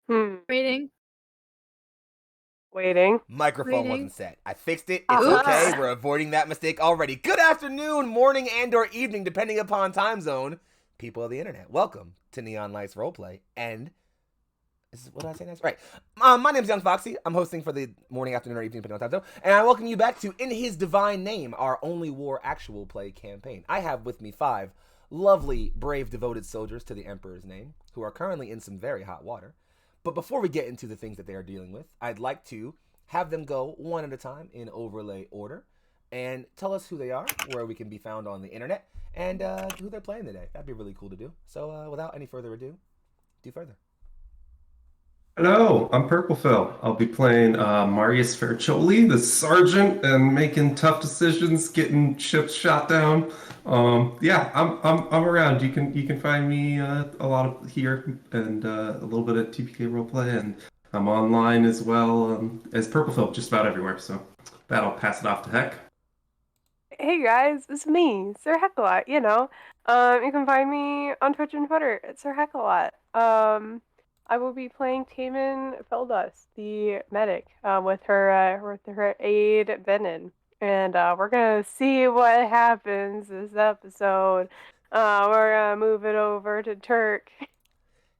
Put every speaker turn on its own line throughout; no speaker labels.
Waiting.
Waiting.
Microphone
Waiting.
wasn't set. I fixed it. It's okay. We're avoiding that mistake already. Good afternoon, morning, and/or evening, depending upon time zone. People of the internet, welcome to Neon Lights Roleplay. And what did I say next? Right. My name's GM Foxxii. I'm hosting for the morning, afternoon, or evening, depending on time zone. And I welcome you back to In His Divine Name, our OnlyWar actual play campaign. I have with me 5 lovely, brave, devoted soldiers to the Emperor's name, who are currently in some very hot water. But before we get into the things that they are dealing with, I'd like to have them go one at a time in overlay order and tell us who they are, where we can be found on the internet, and who they're playing today. That'd be really cool to do. So without any further ado, do further.
Hello, I'm Purple Phil. I'll be playing Marius Fercioli, the sergeant, and making tough decisions, getting ships shot down. Yeah, I'm around. You can find me a lot of here and a little bit at TPK Roleplay, and I'm online as well as Purple Phil, just about everywhere. So that'll pass it off to Heck.
Hey guys, it's me, Sir Heckalot. You can find me on Twitch and Twitter at Sir Heckalot. I will be playing Taman Feldus, the medic, with her aide Benin, and we're gonna see what happens this episode. We're gonna move it over to Turk.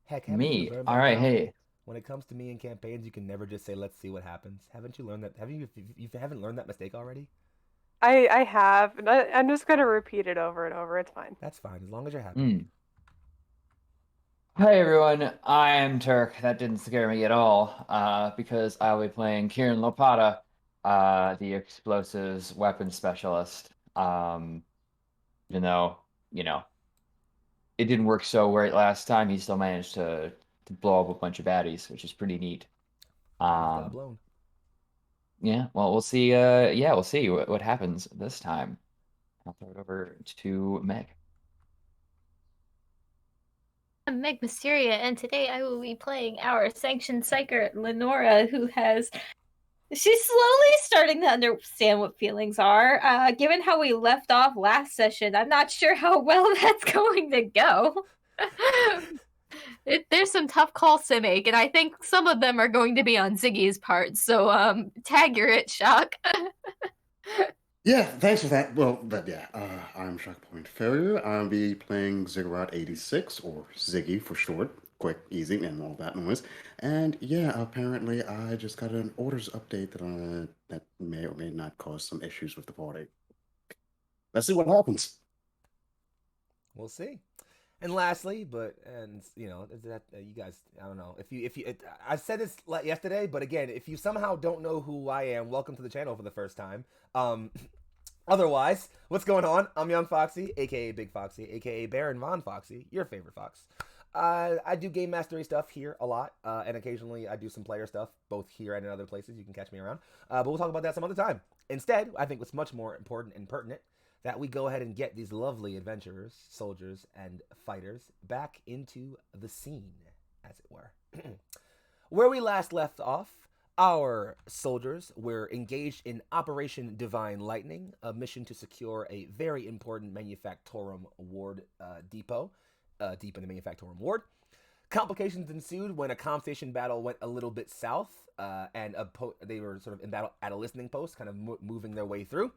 Heck, haven't you
Me.
learned
All
that
right,
now?
hey.
When it comes to me in campaigns, you can never just say, let's see what happens. Haven't you learned that? You haven't learned that mistake already?
I have, and I'm just gonna repeat it over and over. It's fine.
That's fine, as long as you're happy.
Hi everyone, I'm Turk. That didn't scare me at all, because I'll be playing Kieran Lopata, the explosives weapons specialist. Even though, it didn't work so great last time, he still managed to blow up a bunch of baddies, which is pretty neat.
Got blown.
Yeah, well, we'll see. We'll see what happens this time. I'll throw it over to Meg.
I'm Meg Mysteria, and today I will be playing our sanctioned psyker, Lenora, she's slowly starting to understand what feelings are. Given how we left off last session, I'm not sure how well that's going to go. There's some tough calls to make, and I think some of them are going to be on Ziggy's part, so tag your it, Shock.
Yeah, thanks for that. Well, I'm Shockpoint Failure. I'll be playing Ziggurat 86, or Ziggy for short. Quick, easy, and all that noise. And yeah, apparently I just got an orders update that may or may not cause some issues with the party. Let's see what happens.
We'll see. And lastly, you guys, I don't know I said this yesterday, but again, if you somehow don't know who I am, welcome to the channel for the first time. Otherwise, what's going on? I'm Young Foxxii, aka Big Foxy, aka Baron Von Foxy, your favorite fox. I do game mastery stuff here a lot, and occasionally I do some player stuff, both here and in other places. You can catch me around, but we'll talk about that some other time. Instead, I think what's much more important and pertinent that we go ahead and get these lovely adventurers, soldiers, and fighters back into the scene, as it were. Where we last left off, our soldiers were engaged in Operation Divine Lightning, a mission to secure a very important Manufactorum Ward depot, deep in the Manufactorum Ward. Complications ensued when a comm station battle went a little bit south, and they were sort of in battle at a listening post, kind of moving their way through.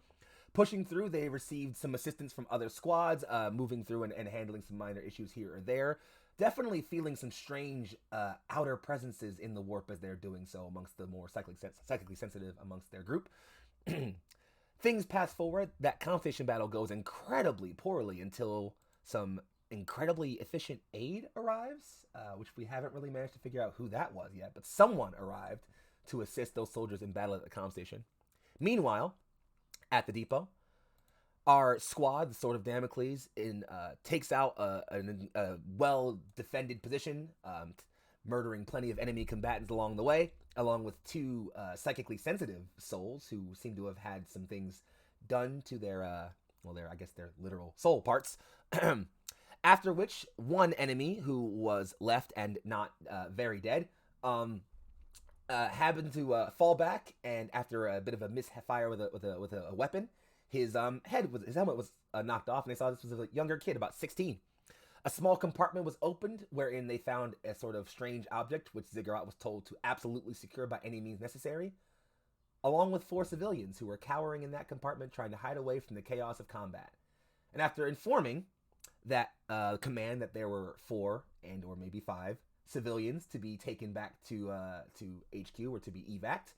Pushing through, they received some assistance from other squads, moving through and handling some minor issues here or there. Definitely feeling some strange outer presences in the warp as they're doing so amongst the more psychically sensitive amongst their group. Things pass forward. That conversation battle goes incredibly poorly until some incredibly efficient aid arrives, which we haven't really managed to figure out who that was yet, but someone arrived to assist those soldiers in battle at the comm station. Meanwhile, at the depot, our squad, the Sword of Damocles, takes out a well-defended position, murdering plenty of enemy combatants along the way, along with 2 psychically sensitive souls who seem to have had some things done to their literal soul parts. After which, one enemy who was left and not very dead happened to fall back, and after a bit of a misfire with a weapon, his helmet was knocked off, and they saw this was a younger kid, about 16. A small compartment was opened, wherein they found a sort of strange object, which Ziggurat was told to absolutely secure by any means necessary, along with 4 civilians who were cowering in that compartment trying to hide away from the chaos of combat. And after informing that command that there were 4 and or maybe 5 civilians to be taken back to HQ or to be evac'd,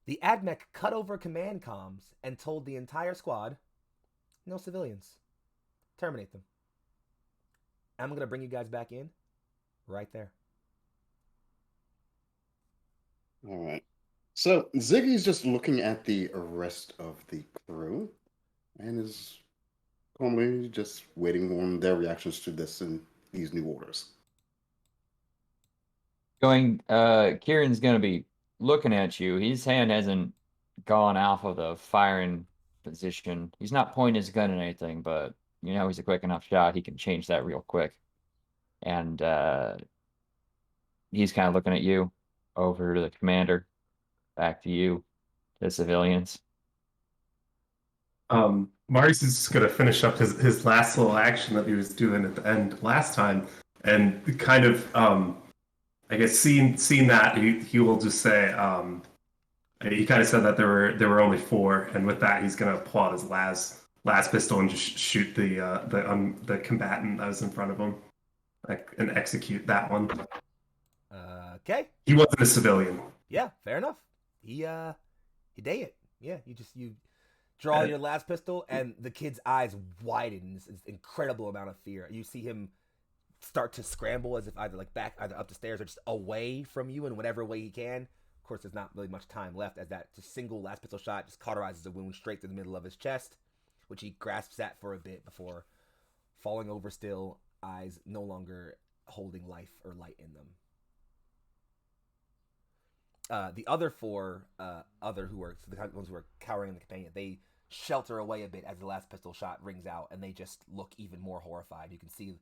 the AdMech cut over command comms and told the entire squad, no civilians. Terminate them. I'm going to bring you guys back in right there.
All right. So Ziggy's just looking at the rest of the crew and is calmly just waiting on their reactions to this and these new orders.
Kieran's gonna be looking at you. His hand hasn't gone off of the firing position. He's not pointing his gun at anything, but you know he's a quick enough shot. He can change that real quick. And he's kind of looking at you, over to the commander, back to you, the civilians.
Marius is just going to finish up his last little action that he was doing at the end last time, and kind of, I guess, seeing that, he will just say, he kind of said that there were only 4, and with that, he's going to pull out his last pistol and just shoot the combatant that was in front of him, and execute that one.
Okay.
He wasn't a civilian.
Yeah, fair enough. He did it. Yeah, you draw your last pistol, and the kid's eyes widen. This incredible amount of fear. You see him start to scramble as if either up the stairs or just away from you in whatever way he can. Of course, there's not really much time left, as that just single last pistol shot just cauterizes a wound straight through the middle of his chest, which he grasps at for a bit before falling over still, eyes no longer holding life or light in them. The other 4, the ones who were cowering in the companion, they shelter away a bit as the last pistol shot rings out, and they just look even more horrified. You can see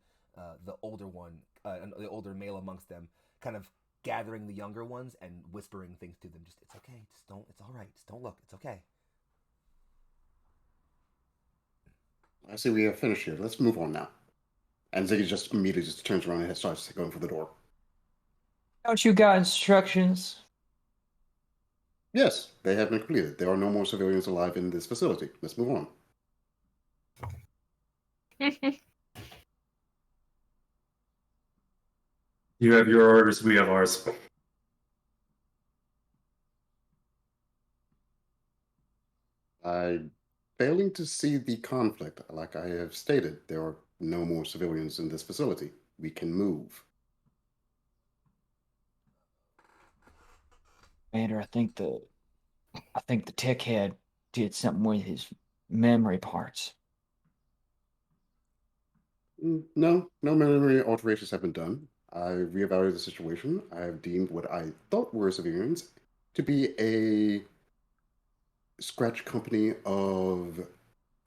the older one, the older male amongst them, kind of gathering the younger ones and whispering things to them. Just, it's okay, just don't, it's all right, just don't look, it's okay.
I see we have finished here. Let's move on now. And Ziggy just immediately just turns around and starts going for the door.
Don't you got instructions?
Yes, they have been completed. There are no more civilians alive in this facility. Let's move on.
You have your orders, we have ours.
I'm failing to see the conflict. Like I have stated, there are no more civilians in this facility. We can move.
Commander, I think the tech head did something with his memory parts.
No memory alterations have been done. I reevaluated the situation. I have deemed what I thought were civilians to be a scratch company of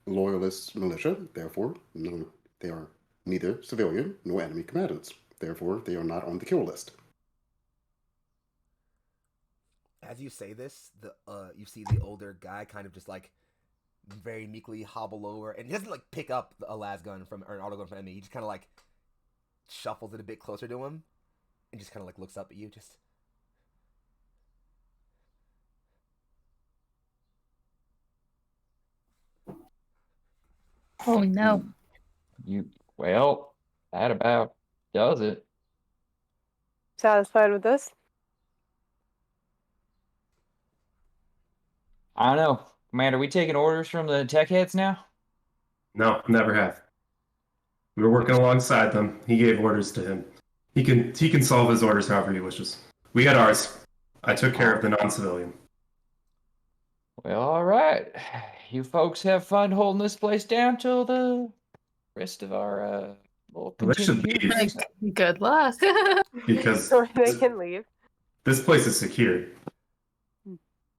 loyalist militia. Therefore, no, they are neither civilian nor enemy combatants. Therefore, they are not on the kill list.
As you say this, you see the older guy kind of just very meekly hobble over, and he doesn't pick up a las gun or an auto gun from enemy. He just kind of shuffles it a bit closer to him, and just kind of looks up at you. Just,
oh no!
That about does it.
Satisfied with this?
I don't know, Commander. We taking orders from the tech heads now?
No, never have. We were working alongside them. He gave orders to him. He can solve his orders however he wishes. We had ours. I took care of the non-civilian.
Well, all right. You folks have fun holding this place down till the rest of our little
Well, they should
contingent here.
leave
Good luck.
because
So they can leave.
this place is secured.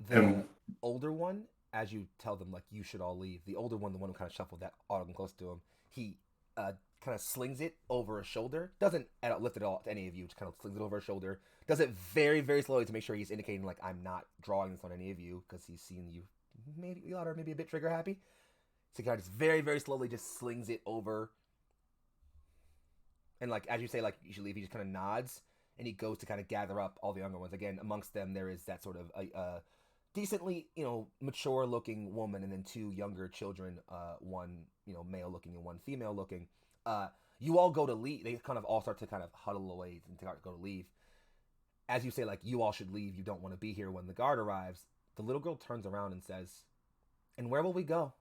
the older one, as you tell them you should all leave, the older one, the one who kind of shuffled that auto gun close to him, he kind of slings it over his shoulder. Doesn't lift it all to any of you. Just kind of slings it over his shoulder. Does it very, very slowly to make sure he's indicating I'm not drawing this on any of you, because he's seen you maybe a bit trigger happy. So he kind of just very, very slowly just slings it over And like as you say, like you should leave, he just kind of nods and he goes to kind of gather up all the younger ones. Again, amongst them there is that sort of a decently, mature looking woman and then two younger children, one, male looking and one female looking. You all go to leave. They kind of all start to kind of huddle away and go to leave. As you say, like, you all should leave. You don't want to be here when the guard arrives. The little girl turns around and says, "And where will we go?"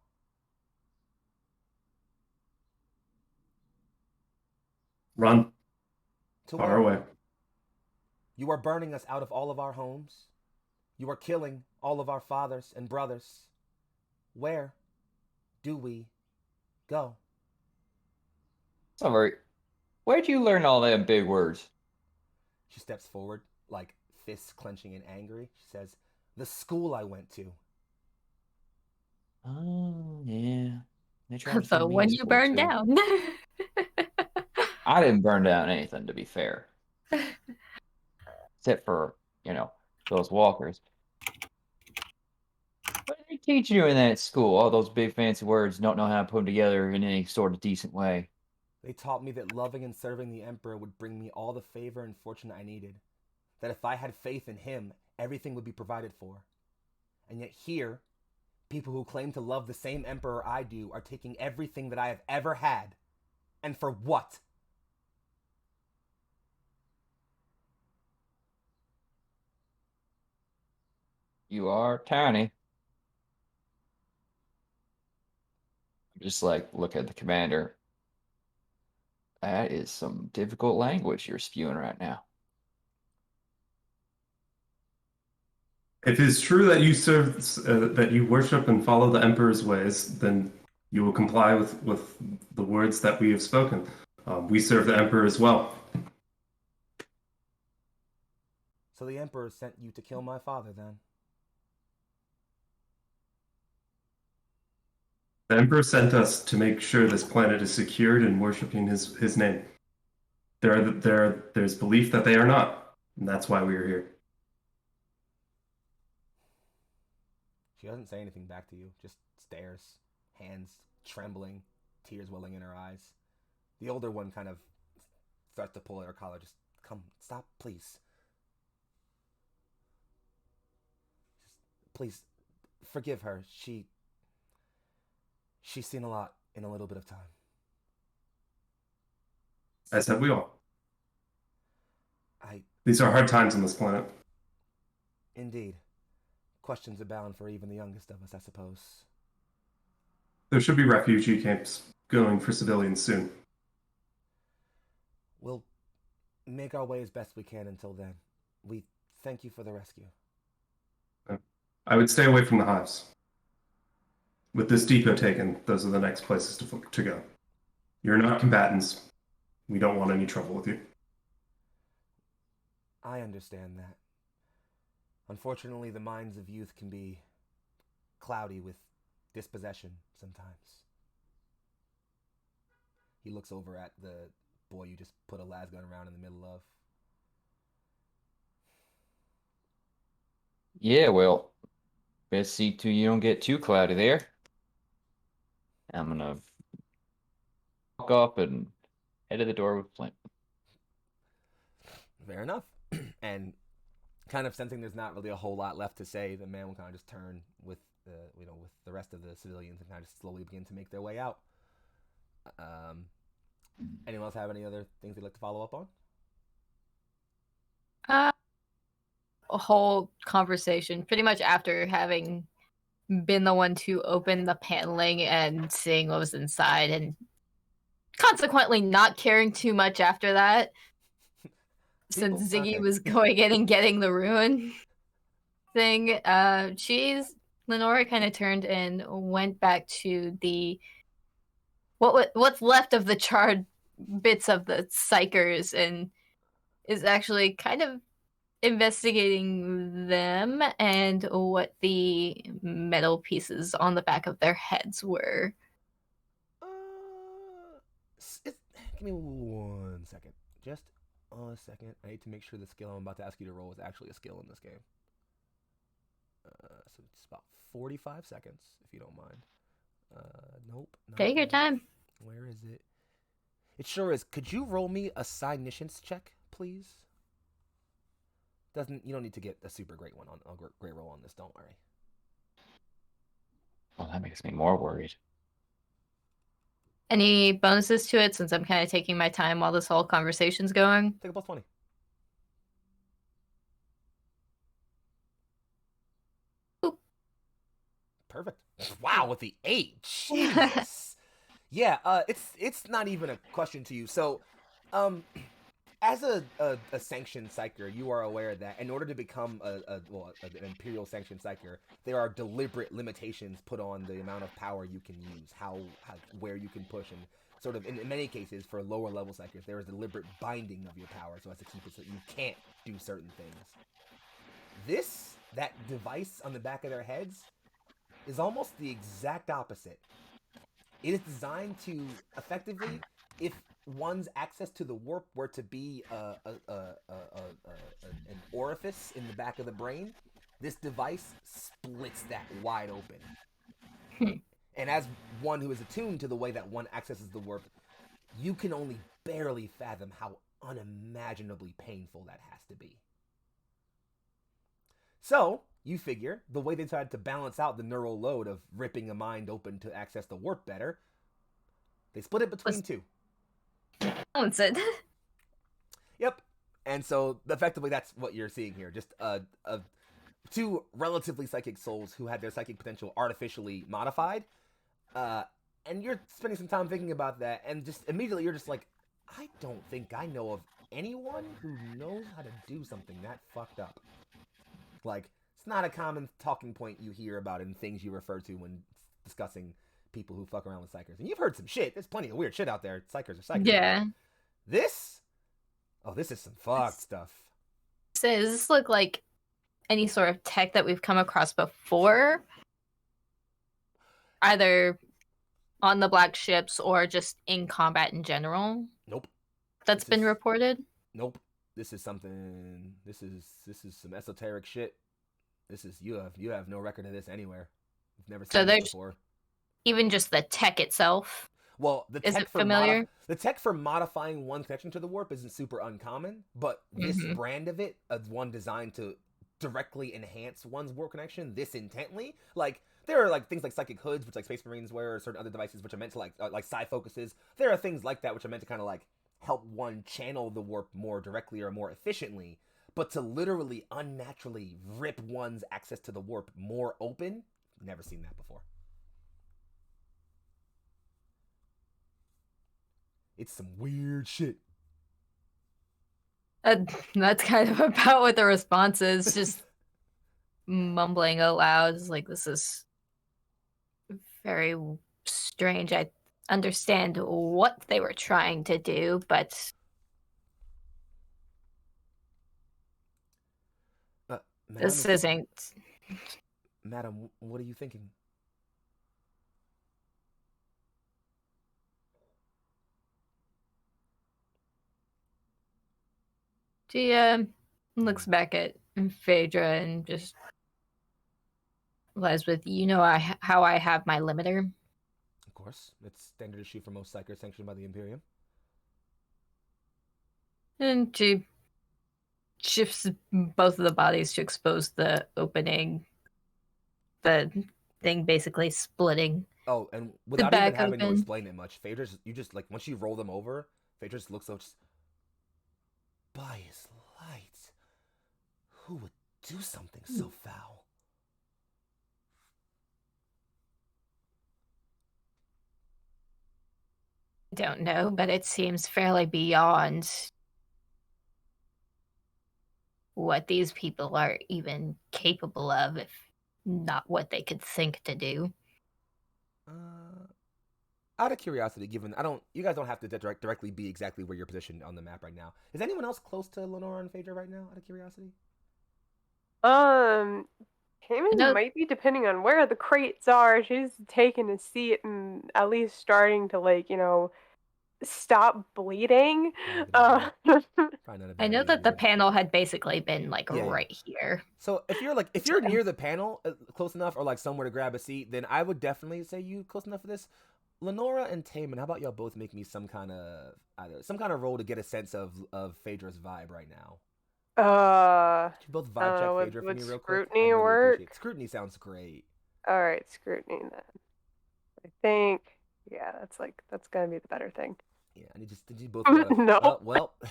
Run
To
far
where?
away.
You are burning us out of all of our homes. You are killing all of our fathers and brothers. Where do we go?
Sorry, where'd you learn all them big words?
She steps forward, like fists clenching and angry. She says, "The school I went to."
Oh, yeah. They tried to
The
send me
one
to
you
school,
burned
too.
down.
I didn't burn down anything, to be fair. Except for, those walkers. What did they teach you in that school? All those big fancy words don't know how to put them together in any sort of decent way.
They taught me that loving and serving the Emperor would bring me all the favor and fortune I needed. That if I had faith in him, everything would be provided for. And yet here, people who claim to love the same Emperor I do are taking everything that I have ever had. And for what?
You are tiny. Just look at the commander. That is some difficult language you're spewing right now.
If it is true that you serve, that you worship and follow the Emperor's ways, then you will comply with the words that we have spoken. We serve the Emperor as well.
So the Emperor sent you to kill my father, then?
The Emperor sent us to make sure this planet is secured in worshiping his name. There's belief that they are not, and that's why we are here.
She doesn't say anything back to you, just stares, hands trembling, tears welling in her eyes. The older one kind of starts to pull at her collar. Just come, stop, please. Just, please, forgive her. She's seen a lot in a little bit of time.
As have we all.
I
These are hard times on this planet.
Indeed. Questions abound for even the youngest of us, I suppose.
There should be refugee camps going for civilians soon.
We'll make our way as best we can until then. We thank you for the rescue.
I would stay away from the hives. With this depot taken, those are the next places to go. You're not combatants. We don't want any trouble with you.
I understand that. Unfortunately, the minds of youth can be cloudy with dispossession sometimes. He looks over at the boy you just put a lasgun around in the middle of.
Yeah, well, best see to you don't get too cloudy there. I'm gonna walk up and head to the door with Flint.
Fair enough. And kind of sensing there's not really a whole lot left to say, the man will kind of just turn with with the rest of the civilians and kind of slowly begin to make their way out. Anyone else have any other things they'd like to follow up on?
A whole conversation, pretty much after having been the one to open the paneling and seeing what was inside, and consequently not caring too much after that. Since Ziggy was going in and getting the ruin thing, Lenora kind of turned and went back to the what's left of the charred bits of the psychers, and is actually kind of investigating them and what the metal pieces on the back of their heads were.
Give me 1 second. Just a second. I need to make sure the skill I'm about to ask you to roll is actually a skill in this game. So it's about 45 seconds, if you don't mind. Nope.
Take your time.
Where is it? It sure is. Could you roll me a Psyniscience check, please? You don't need to get a super great one on a great roll on this. Don't worry.
Well, that makes me more worried.
Any bonuses to it since I'm kind of taking my time while this whole conversation's going?
Take a plus 20.
Oop.
Perfect. Wow, with the 8. Jesus. Yeah, it's not even a question to you. So, as a sanctioned psyker, you are aware that in order to become an imperial sanctioned psyker, there are deliberate limitations put on the amount of power you can use, where you can push, and sort of in many cases for lower level psykers, there is deliberate binding of your power so as to keep it so you can't do certain things. That device on the back of their heads is almost the exact opposite. It is designed to effectively, if one's access to the warp were to be an orifice in the back of the brain, this device splits that wide open. And as one who is attuned to the way that one accesses the warp, you can only barely fathom how unimaginably painful that has to be. So, you figure, the way they tried to balance out the neural load of ripping a mind open to access the warp better, they split it between two.
Balance it.
Yep. And so, effectively, that's what you're seeing here. Just two relatively psychic souls who had their psychic potential artificially modified. And you're spending some time thinking about that, and just immediately you're just like, I don't think I know of anyone who knows how to do something that fucked up. Like, it's not a common talking point you hear about in things you refer to when discussing people who fuck around with psychers. And you've heard some shit. There's plenty of weird shit out there. Psychers are psychers.
Yeah.
This is some fucked stuff.
So does this look like any sort of tech that we've come across before? Either on the black ships or just in combat in general?
Nope.
That's been reported?
Nope. This is something. This is some esoteric shit. You have no record of this anywhere. You've never seen this before.
Even just the tech itself.
Well,
is it familiar?
The tech for modifying one connection to the warp isn't super uncommon, but this brand of it, as one designed to directly enhance one's warp connection, this intently, like there are like things like psychic hoods, which like Space Marines wear, or certain other devices which are meant to like psi focuses. There are things like that which are meant to kind of like help one channel the warp more directly or more efficiently, but to literally unnaturally rip one's access to the warp more open, never seen that before. It's some weird shit.
That's kind of about what the response is, just mumbling aloud. It's like, this is very strange. I understand what they were trying to do, but this isn't.
Madam, what are you thinking?
She looks back at Phaedra and just lies with, how I have my limiter.
Of course. It's standard issue for most psychers sanctioned by the Imperium.
And she shifts both of the bodies to expose the opening. The thing basically splitting.
Oh, and without even having to explain it much, Phaedra's, you just, like, once you roll them over, Phaedra just looks up, just, by his light, who would do something so foul?
I don't know, but it seems fairly beyond what these people are even capable of, if not what they could think to do.
Out of curiosity, given you guys don't have to directly be exactly where you're positioned on the map right now. Is anyone else close to Lenora and Phaedra right now? Out of curiosity.
Cayman might be, depending on where the crates are. She's taking a seat and at least starting to, stop bleeding.
I
know that the panel had basically been right here.
So if you're near the panel, close enough, or like somewhere to grab a seat, then I would definitely say you close enough for this. Lenora and Taman, how about y'all both make me some kind of roll to get a sense of Phaedra's vibe right now? Could you both vibe check Phaedra for me real quick?
Scrutiny
I'd really
work?
appreciate- Scrutiny sounds great.
All right, scrutiny then. I think, yeah, that's gonna be the better thing.
Yeah, and you both gotta,
No.
well,
Oh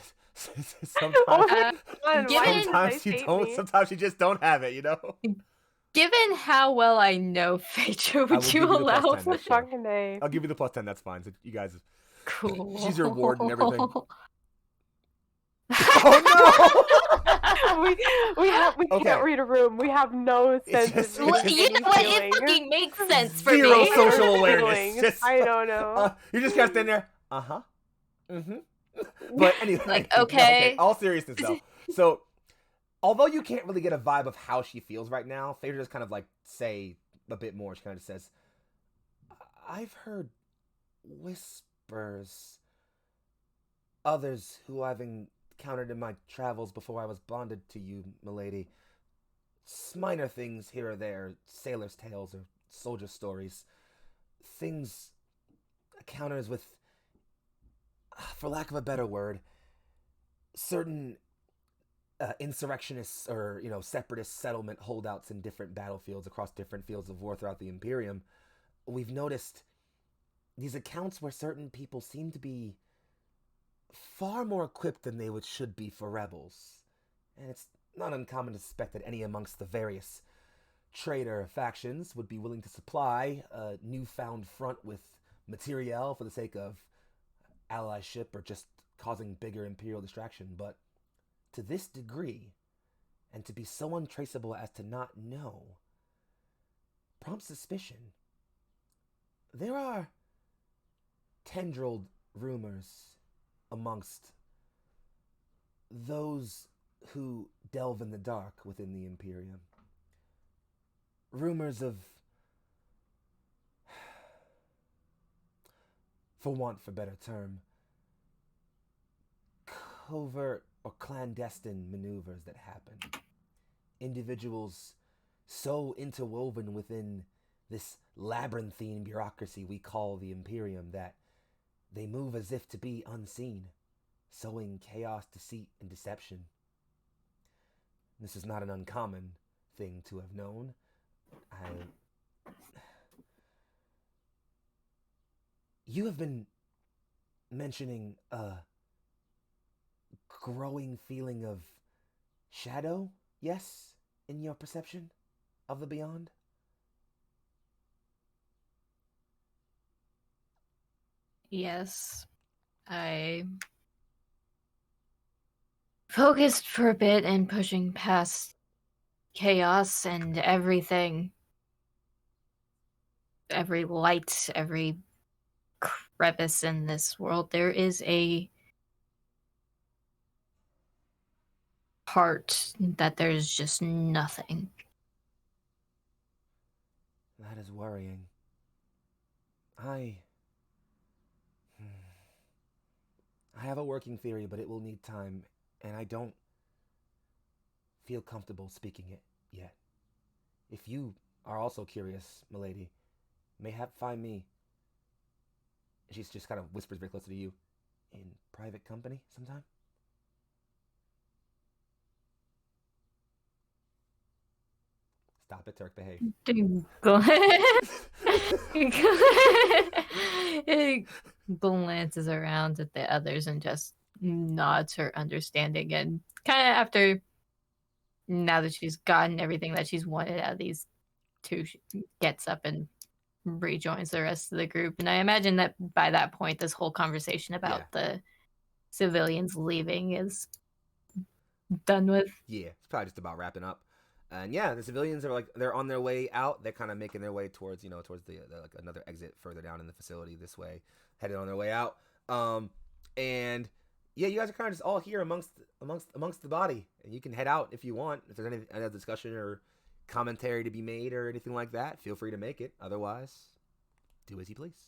sometimes,
my God, why
sometimes
did
you
hate
don't,
me?
sometimes you just don't have it, you know?
Given how well I know Phaedra,
I will
would
give
you
you the
allow
plus 10
for
next year.
Fucking A.
I'll give you the plus 10, that's fine. So you guys,
Cool.
she's your ward and everything. Oh
We
Okay.
can't read a room. We have no sense
just-
of
it's just-
You know what? It fucking makes sense for
Zero
me.
social
Or
awareness.
feelings.
Just,
I don't know.
You just got in there. Mm-hmm. But anyway,
Like,
no,
okay.
All seriousness though. So, although you can't really get a vibe of how she feels right now, Phaedra just kind of like say a bit more. She kind of says, "I've heard whispers. Others who I've encountered in my travels before I was bonded to you, milady. Minor things here or there, sailors' tales or soldier stories. Things, encounters with, for lack of a better word, certain insurrectionists or, separatist settlement holdouts in different battlefields across different fields of war throughout the Imperium. We've noticed these accounts where certain people seem to be far more equipped than they should be for rebels. And it's not uncommon to suspect that any amongst the various traitor factions would be willing to supply a newfound front with materiel for the sake of allyship or just causing bigger imperial distraction. But to this degree, and to be so untraceable as to not know, prompts suspicion. There are tendrilled rumors amongst those who delve in the dark within the Imperium. Rumors of, for want of a better term, covert or clandestine maneuvers that happen. Individuals so interwoven within this labyrinthine bureaucracy we call the Imperium that they move as if to be unseen, sowing chaos, deceit, and deception. This is not an uncommon thing to have known. You have been mentioning a growing feeling of shadow, yes, in your perception of the beyond?
Yes. I focused for a bit in pushing past chaos and everything. Every light, every crevice in this world. There is a part that there's just nothing.
That is worrying. I have a working theory, but it will need time, and I don't feel comfortable speaking it yet. If you are also curious, milady, mayhap find me. She's just kind of whispers very close to you, in private company sometime. Stop it, Turk. Behave.
It glances around at the others and just nods her understanding, and kind of after, now that she's gotten everything that she's wanted out of these two, she gets up and rejoins the rest of the group. And I imagine that by that point, this whole conversation about the civilians leaving is done with.
Yeah, it's probably just about wrapping up. And yeah, the civilians are they're on their way out. They're kind of making their way towards, towards the another exit further down in the facility this way, headed on their way out. And yeah, you guys are kind of just all here amongst the body, and you can head out if you want. If there's any discussion or commentary to be made or anything like that, feel free to make it. Otherwise, do as you please.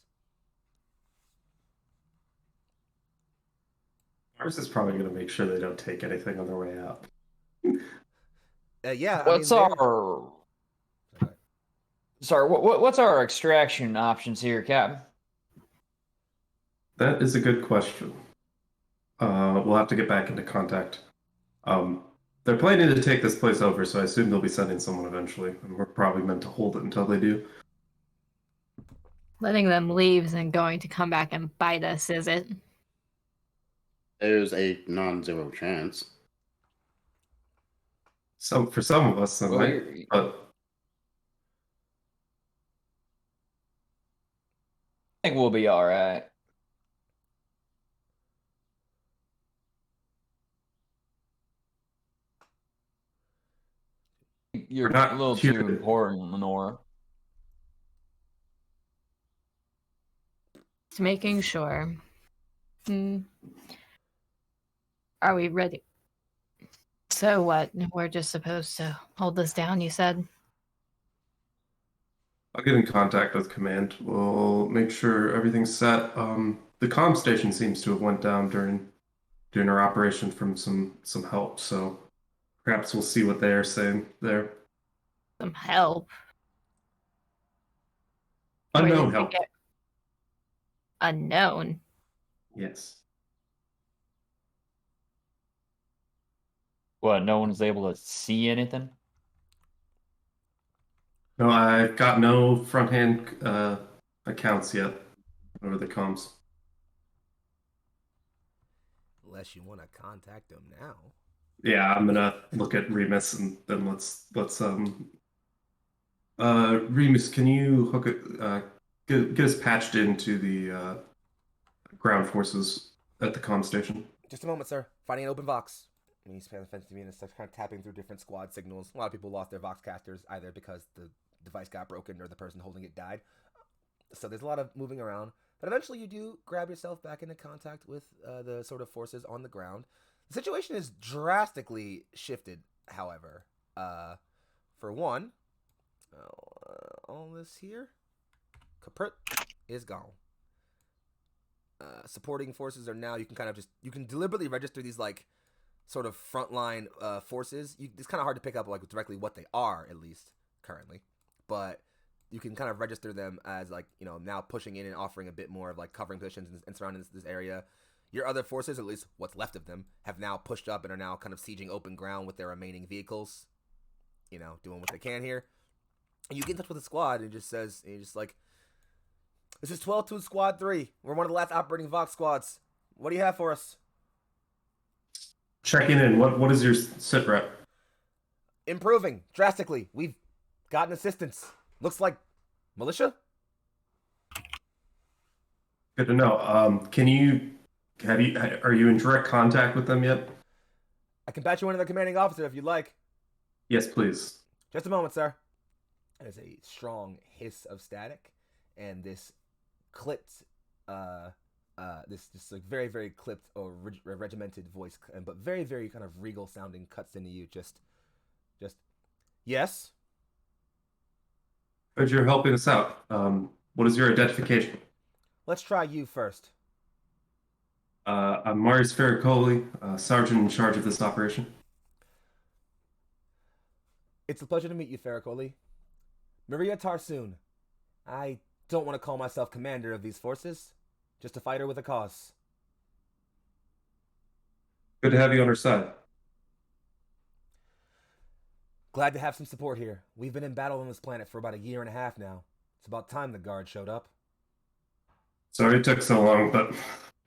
Ours is probably going to make sure they don't take anything on their way out.
Yeah.
What's what's our extraction options here, Captain?
That is a good question. We'll have to get back into contact. They're planning to take this place over, so I assume they'll be sending someone eventually, and we're probably meant to hold it until they do.
Letting them leave and going to come back and bite us, is it?
There's a non-zero chance.
For some of us,
Well,
but
I think we'll be all right. You're
We're not
a little
here
too
to-
important, Lenora.
Just making sure. Are we ready? So what? We're just supposed to hold this down, you said?
I'll get in contact with command. We'll make sure everything's set. The comm station seems to have went down during our operation from some help, so perhaps we'll see what they are saying there.
Some help. Where
Unknown
did they
help.
get- Unknown.
Yes.
What? No one's able to see anything?
No, I've got no front-hand accounts yet over the comms.
Unless you want to contact them now.
Yeah, I'm gonna look at Remus and then let's Remus, can you hook it get us patched into the ground forces at the comm station?
Just a moment, sir. Finding an open Vox. And he's paying attention to me and starts kind of tapping through different squad signals. A lot of people lost their Vox casters either because the device got broken or the person holding it died. So there's a lot of moving around. But eventually you do grab yourself back into contact with the sort of forces on the ground. The situation is drastically shifted, however. For one, all this here, kaput, is gone. Supporting forces are now, you can deliberately register these like sort of frontline forces. It's kind of hard to pick up like directly what they are, at least currently, but you can kind of register them as like, you know, now pushing in and offering a bit more of like covering positions and surrounding this area. Your other forces, at least what's left of them, have now pushed up and are now kind of sieging open ground with their remaining vehicles, you know, doing what they can here. And you get in touch with the squad and it just says, and you're just like, this is 12-2 Squad 3. We're one of the last operating Vox squads. What do you have for us?
Checking in. What is your sit rep?
Improving drastically. We've gotten assistance. Looks like militia?
Good to know. Are you in direct contact with them yet?
I can patch you in their commanding officer if you'd like.
Yes, please.
Just a moment, sir. There's a strong hiss of static, and this clipped, this just like very, very clipped or regimented voice, but very, very kind of regal sounding cuts into you. Just, yes?
Heard you're helping us out. What is your identification?
Let's try you first.
I'm Marius Ferricoli, sergeant in charge of this operation.
It's a pleasure to meet you, Ferricoli. Maria Tarsoon. I don't want to call myself commander of these forces, just a fighter with a cause.
Good to have you on our side.
Glad to have some support here. We've been in battle on this planet for about 1.5 years now. It's about time the guard showed up.
Sorry it took so long, but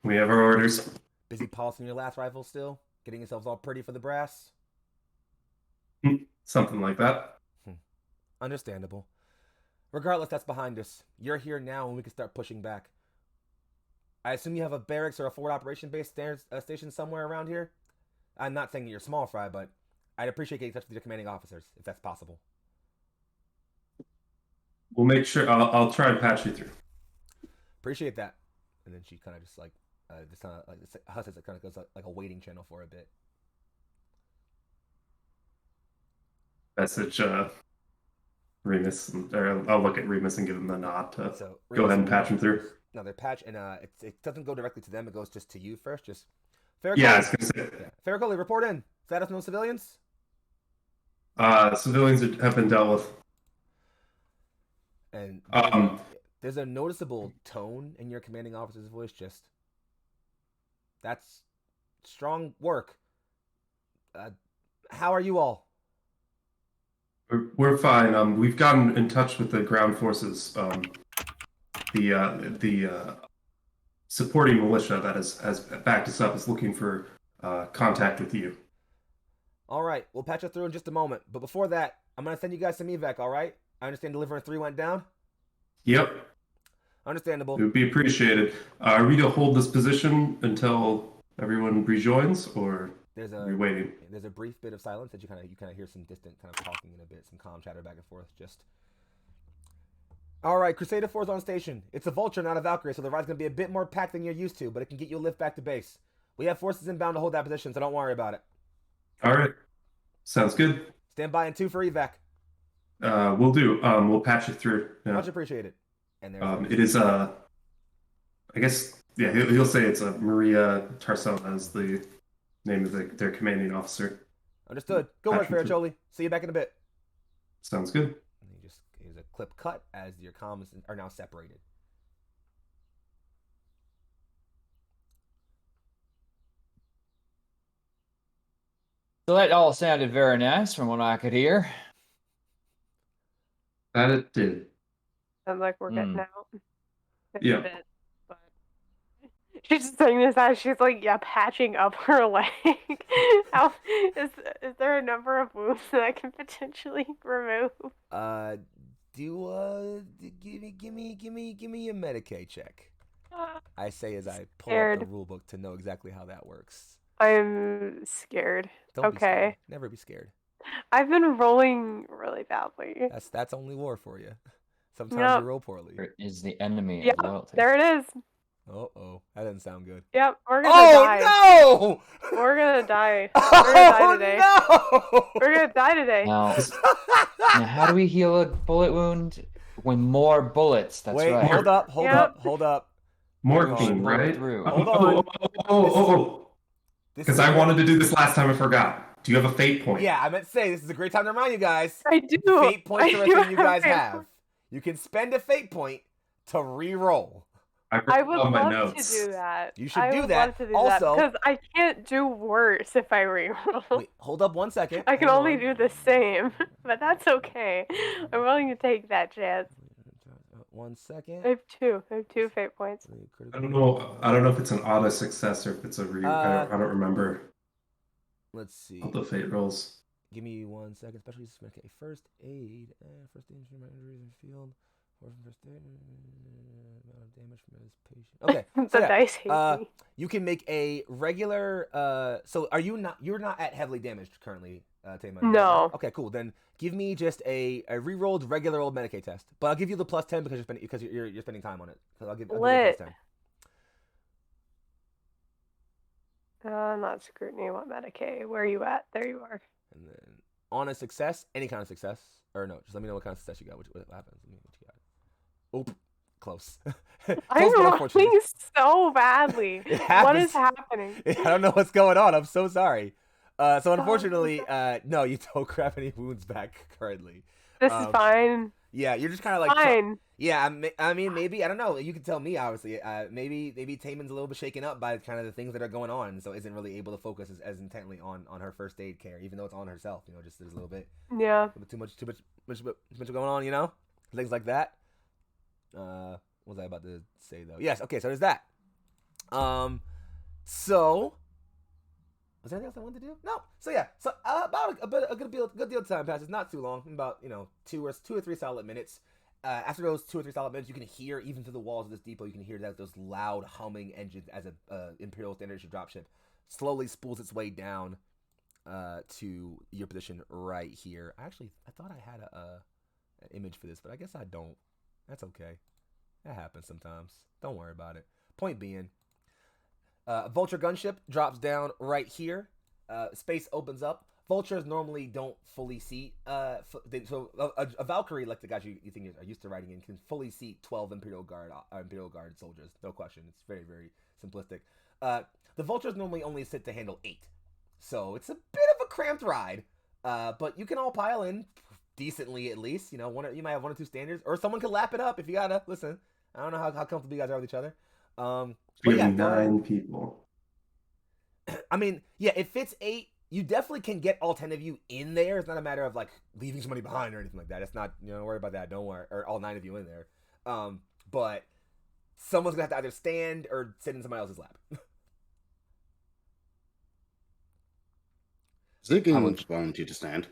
we have our orders.
Busy polishing your last rifle still? Getting yourselves all pretty for the brass?
Something like that.
Understandable. Regardless, that's behind us. You're here now and we can start pushing back. I assume you have a barracks or a forward operation base station somewhere around here? I'm not saying that you're small fry, but I'd appreciate getting in touch with your commanding officers, if that's possible.
We'll make sure. I'll try and patch you through.
Appreciate that. And then she kind of just like, husses. It kind of goes like a waiting channel for a bit.
Message Remus, or I'll look at Remus and give him the nod to
So
go ahead and patch him through.
No, they patch, and it doesn't go directly to them. It goes just to you first. Just Ferricoli.
Yeah, I was gonna say.
Yeah. Ferricoli, report in. Status: no civilians.
Civilians have been dealt with.
And there's a noticeable tone in your commanding officer's voice. Just That's strong work. How are you all?
We're fine. We've gotten in touch with the ground forces. The supporting militia that has backed us up is looking for contact with you.
All right, we'll patch it through in just a moment. But before that, I'm gonna send you guys some evac. All right? I understand Deliverance 3 went down.
Yep.
Understandable.
It would be appreciated. Are we to hold this position until everyone rejoins, or are we waiting?
There's a brief bit of silence that you kind of hear some distant kind of talking in a bit, some calm chatter back and forth. Just. All right, Crusader 4's on station. It's a Vulture, not a Valkyrie, so the ride's gonna be a bit more packed than you're used to, but it can get you a lift back to base. We have forces inbound to hold that position, so don't worry about it.
All right. Sounds good.
Stand by in 2 for evac.
We'll do. We'll patch it through. Yeah.
Much appreciated. And
it is I guess, yeah, he'll say it's a Maria Tarsona is the name of their commanding officer.
Understood. Go work, Ferracholi. See you back in a bit.
Sounds good.
And here's a clip cut as your comms are now separated.
So that all sounded very nice from what I could hear.
That it did.
Sounds like we're getting out.
Yeah.
A bit, but... She's just saying this as she's like, yeah, patching up her leg. How is there a number of wounds that I can potentially remove?
Give me a Medicaid check. I say as I pull up the rulebook to know exactly how that works.
I'm scared.
Don't be
okay.
scared. Never be scared.
I've been rolling really badly.
That's OnlyWar for you. Sometimes you roll poorly.
There is the enemy.
Yeah, there it is.
Uh-oh. That doesn't sound good.
Yep, we're gonna die.
Oh, no!
We're gonna die. We're gonna die today.
No!
We're gonna die today.
Now, how do we heal a bullet wound? With more bullets, that's
Wait,
right.
hold up.
Morphine, right?
Hold on.
Oh. Because I wanted to do this last time, I forgot. Do you have a fate point?
Yeah, I meant to say, this is a great time to remind you guys.
I do.
Fate points are a thing you guys have. You can spend a fate point to re-roll.
I would love to do that.
You should do that.
I would love to do
also,
that because I can't do worse if I re-roll.
Wait, hold up 1 second.
I can only do the same, but that's okay. I'm willing to take that chance.
1 second.
I have two fate points.
I don't know if it's an auto success or if it's a I don't remember.
Let's see.
All the fate rolls.
Give me 1 second. Specialty okay. First aid. First aid injury in the field. First aid. Amount of damage from this patient. Okay.
The dice hate me.
You can make a regular. So you're not at heavily damaged currently, Tama?
No.
Okay, cool. Then give me just a re-rolled regular old Medicaid test. But I'll give you the +10 because you're spending time on it. So I'll give you the +10.
Not scrutiny. What Medicaid? Where are you at? There you are.
And then on a success, any kind of success, or no, just let me know what kind of success you got. What happens? Let me what you got. Oop, close.
I'm rolling so badly. What is happening?
I don't know what's going on. I'm so sorry. So unfortunately, no, you don't grab any wounds back currently.
This is fine.
Yeah, you're just kind of like
fine.
Yeah, I mean, maybe I don't know. You can tell me, obviously. Maybe Taman's a little bit shaken up by kind of the things that are going on, so isn't really able to focus as intently on her first aid care, even though it's on herself. You know, just there's a little bit.
Yeah.
A little bit too much going on. You know, things like that. What was I about to say though? Yes. Okay. So there's that. So. Was there anything else I wanted to do? No. So yeah. So about a good deal of time passes. Not too long. About 2 or 3 solid minutes. After those 2 or 3 solid minutes, you can hear even through the walls of this depot. You can hear that those loud humming engines as a Imperial Standard dropship slowly spools its way down to your position right here. I thought I had an image for this, but I guess I don't. That's okay. That happens sometimes. Don't worry about it. Point being. Vulture gunship drops down right here. Space opens up. Vultures normally don't fully seat. So a Valkyrie, like the guys you think are used to riding in, can fully seat 12 Imperial Guard soldiers. No question. It's very, very simplistic. The Vultures normally only sit to handle 8. So it's a bit of a cramped ride. But you can all pile in decently at least. You know, you might have 1 or 2 standards, or someone could lap it up if you gotta. Listen, I don't know how comfortable you guys are with each other.
We have 9 people.
I mean, yeah, it fits 8. You definitely can get all 10 of you in there. It's not a matter of like leaving somebody behind or anything like that. It's not, don't worry about that. Don't worry, or all 9 of you in there. But someone's gonna have to either stand or sit in somebody else's lap.
Ziggy volunteered to stand.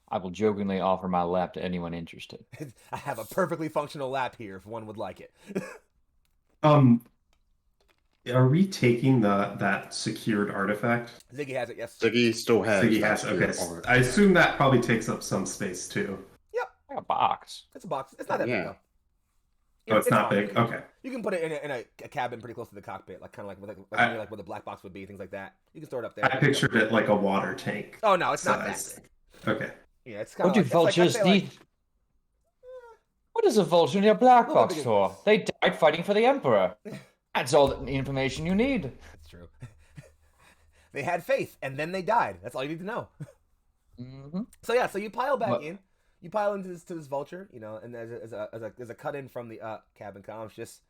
I will jokingly offer my lap to anyone interested.
I have a perfectly functional lap here if one would like it.
Are we taking that secured artifact?
Ziggy has it, yes.
Ziggy still has
Ziggy
that
has okay.
secure
I assume that probably takes up some space too.
Yep.
Like a box.
It's a box. It's not that big
Yeah.
though.
Oh, it's not
fine.
big. Okay.
You can put it in a cabin pretty close to the cockpit, like kind of like where the black box would be, things like that. You can store it up there.
I pictured it like a water tank.
Oh no, it's not that
size.
big.
Okay.
Yeah, it's kind
What
of
do vultures need? What is a vulture in your black
Little
box
bit of
for?
this.
They died fighting for the Emperor. That's all the information you need.
That's true. They had faith, and then they died. That's all you need to know.
Mm-hmm.
So yeah, so you pile back
What?
in. You pile into this vulture, and there's a cut in from the cabin comms. Just,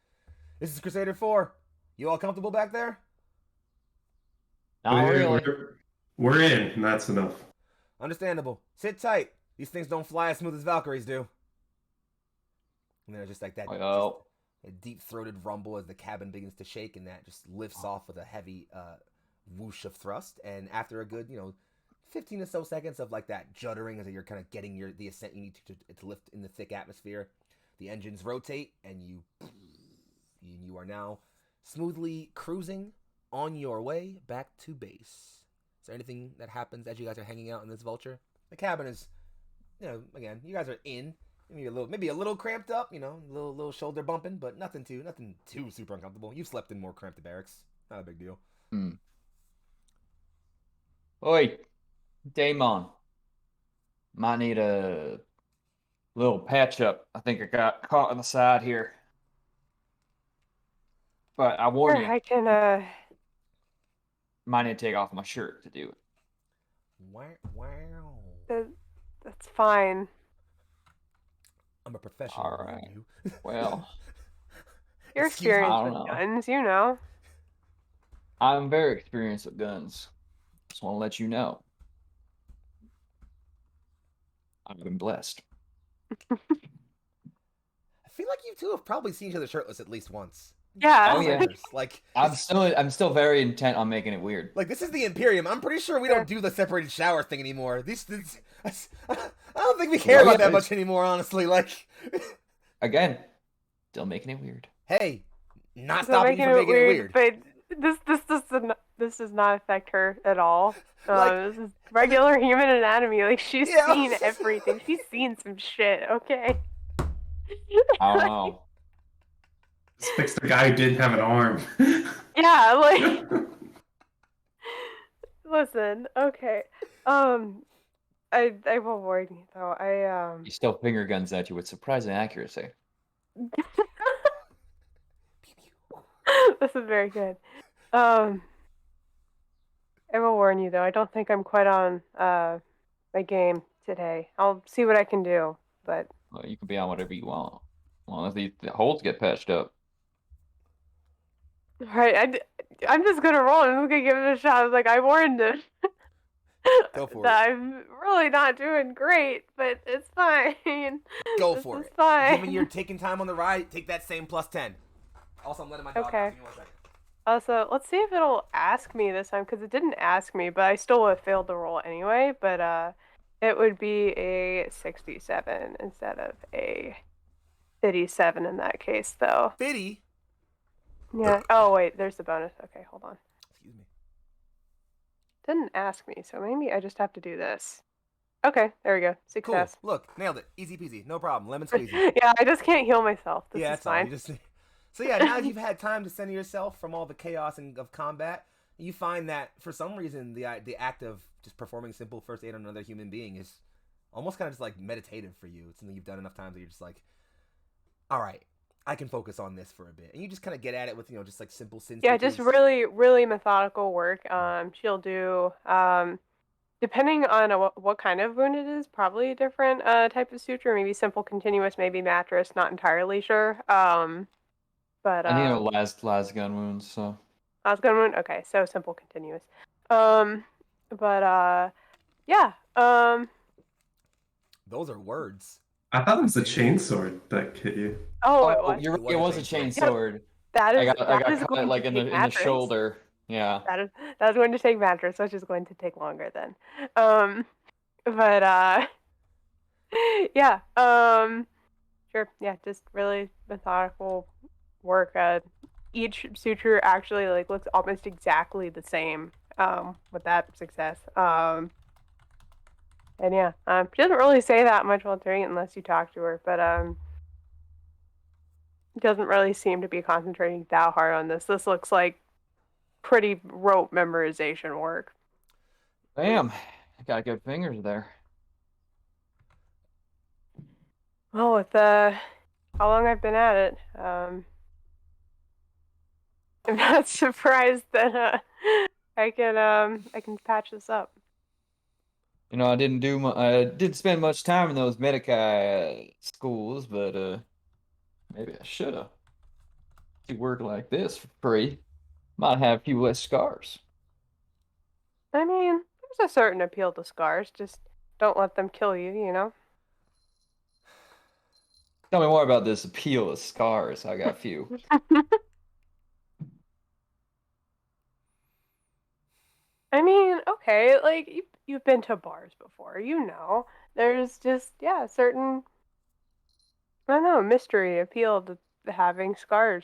this is Crusader 4. You all comfortable back there?
Not really.
We're in, and that's enough.
Understandable. Sit tight. These things don't fly as smooth as Valkyries do. And there's just like that,
Well,
a deep-throated rumble as the cabin begins to shake, and that just lifts off with a heavy whoosh of thrust. And after a good, 15 or so seconds of like that juddering as you're kind of getting the ascent you need to lift in the thick atmosphere, the engines rotate, and you are now smoothly cruising on your way back to base. Is there anything that happens as you guys are hanging out in this vulture? The cabin is, again, you guys are in. Maybe a little cramped up, little shoulder bumping, but nothing too super uncomfortable. You've slept in more cramped barracks. Not a big deal.
Oi, Damon. Might need a little patch up. I think I got caught on the side here. But I warn
Sure,
you,
I can.
might need to take off my shirt to do it.
Wow.
That's fine.
I'm a professional.
All right.
You.
Well,
You're
Excuse me?
experienced
I
with
don't know.
guns, you know.
I'm very experienced with guns. Just want to let you know. I've been blessed.
I feel like you two have probably seen each other shirtless at least once.
Yeah.
Oh, yeah.
Like
I'm still very intent on making it weird.
Like, this is the Imperium. I'm pretty sure we don't do the separated shower thing anymore. I don't think we care
Oh,
about
yeah.
that much anymore, honestly. Like,
Again, still making it weird.
hey, not
So
stopping you from making it weird.
But this does not affect her at all.
Like-
This is regular human anatomy. Like she's
Yeah.
seen everything. She's seen some shit. Okay.
I don't know.
Let's fix the guy who didn't have an arm.
Yeah, like listen, okay. I will warn you though.
He still finger guns at you with surprising accuracy.
This is very good. I will warn you though. I don't think I'm quite on my game today. I'll see what I can do, but
Well, you can be on whatever you want. As long as the holes get patched up.
right. I'm just gonna roll. I'm just gonna give it a shot. I was like, I warned him.
Go for
that
it.
I'm really not doing great, but it's fine.
Go
This
for
is
it.
Fine.
Given you're taking time on the ride, take that same +10. Also, I'm letting my dog
Okay.
out. Give me 1 second.
Also, let's see if it'll ask me this time, because it didn't ask me, but I still would have failed the roll anyway. But it would be a 67 instead of a 57 in that case, though.
50.
Yeah. Oh wait, there's the bonus. Okay, hold on.
Excuse me.
Didn't ask me, so maybe I just have to do this. Okay, there we go.
Cool.
Success.
Look, nailed it. Easy peasy. No problem. Lemon squeezy.
Yeah, I just can't heal myself. This
Yeah,
is
that's all.
fine.
You just... So yeah, now you've had time to center yourself from all the chaos of combat. You find that for some reason the act of just performing simple first aid on another human being is almost kind of just like meditative for you. It's something you've done enough times that you're just like, all right, I can focus on this for a bit, and you just kind of get at it with just like simple sin.
Yeah, just really, really methodical work. She'll do, depending on what kind of wound it is, probably a different type of suture. Maybe simple, continuous, maybe mattress. Not entirely sure. But
I need no las gun wounds, so
Osgood. Okay, so simple, continuous. Yeah.
Those are words.
I thought it was a
Insane.
chainsword that hit you.
Oh, it
Oh,
was.
you're right. It was a chain
Yep.
sword.
That
I
is
got caught
going
like
to
in
take
the
mattress.
shoulder. Yeah.
That is going to take mattress, which is going to take longer then. But yeah. Sure. Yeah, just really methodical work. Each suture actually like looks almost exactly the same. With that success. And yeah, she doesn't really say that much while doing it unless you talk to her, but doesn't really seem to be concentrating that hard on this. This looks like pretty rote memorization work.
Damn. I got good fingers there.
Well, with how long I've been at it, I'm not surprised that I can patch this up.
You know, I didn't spend much time in those Medicaid schools, but maybe I should have. You work like this for free, might have a few less scars.
I mean, there's a certain appeal to scars. Just don't let them kill you, you know?
Tell me more about this appeal of scars. I got a few.
I mean, okay, like you've been to bars before, you know. There's just certain I don't know, mystery appeal to having scars.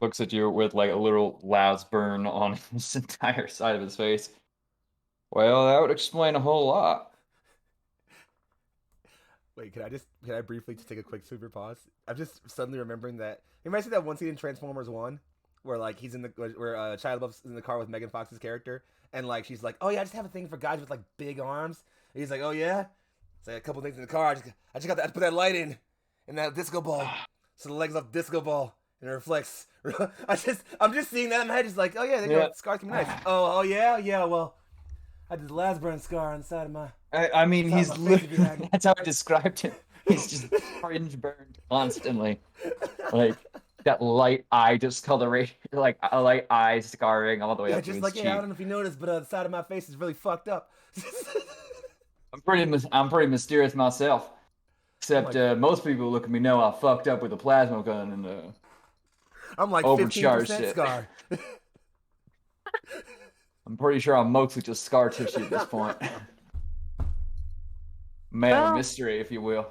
Looks at you with like a little loud burn on his entire side of his face. Well, that would explain a whole lot.
Wait, can I briefly just take a quick super pause? I'm just suddenly remembering that. You might see that one scene in Transformers 1 where like he's in the where Shia LaBeouf's in the car with Megan Fox's character, and like she's like, "Oh yeah, I just have a thing for guys with like big arms." And he's like, "Oh yeah." It's like a couple things in the car. I just got to put that light in that disco ball, so the legs off disco ball and it reflects. I'm just seeing that in my head. Just like, "Oh yeah,
Yeah.
scars can be nice." Oh yeah. Well, I did the last burn scar on the side of my.
I mean,
It's
he's
not my face if you
literally,
had-
that's how I described him. He's just orange burned constantly. Like that light eye discoloration, like a light eye scarring all the way
Yeah,
up to
just
his
like
cheek.
I don't know if you noticed, but the side of my face is really fucked up.
I'm pretty mysterious myself. Except most people look at me know I fucked up with a plasma gun and
I'm like
overcharged
15%
it.
scar.
I'm pretty sure I'm mostly just scar tissue at this point. Man of
Well-
mystery, if you will.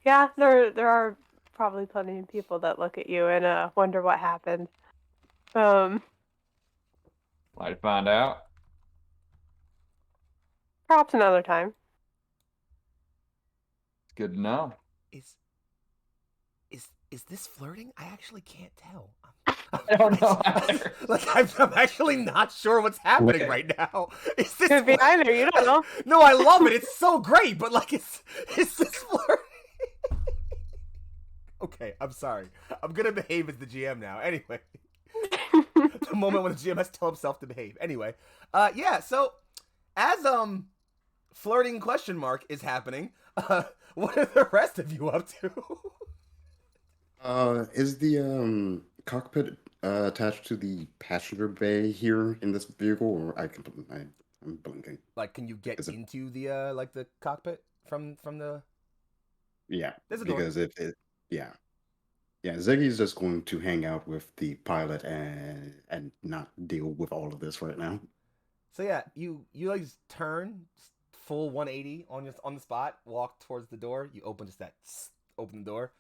Yeah, there are probably plenty of people that look at you and wonder what happened.
Like to find out.
Perhaps another time.
It's good to know.
Is this flirting? I actually can't tell.
I don't know either.
I'm actually not sure what's happening
Wait.
right now. Is this
Could be either, you don't know.
No, I love it. It's so great, but like, is this flirting? Okay, I'm sorry. I'm gonna behave as the GM now. Anyway, the moment when the GM has to tell himself to behave. Anyway, yeah. So, as flirting question mark is happening, what are the rest of you up to?
Is the cockpit attached to the passenger bay here in this vehicle, or I'm blinking.
Like, can you get
Is it-
into the like the cockpit from the?
Yeah,
There's a door.
because yeah, Ziggy's just going to hang out with the pilot and not deal with all of this right now.
So yeah, you like just turn full 180 on the spot, walk towards the door. You open open the door,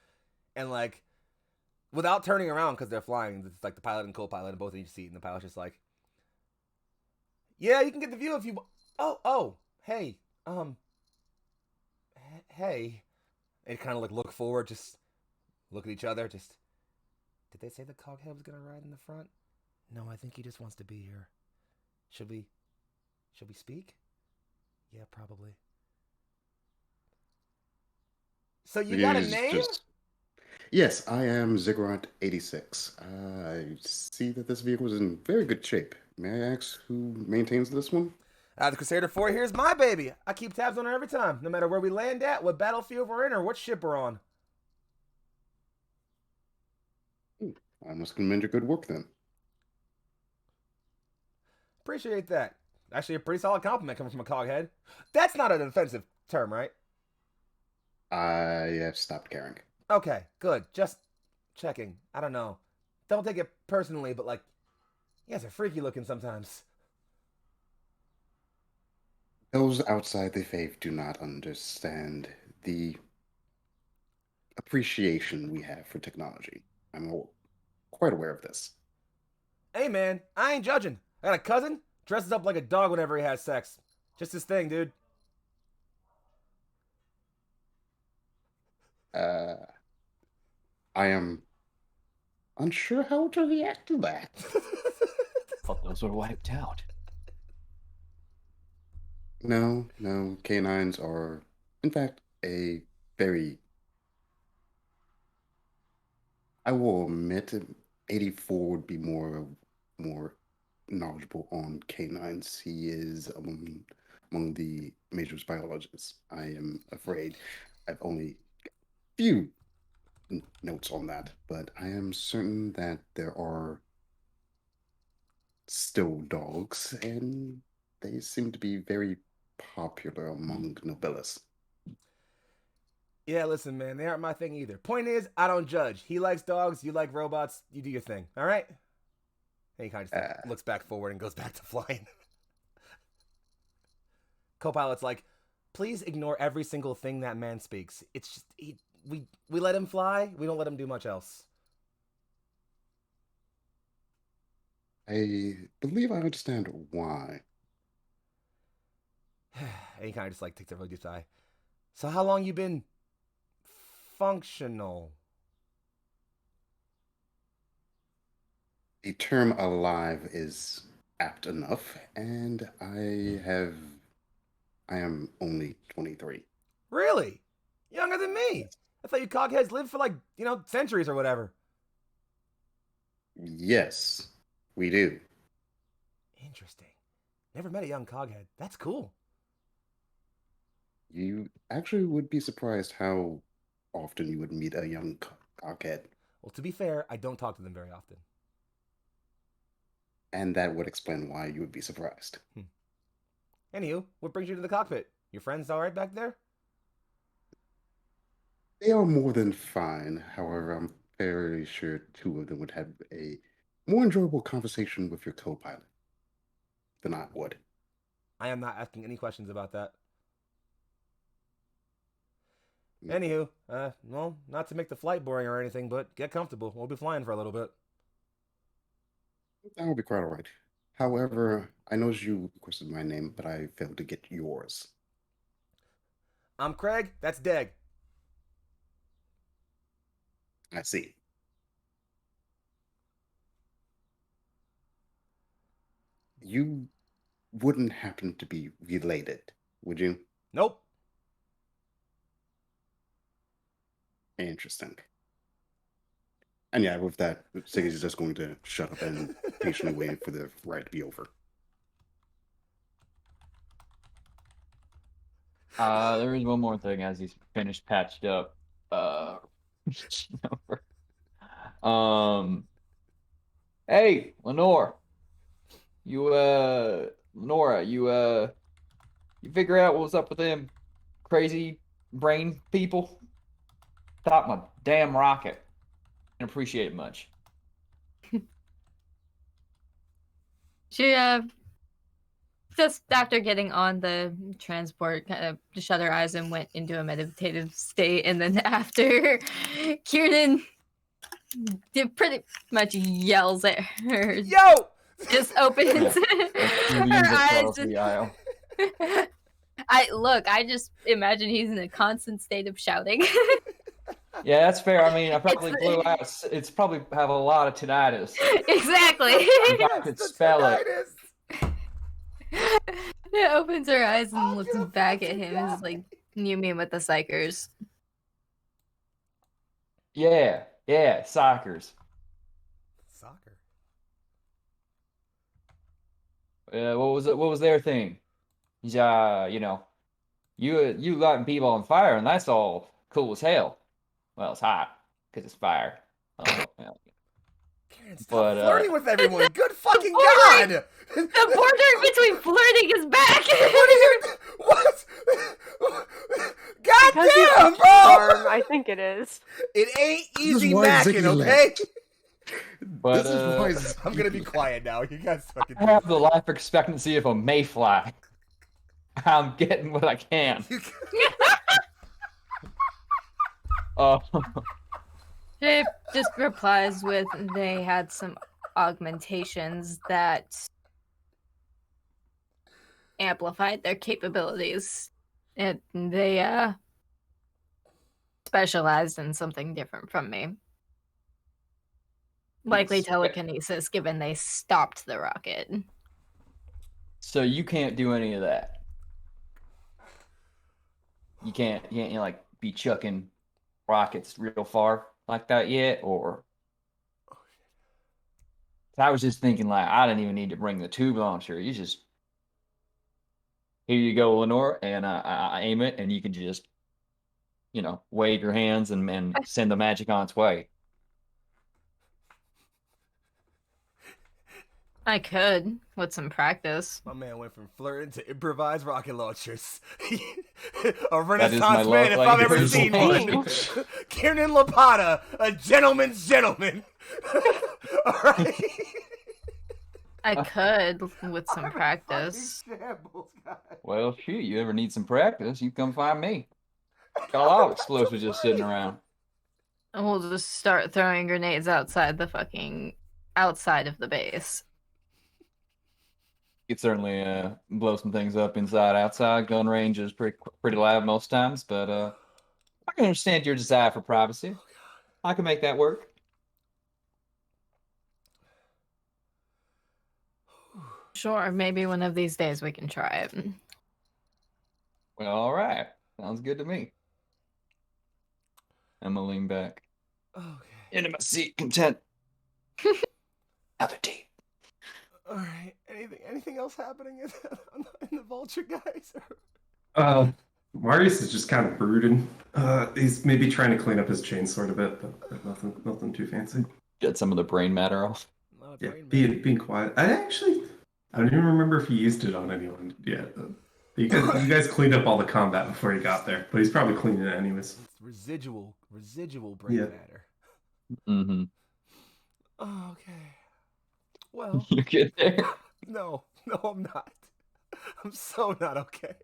and like without turning around because they're flying. It's like the pilot and co-pilot and both in each seat, and the pilot's just like, "Yeah, you can get the view if you." Hey, hey, and kind of like look forward, just look at each other. Just did they say the coghead was gonna ride in the front? No, I think he just wants to be here. Should we speak? Yeah, probably. So you got a
He's
name?
Yes, I am Ziggurat86. I see that this vehicle is in very good shape. May I ask who maintains this one?
The Crusader 4, here's my baby. I keep tabs on her every time, no matter where we land at, what battlefield we're in, or what ship we're on.
I must commend your good work then.
Appreciate that. Actually, a pretty solid compliment coming from a coghead. That's not an offensive term, right?
I have stopped caring.
Okay, good. Just checking. I don't know. Don't take it personally, but like, you guys are freaky looking sometimes.
Those outside the faith do not understand the appreciation we have for technology. I'm quite aware of this.
Hey man, I ain't judging. I got a cousin, dresses up like a dog whenever he has sex. Just his thing, dude.
I am unsure how to react to that.
Thought those were wiped out.
No, canines are, in fact, a very, I will admit, 84 would be more knowledgeable on canines. He is among the major biologists. I am afraid I've only few notes on that, but I am certain that there are still dogs, and they seem to be very popular among nobilis.
Yeah, listen, man, they aren't my thing either. Point is, I don't judge. He likes dogs, you like robots, you do your thing, all right? And he kind of just like, looks back forward and goes back to flying. Co-pilot's like, please ignore every single thing that man speaks. It's just, we let him fly, we don't let him do much else.
I believe I understand why.
And he kind of just like takes a really deep sigh. So how long you been functional?
The term alive is apt enough, and I am only 23.
Really? Younger than me. I thought you cogheads lived for like, centuries or whatever.
Yes, we do.
Interesting. Never met a young coghead. That's cool.
You actually would be surprised how often you would meet a young cockhead.
Well, to be fair, I don't talk to them very often.
And that would explain why you would be surprised.
Anywho, what brings you to the cockpit? Your friends all right back there?
They are more than fine. However, I'm very sure two of them would have a more enjoyable conversation with your co-pilot than I would.
I am not asking any questions about that. Anywho, well, not to make the flight boring or anything, but get comfortable. We'll be flying for a little bit.
That will be quite all right. However, I noticed you requested my name, but I failed to get yours.
I'm Craig. That's Deg.
I see. You wouldn't happen to be related, would you?
Nope.
Interesting. And yeah, with that, Siggy's just going to shut up and patiently wait for the ride to be over.
There is one more thing as he's finished patched up. Hey, Lenore. Lenora, you figure out what was up with them crazy brain people? Stop my damn rocket. Didn't appreciate it much.
She just after getting on the transport, kind of shut her eyes and went into a meditative state, and then after Kieran pretty much yells at her.
Yo!
Just opens her eyes. I just imagine he's in a constant state of shouting.
Yeah, that's fair. I mean, I probably blew out. It's probably have a lot of tinnitus.
Exactly.
If I could spell it.
It opens her eyes and looks back at him and is like, you mean with the psychers?
Yeah, psychers.
Soccer.
What was their thing? You lighting people on fire, and that's all cool as hell. Well, it's hot because it's fire.
Karen, stop
But,
flirting with everyone. Good fucking
Flirting!
God!
The border between flirting is back.
What? God
Because you
damn, bro!
charm, I think it is.
It ain't
This is
easy
why
macking,
Ziggy
okay?
left.
But
This is why
I'm gonna be
Ziggy
quiet now. You guys fucking.
I have the life expectancy of a mayfly. I'm getting what I can. Oh,
She just replies with, they had some augmentations that amplified their capabilities. And they specialized in something different from me. Likely telekinesis, given they stopped the rocket.
so you can't do any of that. You can't like be chucking rockets real far like that yet, or? I was just thinking, like, I didn't even need to bring the tube launcher. You just, here you go, Lenore, and I aim it, and you can just, wave your hands and send the magic on its way.
I could, with some practice.
My man went from flirting to improvised rocket launchers. A
That is my
Renaissance
love
man, if I've ever
language.
seen one. Kiernan Lapata, a gentleman's gentleman. All right.
I could, with some practice.
Shambles, guys.
Well, shoot, you ever need some practice, you come find me. Got a lot of explosives just sitting around.
And we'll just start throwing grenades outside of the base.
You could certainly blow some things up inside, outside. Gun range is pretty loud most times, but I can understand your desire for privacy. I can make that work.
Sure, maybe one of these days we can try it.
Well, all right. Sounds good to me. I'm gonna lean back.
Okay.
Into my seat, content. Have a date.
All right. Anything else happening in the vulture, guys?
Marius is just kind of brooding. He's maybe trying to clean up his chainsword a bit, but nothing too fancy.
Get some of the brain matter off.
Yeah, being quiet. I don't even remember if he used it on anyone yet. You guys cleaned up all the combat before he got there, but he's probably cleaning it anyways.
It's residual brain matter.
Mm-hmm.
Oh, okay. Well,
You get there?
no, I'm not. I'm so not okay.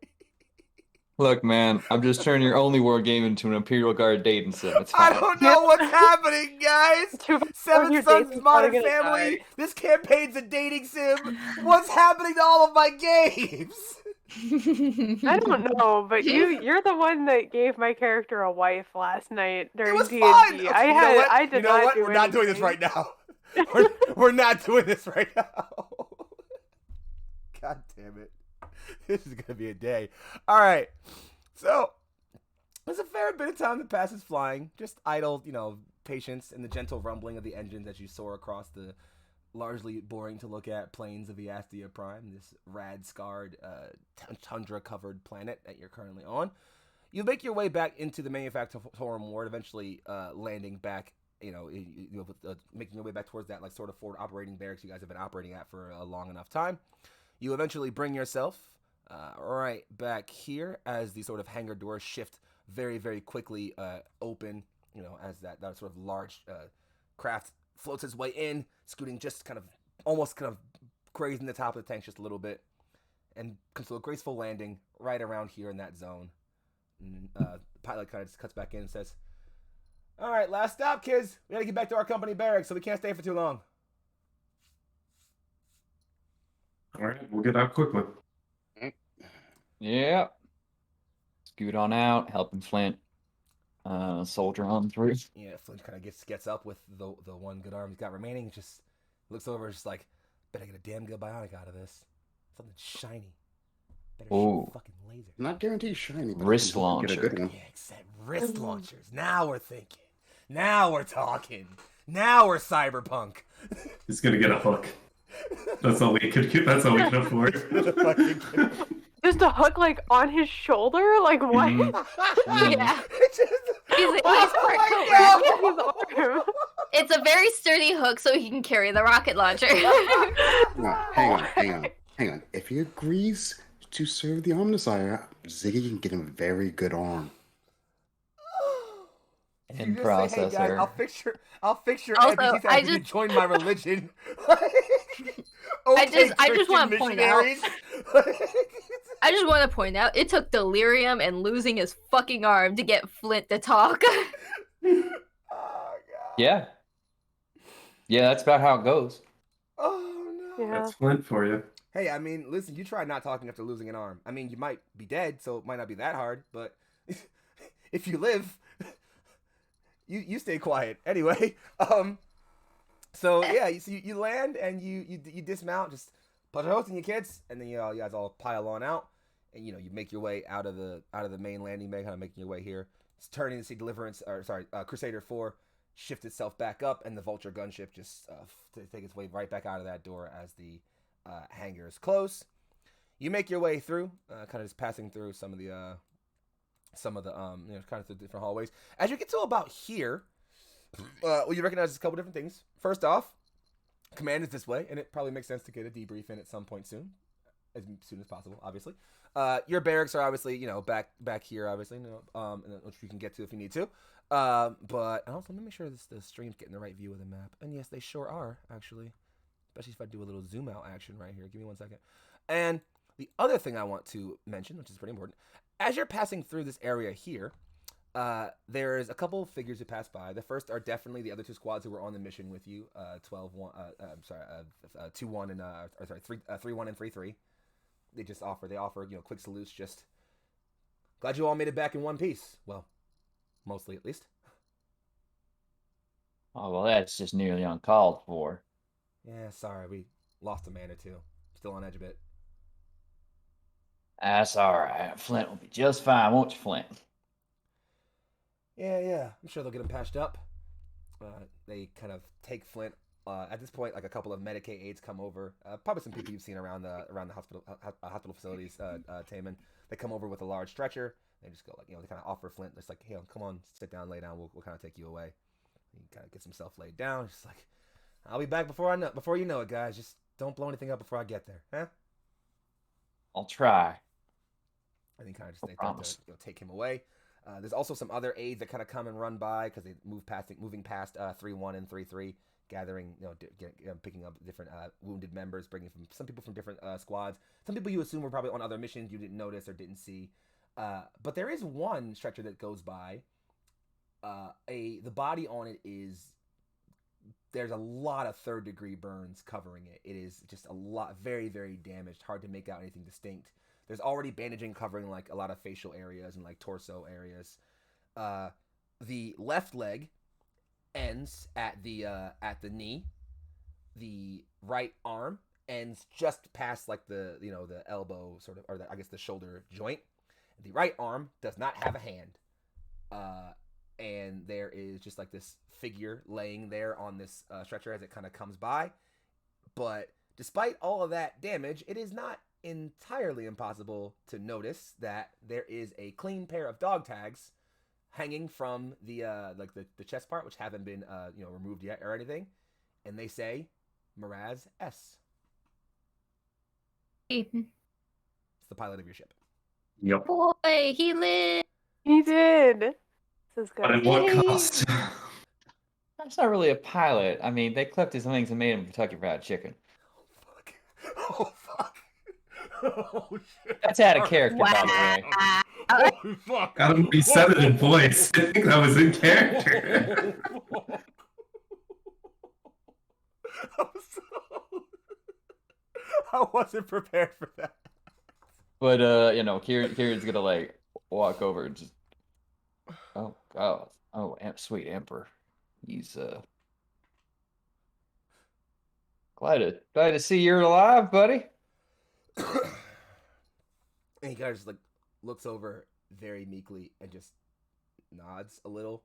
Look, man, I'm just turning your OnlyWar game into an Imperial Guard dating sim. It's
I
fine.
don't know what's happening, guys. Seven
your
Sons
date's
Modern
probably gonna
Family.
die.
This campaign's a dating sim. What's happening to all of my games?
I don't know, but you're the one that gave my character a wife last night
It
during
was
D&D.
fine. Okay,
I did
you know
not
what?
do
We're not doing this
anything.
right now. We're not doing this right now. God damn it. This is gonna be a day. All right. So there's a fair bit of time that passes flying. Just idle, patience and the gentle rumbling of the engines as you soar across the largely boring to look at plains of Eastia Prime, this rad-scarred, tundra-covered planet that you're currently on. You make your way back into the Manufactorum Ward, eventually landing back, making your way back towards that sort of forward operating barracks you guys have been operating at for a long enough time. You eventually bring yourself right back here as the sort of hangar doors shift very, very quickly open, as that sort of large craft floats its way in, scooting just almost grazing the top of the tank just a little bit, and comes to a graceful landing right around here in that zone. And, the pilot kind of just cuts back in and says, "All right, last stop, kids. We gotta get back to our company barracks, so we can't stay for too long."
All right, we'll get out quickly.
Yeah. Scoot on out, helping Flint soldier on through.
Yeah, Flint kind of gets up with the one good arm he's got remaining, just looks over, just like, better get a damn good bionic out of this. Something shiny. Better shoot
Ooh.
a fucking laser.
Not guaranteed shiny, but
Wrist
I can get a good
launcher.
one.
Yeah, except wrist launchers. Now we're thinking. Now we're talking. Now we're cyberpunk.
He's gonna get a hook. That's all we could afford.
Just a hook on his shoulder? Like what?
Mhm.
Yeah.
It's just,
He's like,
oh
he's
my God.
His arm.
It's a very sturdy hook, so he can carry the rocket launcher.
No, hang on. If he agrees to serve the Omnissiah, Ziggy can get him a very good arm.
You
In
just say, hey guys,
processor.
I'll fix your
Also,
NPCs
I
after you
just-
join my religion.
I just wanna point out-
missionaries.
I just want to point out, it took delirium and losing his fucking arm to get Flint to talk.
Oh god.
Yeah. Yeah, that's about how it goes.
Oh no.
Yeah.
That's Flint for you.
Hey, I mean, listen, you try not talking after losing an arm. I mean, you might be dead, so it might not be that hard, but if you live, you stay quiet. Anyway, so yeah, you land and you dismount, just put a host in your kids, and then you guys all pile on out, and you make your way out of the main landing bay, kind of making your way here. It's turning to see Crusader 4 shift itself back up, and the Vulture gunship just to take its way right back out of that door as the hangars close. You make your way through, kind of just passing through some of the kind of through different hallways. As you get to about here, well, you recognize a couple different things. First off, command is this way, and it probably makes sense to get a debrief in at some point soon as possible, obviously. Your barracks are obviously, back here, obviously, which you can get to if you need to. But also, let me make sure the stream's getting the right view of the map. And yes, they sure are, actually. Especially if I do a little zoom out action right here. Give me 1 second. And the other thing I want to mention, which is pretty important, as you're passing through this area here, there's a couple of figures who pass by. The first are definitely the other two squads who were on the mission with you. 2-1 and 3-1 and 3-3. They offer quick salutes. Just glad you all made it back in one piece. Well, mostly at least.
Oh, well, that's just nearly uncalled for.
Yeah, sorry, we lost a man or two. Still on edge a bit.
That's all right. Flint will be just fine, won't you, Flint?
Yeah. I'm sure they'll get him patched up. They kind of take Flint. At this point, like a couple of Medicaid aides come over. Probably some people you've seen around the hospital facilities. Taman. They come over with a large stretcher. They just go they kind of offer Flint. It's like, hey, come on, sit down, lay down. We'll kind of take you away. He kind of gets himself laid down. Just like, I'll be back before you know it, guys. Just don't blow anything up before I get there, huh?
I'll try.
And he kind of just they take him away. There's also some other aides that kind of come and run by because they moving past 3-1 and 3-3, gathering, picking up different wounded members, bringing some people from different squads. Some people you assume were probably on other missions you didn't notice or didn't see. But there is one stretcher that goes by. The body on it there's a lot of third-degree burns covering it. It is just a lot, very, very damaged. Hard to make out anything distinct. There's already bandaging covering like a lot of facial areas and like torso areas. The left leg ends at the knee. The right arm ends just past like the elbow sort of, or I guess the shoulder joint. The right arm does not have a hand. And there is just like this figure laying there on this stretcher as it kind of comes by. But despite all of that damage, it is not entirely impossible to notice that there is a clean pair of dog tags hanging from the the chest part, which haven't been removed yet or anything, and they say Miraz S. It's the pilot of your ship.
Yep.
Boy, he lived.
He did. This is
But
good.
at what cost?
That's not really a pilot. I mean, they clipped his wings and made him Kentucky Fried Chicken.
Oh fuck! Oh shit!
That's out of character, by the way.
Oh fuck!
Got him. He said it in voice. I think that was in character.
I wasn't prepared for that.
But Kieran's gonna like walk over and just, oh god, oh sweet Emperor, he's glad to see you're alive, buddy.
And he kind of just like looks over very meekly and just nods a little.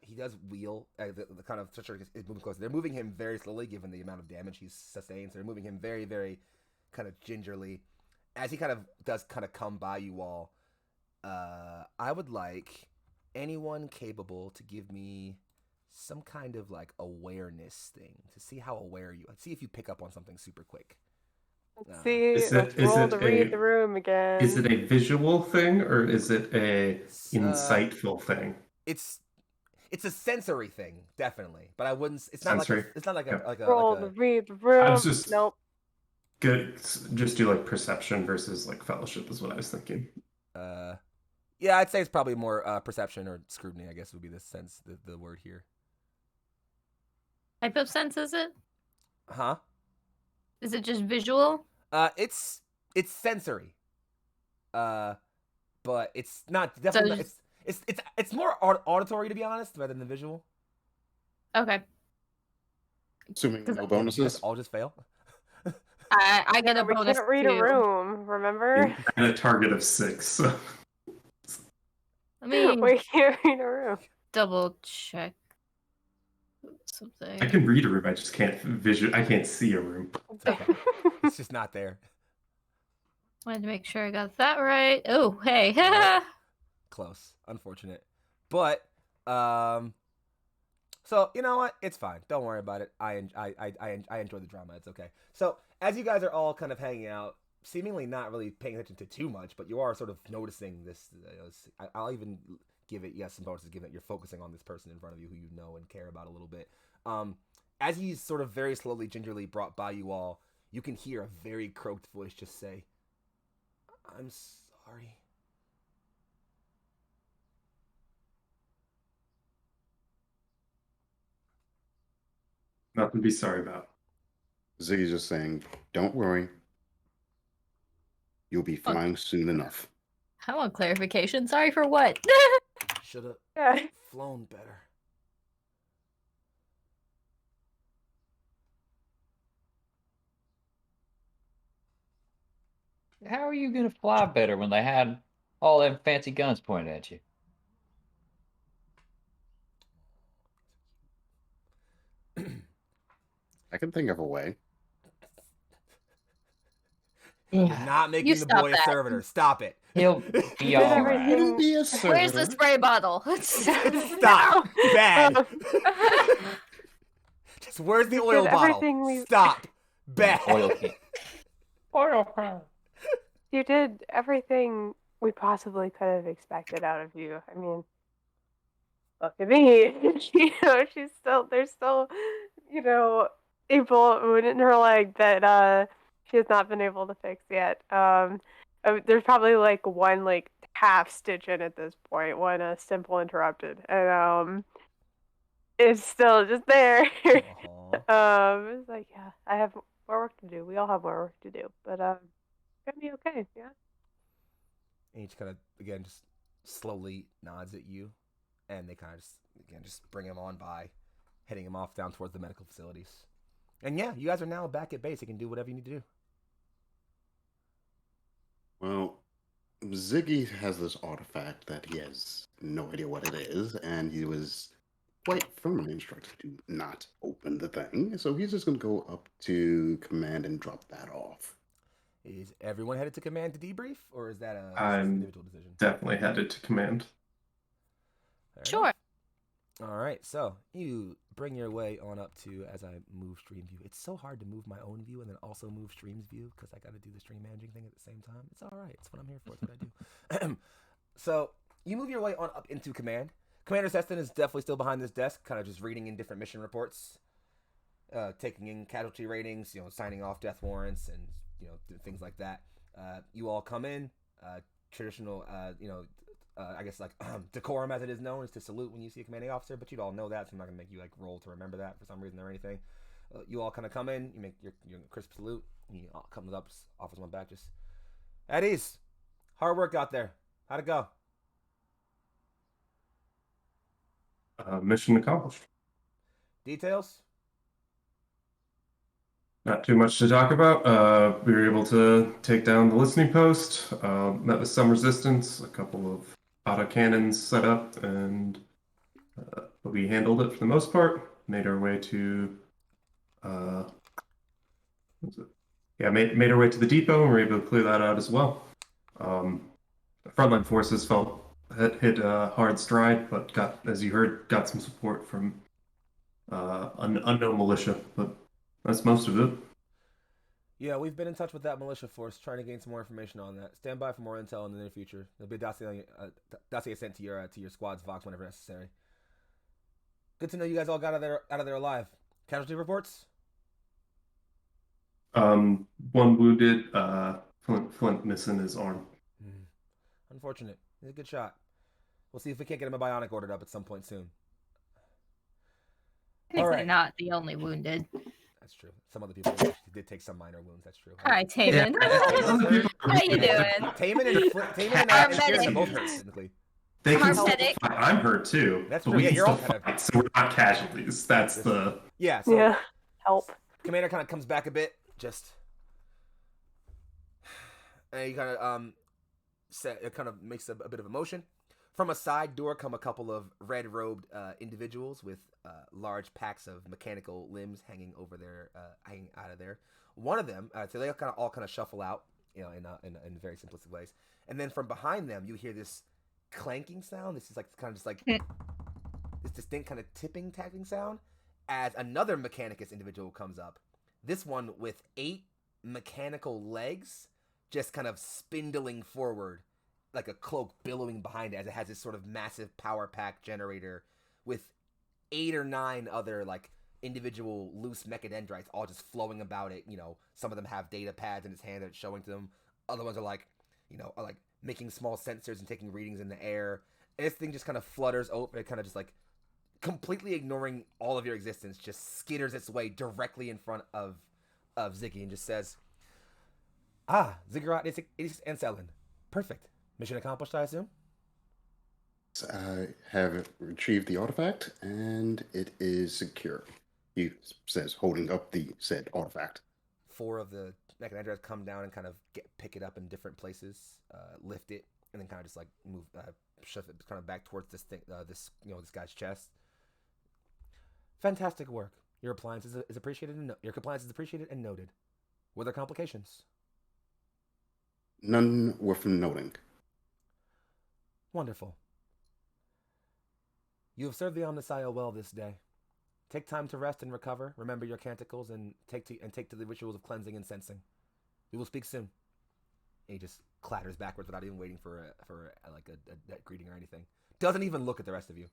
He does wheel. The kind of stretcher is moving closer. They're moving him very slowly, given the amount of damage he's sustained. So they're moving him very, very kind of gingerly. As he kind of does come by you all, I would like anyone capable to give me some kind of like awareness thing to see how aware you? See if you pick up on something super quick.
Let's see.
Is
Let's
it is
roll
it
to read
a
the room again.
is it a visual thing or is it a
It's,
insightful thing?
It's a sensory thing, definitely. But I wouldn't. It's not
Sensory.
like a. It's not like a
Yep.
like a.
Roll
Like
to
a
read the
I
room.
was just
Nope.
good. Just do like perception versus like fellowship is what I was thinking.
yeah, I'd say it's probably more perception or scrutiny. I guess would be the word here.
Type of sense is it?
Huh?
Is it just visual?
It's sensory. But it's not definitely.
So
Not, it's more auditory to be honest, rather than the visual.
Okay.
Assuming no
You guys
bonuses.
all just fail.
I get a
We
bonus
can't read a
too.
room, remember?
And a target of 6. So.
Let me
We can't read a room.
double check something.
I can read a room. I just can't I can't see a room.
It's okay. It's just not there.
Wanted to make sure I got that right. Oh, hey.
Yep. Close. Unfortunate. But so you know what? It's fine. Don't worry about it. I enjoy the drama. It's okay. So as you guys are all kind of hanging out, seemingly not really paying attention to too much, but you are sort of noticing this. I'll even give it some bonuses given that you're focusing on this person in front of you who you know and care about a little bit. As he's sort of very slowly, gingerly brought by you all, you can hear a very croaked voice just say, "I'm sorry."
Nothing to be sorry about.
Ziggy's just saying, don't worry. You'll be fine soon enough.
I want clarification. Sorry for what?
Should have
Yeah.
flown better.
How are you gonna fly better when they had all them fancy guns pointed at you?
I can think of a way.
You're not making
You
the
stop
boy a
that.
servitor. Stop it.
He'll be
Did
all
everything-
right.
Wouldn't be a
Where's the
servitor.
spray bottle?
Stop. Bad. Just where's the
You
oil
did
bottle?
everything we-
Stop. Bad.
Oil can. Oil can.
You did everything we possibly could have expected out of you. I mean, look at me. There's still, a bullet wound in her leg that she has not been able to fix yet. There's probably like one like half stitch in at this point, one simple interrupted, and it's still just there. It's like, yeah, I have more work to do. We all have more work to do, but it's gonna be okay. Yeah.
And he just kind of, again, just slowly nods at you. And they kind of just bring him on by, heading him off down towards the medical facilities. And yeah, you guys are now back at base. You can do whatever you need to do.
Well, Ziggy has this artifact that he has no idea what it is, and he was quite firmly instructed to not open the thing. So he's just going to go up to command and drop that off.
Is everyone headed to command to debrief? Or is that a
I'm
individual decision?
Definitely headed to command.
Fair
Sure.
enough. All right, so you bring your way on up to, as I move stream view. It's so hard to move my own view and then also move stream's view because I got to do the stream managing thing at the same time. It's all right. It's what I'm here for. It's what I do. So you move your way on up into command. Commander Seston is definitely still behind this desk, kind of just reading in different mission reports, taking in casualty ratings, signing off death warrants and, things like that. You all come in, traditional, I guess like decorum as it is known is to salute when you see a commanding officer, but you'd all know that, so I'm not gonna make you like roll to remember that for some reason or anything. You all kind of come in, you make your crisp salute, and he comes up, offers one back, just at ease. Hard work out there. How'd it go?
Mission accomplished.
Details?
Not too much to talk about. We were able to take down the listening post, met with some resistance, a couple of autocannons set up, and we handled it for the most part. Made our way to, made our way to the depot, and we were able to clear that out as well. The frontline forces felt hit hard stride, but got, as you heard, got some support from unknown militia, but that's most of it.
Yeah, we've been in touch with that militia force, trying to gain some more information on that. Stand by for more intel in the near future. There'll be a dossier sent to your squad's Vox whenever necessary. Good to know you guys all got out of there alive. Casualty reports?
One wounded, Flint missing his arm.
Unfortunate. He's a good shot. We'll see if we can't get him a bionic ordered up at some point soon.
Technically not the only wounded.
That's true. Some other people did take some minor wounds. That's true.
Hi, Taman. How you doing?
Taman and Kieran are both hurt technically.
They can still fight. I'm hurt too.
That's
but
true.
we
Yeah,
can
you're
still
all kind
fight, so we're not casualties. That's the
yeah. So
help.
Commander kind of comes back a bit, just and he kind of it kind of makes a bit of a motion. From a side door come a couple of red-robed individuals with large packs of mechanical limbs hanging out of there. One of them, so they all kind of shuffle out, you know, in very simplistic ways. And then from behind them, you hear this clanking sound. This is like kind of just like this distinct kind of tapping sound as another Mechanicus individual comes up. This one with 8 mechanical legs, just kind of spindling forward, like a cloak billowing behind it, as it has this sort of massive power pack generator with 8 or 9 other like individual loose mechadendrites all just flowing about it. You know, some of them have data pads in its hand that it's showing to them. Other ones are like, you know, making small sensors and taking readings in the air. And this thing just kind of flutters open. It kind of just like completely ignoring all of your existence, just skitters its way directly in front of Ziggy and just says, Ziggurat is and Selin. Perfect. Mission accomplished, I assume?
I have retrieved the artifact, and it is secure. He says, holding up the said artifact. 4
of the mechanics come down and kind of pick it up in different places, lift it, and then kind of just like move, shove it kind of back towards this thing, this guy's chest. Fantastic work. Your appliance is appreciated, and your compliance is appreciated and noted. Were there complications?
None worth noting.
Wonderful. You have served the Omnissiah well this day. Take time to rest and recover. Remember your canticles and take to the rituals of cleansing and sensing. We will speak soon. And he just clatters backwards without even waiting for a greeting or anything. Doesn't even look at the rest of you.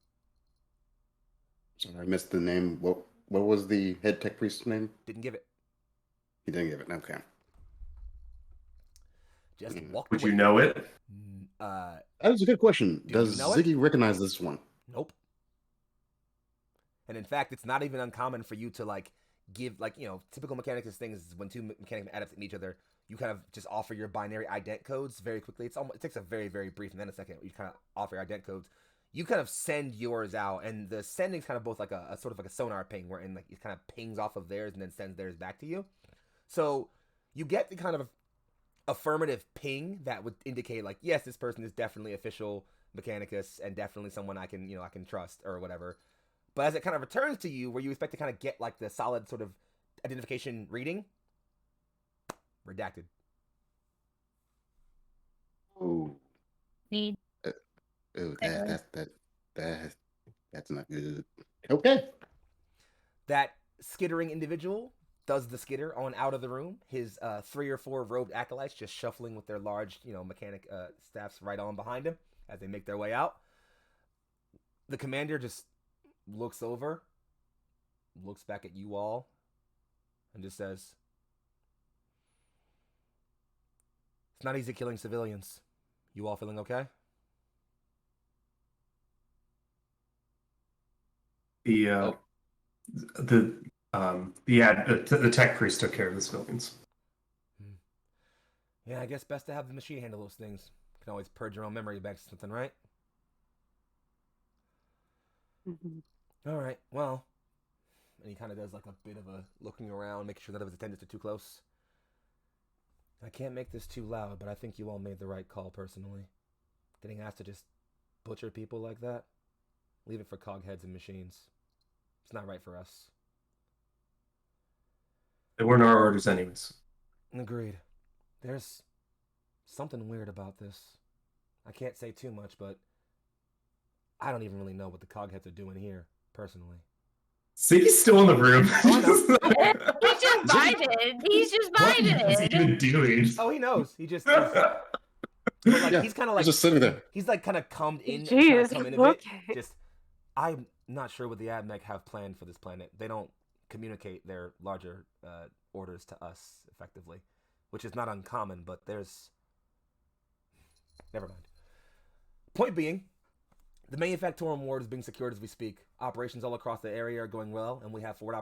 Sorry, I missed the name. What was the head tech priest's name?
Didn't give it.
He didn't give it. Okay.
Just walked
Would
away.
you know it?
That was a good question. Does Ziggy recognize this one?
Nope. And in fact, it's not even uncommon for you to like give typical Mechanicus things is when 2 mechanic adepts meet each other, you kind of just offer your binary ident codes very quickly. It takes a very, very brief and then a second. You kind of offer your ident codes. You kind of send yours out, and the sending is kind of both like a sort of like a sonar ping, where it kind of pings off of theirs and then sends theirs back to you. So you get the kind of affirmative ping that would indicate like, yes, this person is definitely official Mechanicus and definitely someone I can trust or whatever. But as it kind of returns to you, where you expect to kind of get like the solid sort of identification reading, redacted.
Oh.
Need.
That's not good. Okay.
That skittering individual does the skitter on out of the room. His 3 or 4 robed acolytes just shuffling with their large, mechanic staffs right on behind him as they make their way out. The commander just looks over, looks back at you all, and just says, "It's not easy killing civilians. You all feeling okay?"
The tech priest took care of the civilians.
Yeah, I guess best to have the machine handle those things. You can always purge your own memory banks or something, right?
Mm-hmm.
All right, well, and he kind of does like a bit of a looking around, making sure none of his attendants are too close. I can't make this too loud, but I think you all made the right call personally. Getting asked to just butcher people like that, leave it for cogheads and machines. It's not right for us.
They weren't our orders anyways.
Agreed. There's something weird about this. I can't say too much, but I don't even really know what the cogheads are doing here, personally.
Ziggy's still in the room.
He's just vibing. He's just
What is he
vibing.
even doing?
Oh, he knows. He just is. But like
Yeah,
he's kind of
he's
like
just sitting there.
he's like kind of calmed in, trying
Jeez,
to come in a bit.
okay.
Just I'm not sure what the Admech have planned for this planet. They don't communicate their larger orders to us effectively, which is not uncommon. But there's never mind. Point being, the manufactorum ward is being secured as we speak. Operations all across the area are going well, and we have forward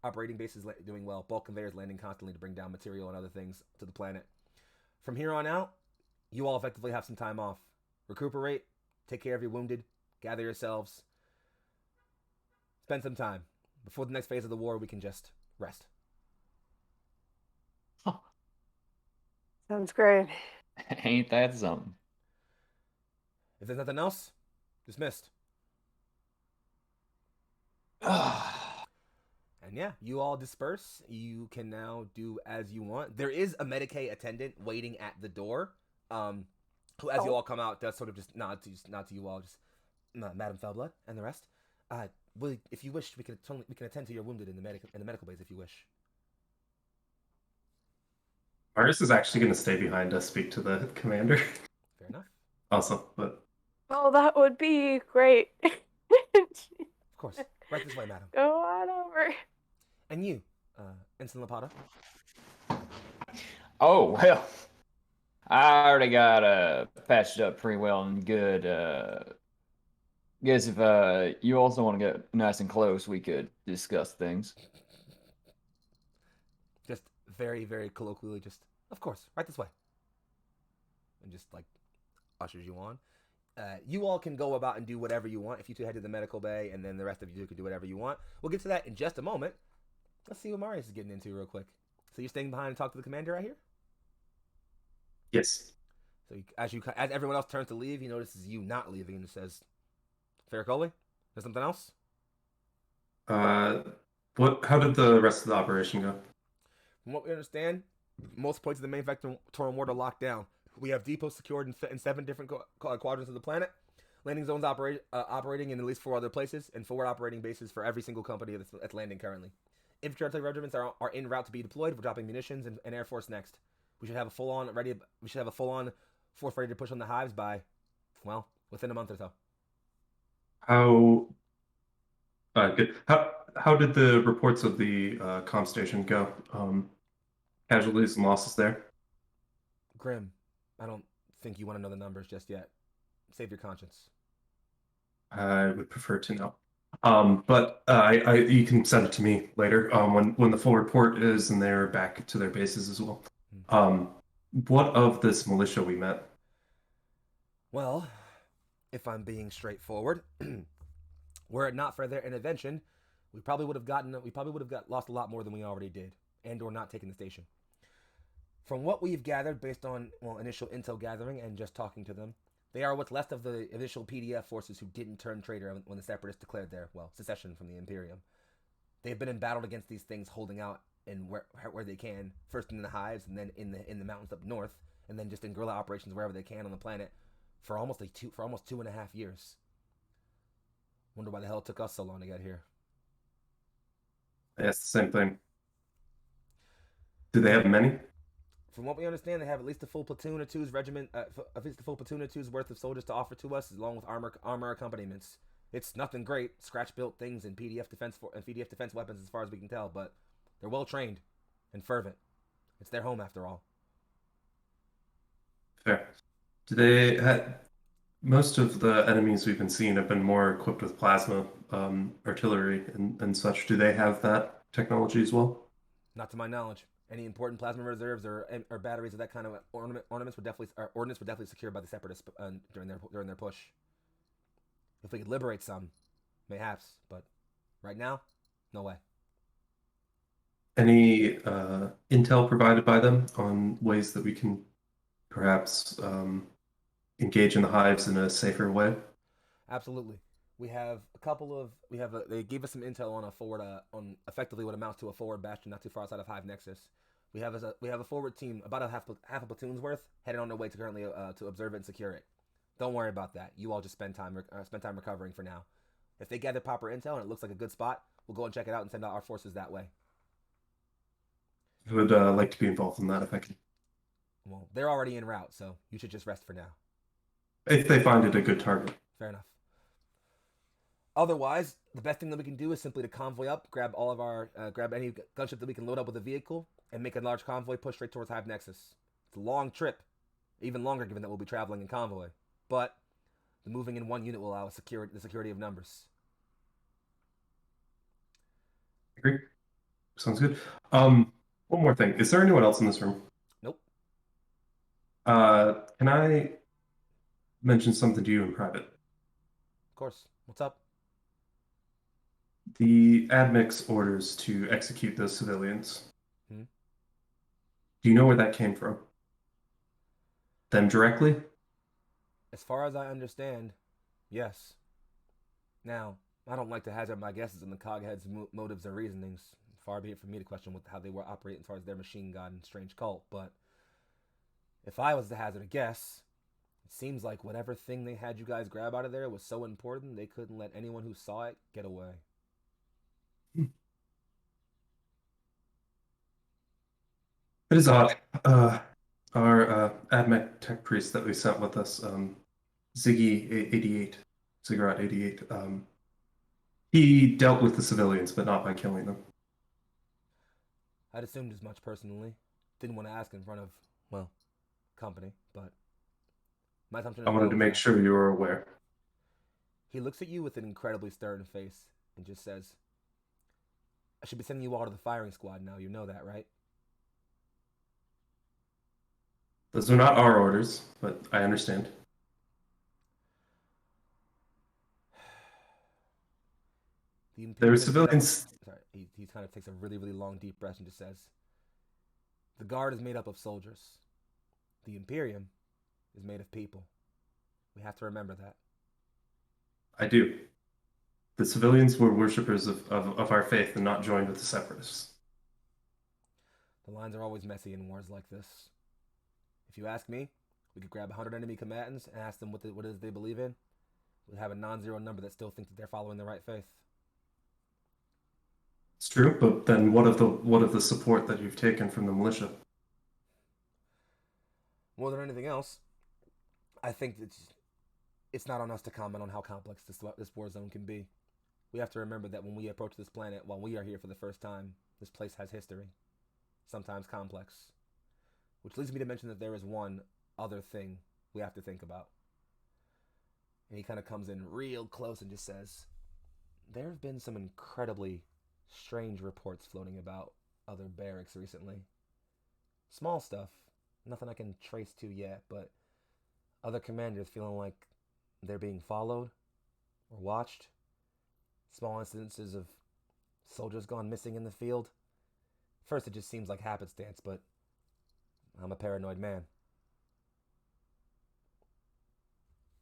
operating bases doing well. Bulk conveyors landing constantly to bring down material and other things to the planet. From here on out, you all effectively have some time off. Recuperate, take care of your wounded, gather yourselves, spend some time. Before the next phase of the war, we can just rest.
Sounds great.
Ain't that something?
If there's nothing else, dismissed. And yeah, you all disperse. You can now do as you want. There is a Medicaid attendant waiting at the door, who, as you all come out, does sort of just nod to you all, just Madam Felblood and the rest. If you wish, we can attend to your wounded in the medical base if you wish.
Marius is actually going to stay behind to speak to the commander.
Fair enough.
Also, but
Oh, that would be great.
Of course. Right this way, madam.
Go on over.
And you, Ensign Lapata.
Oh, well. I already got patched up pretty well and good. Guess if you also want to get nice and close, we could discuss things.
Just very, very colloquially, just, of course, right this way. And just, like, ushers you on. You all can go about and do whatever you want. If you two head to the medical bay, and then the rest of you can do whatever you want. We'll get to that in just a moment. Let's see what Marius is getting into real quick. So you're staying behind and talk to the commander right here?
yes.
So as everyone else turns to leave, he notices you not leaving and says, Farrakoli, there's something else?
How did the rest of the operation go?
From what we understand, most points of the manufacturing ward are locked down. We have depots secured in 7 different quadrants of the planet, landing zones operating in at least 4 other places, and forward operating bases for every single company that's landing currently. Infantry artillery regiments are en route to be deployed. We're dropping munitions and Air Force next. We should have a full-on force ready to push on the hives by, well, within a month or so.
Good. How did the reports of the comm station go? Casualties and losses there?
Grim, I don't think you want to know the numbers just yet. Save your conscience.
I would prefer to know. But you can send it to me later when the full report is and they're back to their bases as well. What of this militia we met?
Well, if I'm being straightforward, were it not for their intervention, we probably would have lost a lot more than we already did, and or not taken the station. From what we've gathered based on initial intel gathering and just talking to them, they are what's left of the initial PDF forces who didn't turn traitor when the Separatists declared their secession from the Imperium. They've been embattled against these things, holding out in where they can, first in the hives and then in the mountains up north, and then just in guerrilla operations wherever they can on the planet for almost 2.5 years. Wonder why the hell it took us so long to get here.
Yeah, it's the same thing. Do they have many?
From what we understand, they have at least a full platoon or two's worth of soldiers to offer to us, along with armor accompaniments. It's nothing great, scratch-built things and PDF defense weapons, as far as we can tell, but they're well trained and fervent. It's their home, after all.
Fair. Do they most of the enemies we've been seeing have been more equipped with plasma artillery and such. Do they have that technology as well?
Not to my knowledge. Any important plasma reserves or batteries of that kind of ordnance were definitely secured by the Separatists during their push. If we could liberate some, mayhaps, but right now, no way.
Any intel provided by them on ways that we can perhaps engage in the hives in a safer way?
Absolutely. They gave us some intel on on effectively what amounts to a forward bastion not too far outside of Hive Nexus. We have a forward team, about half a platoon's worth, headed on their way to currently to observe it and secure it. Don't worry about that. You all just spend time recovering for now. If they gather proper intel and it looks like a good spot, we'll go and check it out and send out our forces that way.
I would like to be involved in that if I can.
Well, they're already en route, so you should just rest for now.
If they find it a good target.
Fair enough. Otherwise, the best thing that we can do is simply to convoy up, grab all of our, grab any gunship that we can load up with a vehicle, and make a large convoy push straight towards Hive Nexus. It's a long trip, even longer given that we'll be traveling in convoy. But the moving in one unit will allow us the security of numbers.
Agree. Sounds good. One more thing. Is there anyone else in this room?
Nope.
Can I mention something to you in private?
Of course. What's up?
The admix orders to execute those civilians.
Hmm?
Do you know where that came from? Them directly?
As far as I understand, yes. Now, I don't like to hazard my guesses on the Coghead's motives or reasonings. Far be it from me to question how they were operating as far as their machine god and strange cult, but if I was to hazard a guess, it seems like whatever thing they had you guys grab out of there was so important they couldn't let anyone who saw it get away.
It is odd. Our AdMech tech priest that we sent with us, Ziggy88, Ziggurat88, he dealt with the civilians, but not by killing them.
I'd assumed as much personally. Didn't want to ask in front of, well, company, but my assumption is
I wanted to make sure you were aware.
He looks at you with an incredibly stern face and just says, I should be sending you all to the firing squad now. You know that, right?
Those are not our orders, but I understand. There are civilians.
Sorry, he kind of takes a really, really long, deep breath and just says, the Guard is made up of soldiers. The Imperium is made of people. We have to remember that.
I do. The civilians were worshippers of our faith and not joined with the separatists.
The lines are always messy in wars like this. If you ask me, we could grab 100 enemy combatants and ask them what it is they believe in. We'd have a non-zero number that still think that they're following the right faith.
It's true, but then what of the support that you've taken from the militia?
More than anything else, I think it's not on us to comment on how complex this war zone can be. We have to remember that when we approach this planet, while we are here for the first time, this place has history, sometimes complex. Which leads me to mention that there is one other thing we have to think about. And he kind of comes in real close and just says, there have been some incredibly strange reports floating about other barracks recently. Small stuff, nothing I can trace to yet, but other commanders feeling like they're being followed or watched. Small incidences of soldiers gone missing in the field. First, it just seems like happenstance, but I'm a paranoid man.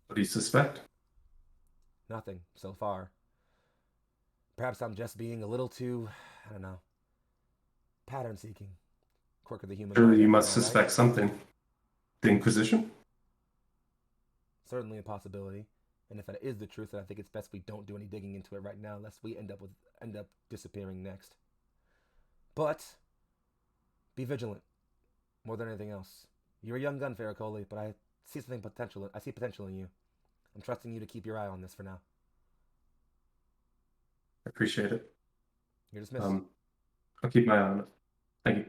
What do you suspect?
Nothing, so far. Perhaps I'm just being a little too, I don't know, pattern-seeking. Quirk of the human.
Surely you must suspect something. The Inquisition?
Certainly a possibility. And if that is the truth, then I think it's best we don't do any digging into it right now, lest we end up disappearing next. But be vigilant, more than anything else. You're a young gun, Farrakoli, but I see potential in you. I'm trusting you to keep your eye on this for now.
I appreciate it.
You're dismissed.
I'll keep my eye on it. Thank you.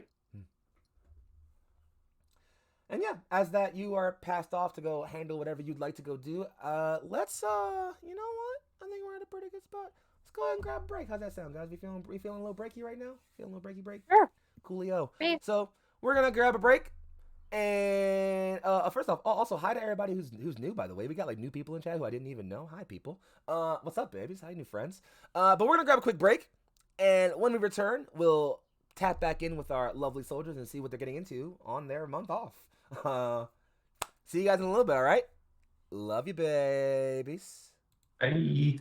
And yeah, as that you are passed off to go handle whatever you'd like to go do, let's, you know what? I think we're at a pretty good spot. Let's go ahead and grab a break. How's that sound, guys? We feeling a little breaky right now? Feeling a little break?
Sure.
Coolio.
Great.
So we're gonna grab a break. And first off, also hi to everybody who's new. By the way, we got like new people in chat who I didn't even know. Hi, people. What's up, babies? Hi, new friends. But we're gonna grab a quick break, and when we return, we'll tap back in with our lovely soldiers and see what they're getting into on their month off. See you guys in a little bit. All right. Love you, babies.
Bye.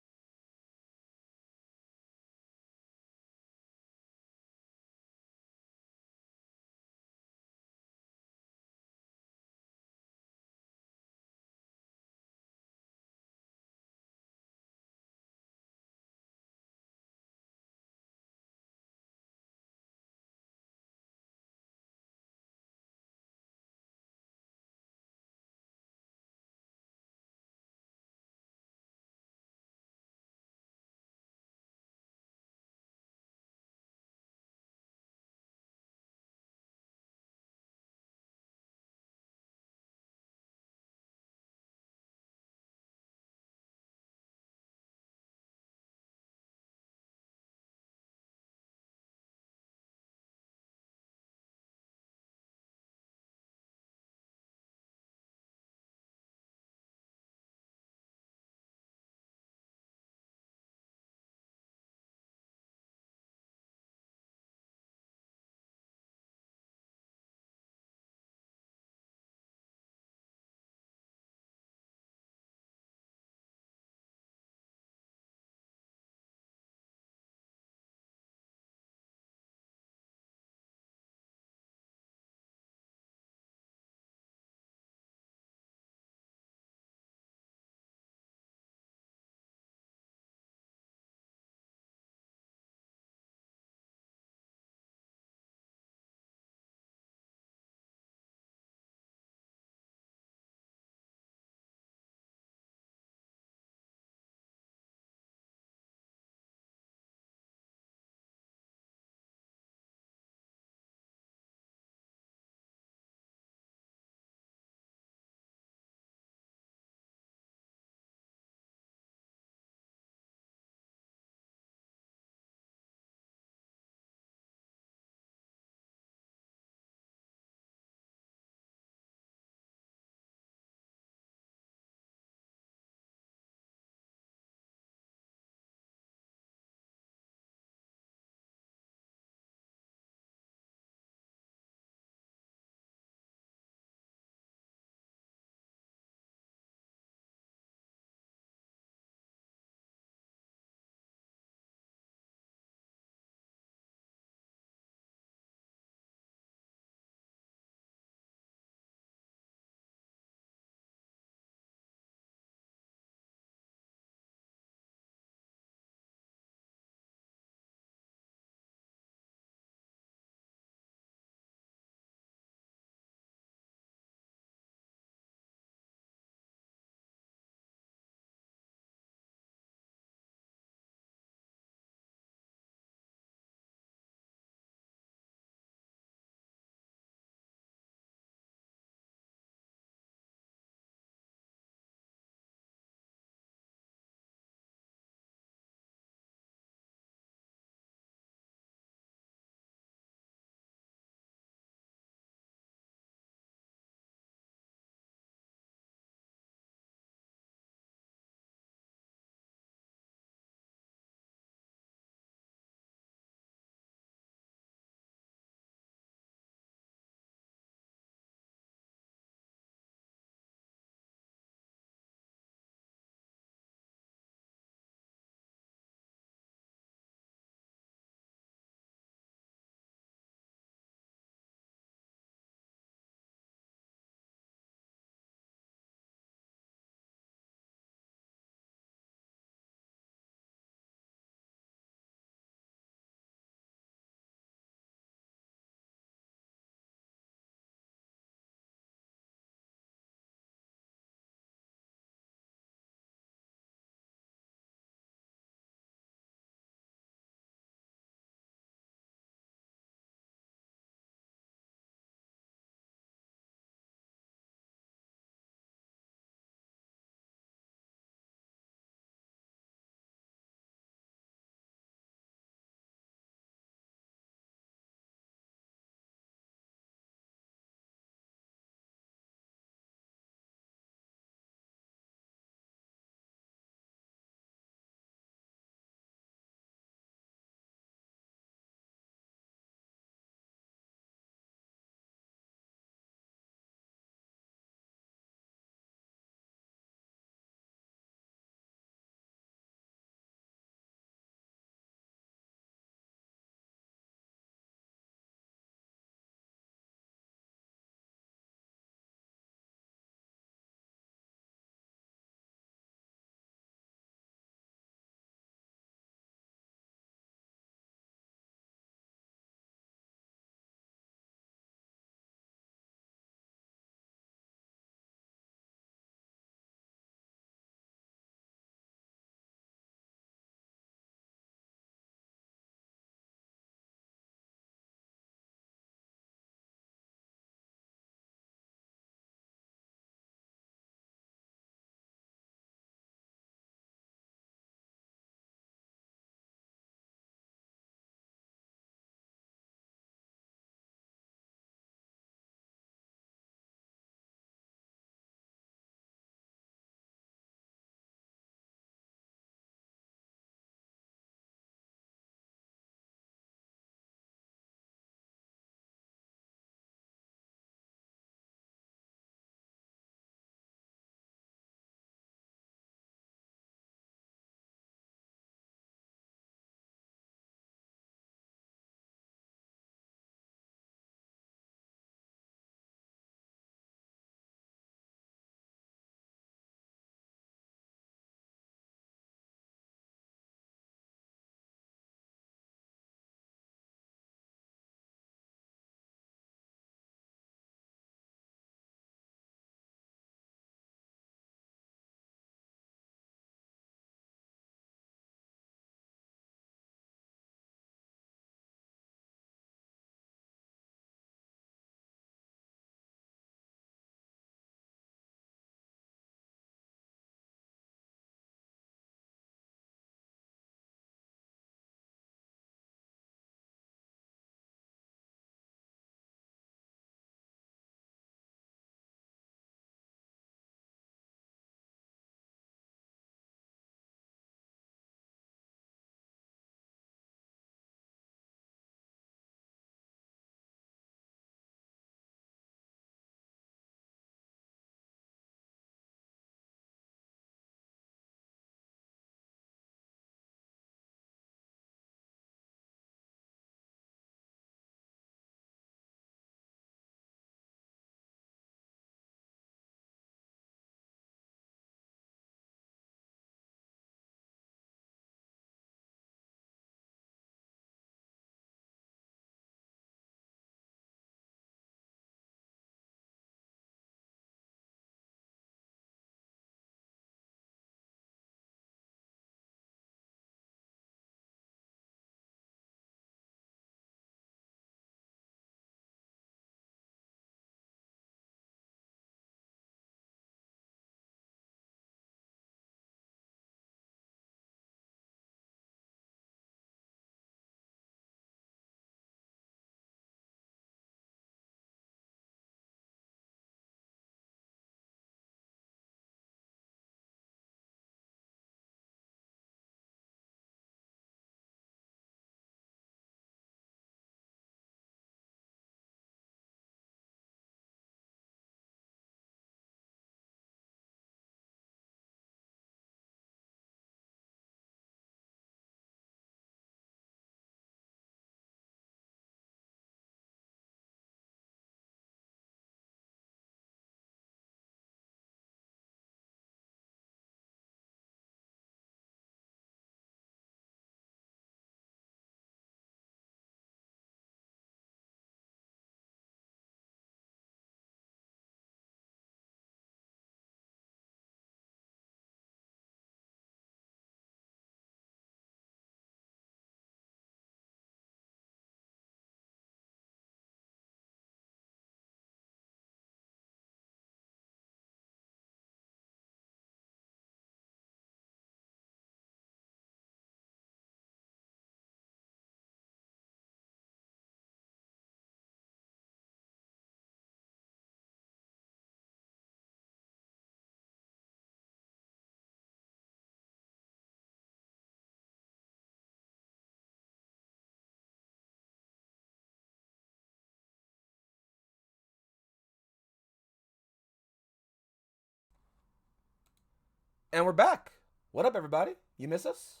And we're back. What up, everybody? You miss us?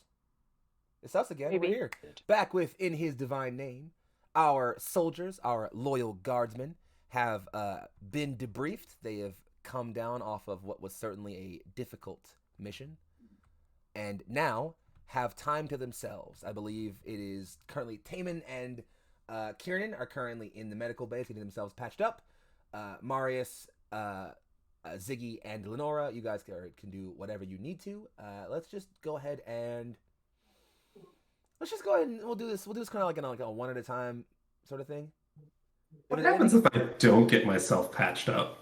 It's us again.
Maybe.
We're here. Back with In His Divine Name. Our soldiers, our loyal guardsmen, have been debriefed. They have come down off of what was certainly a difficult mission. And now have time to themselves. I believe it is currently Taman and Kieran are currently in the medical base getting themselves patched up. Marius, Ziggy, and Lenora, you guys can do whatever you need to. Let's just go ahead and we'll do this kind of like a one at a time sort of thing.
What happens if I don't get myself patched up?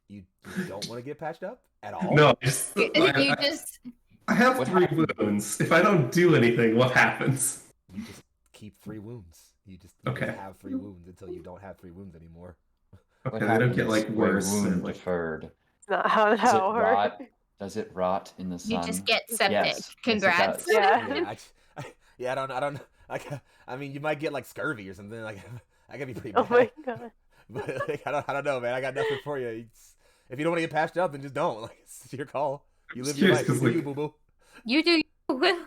You don't want to get patched up at all?
No, I have
What
3 wounds. If I don't do anything, what happens?
You just keep 3 wounds. You just
Okay.
have 3 wounds until you don't have 3 wounds anymore.
Okay, they don't get like worse.
Wound
And, like,
deferred.
It's not how
Does it
that works.
rot? Does it rot in the sun?
You just get septic.
Yes.
Congrats.
Yes, it
Yeah.
I don't. I mean, you might get like scurvy or something. Like, I could be pretty
Oh
bad.
my god.
But like, I don't know, man. I got nothing for you. If you don't want to get patched up, then just don't. Like, it's your call. You live your life. You do you, boo boo.
You do you.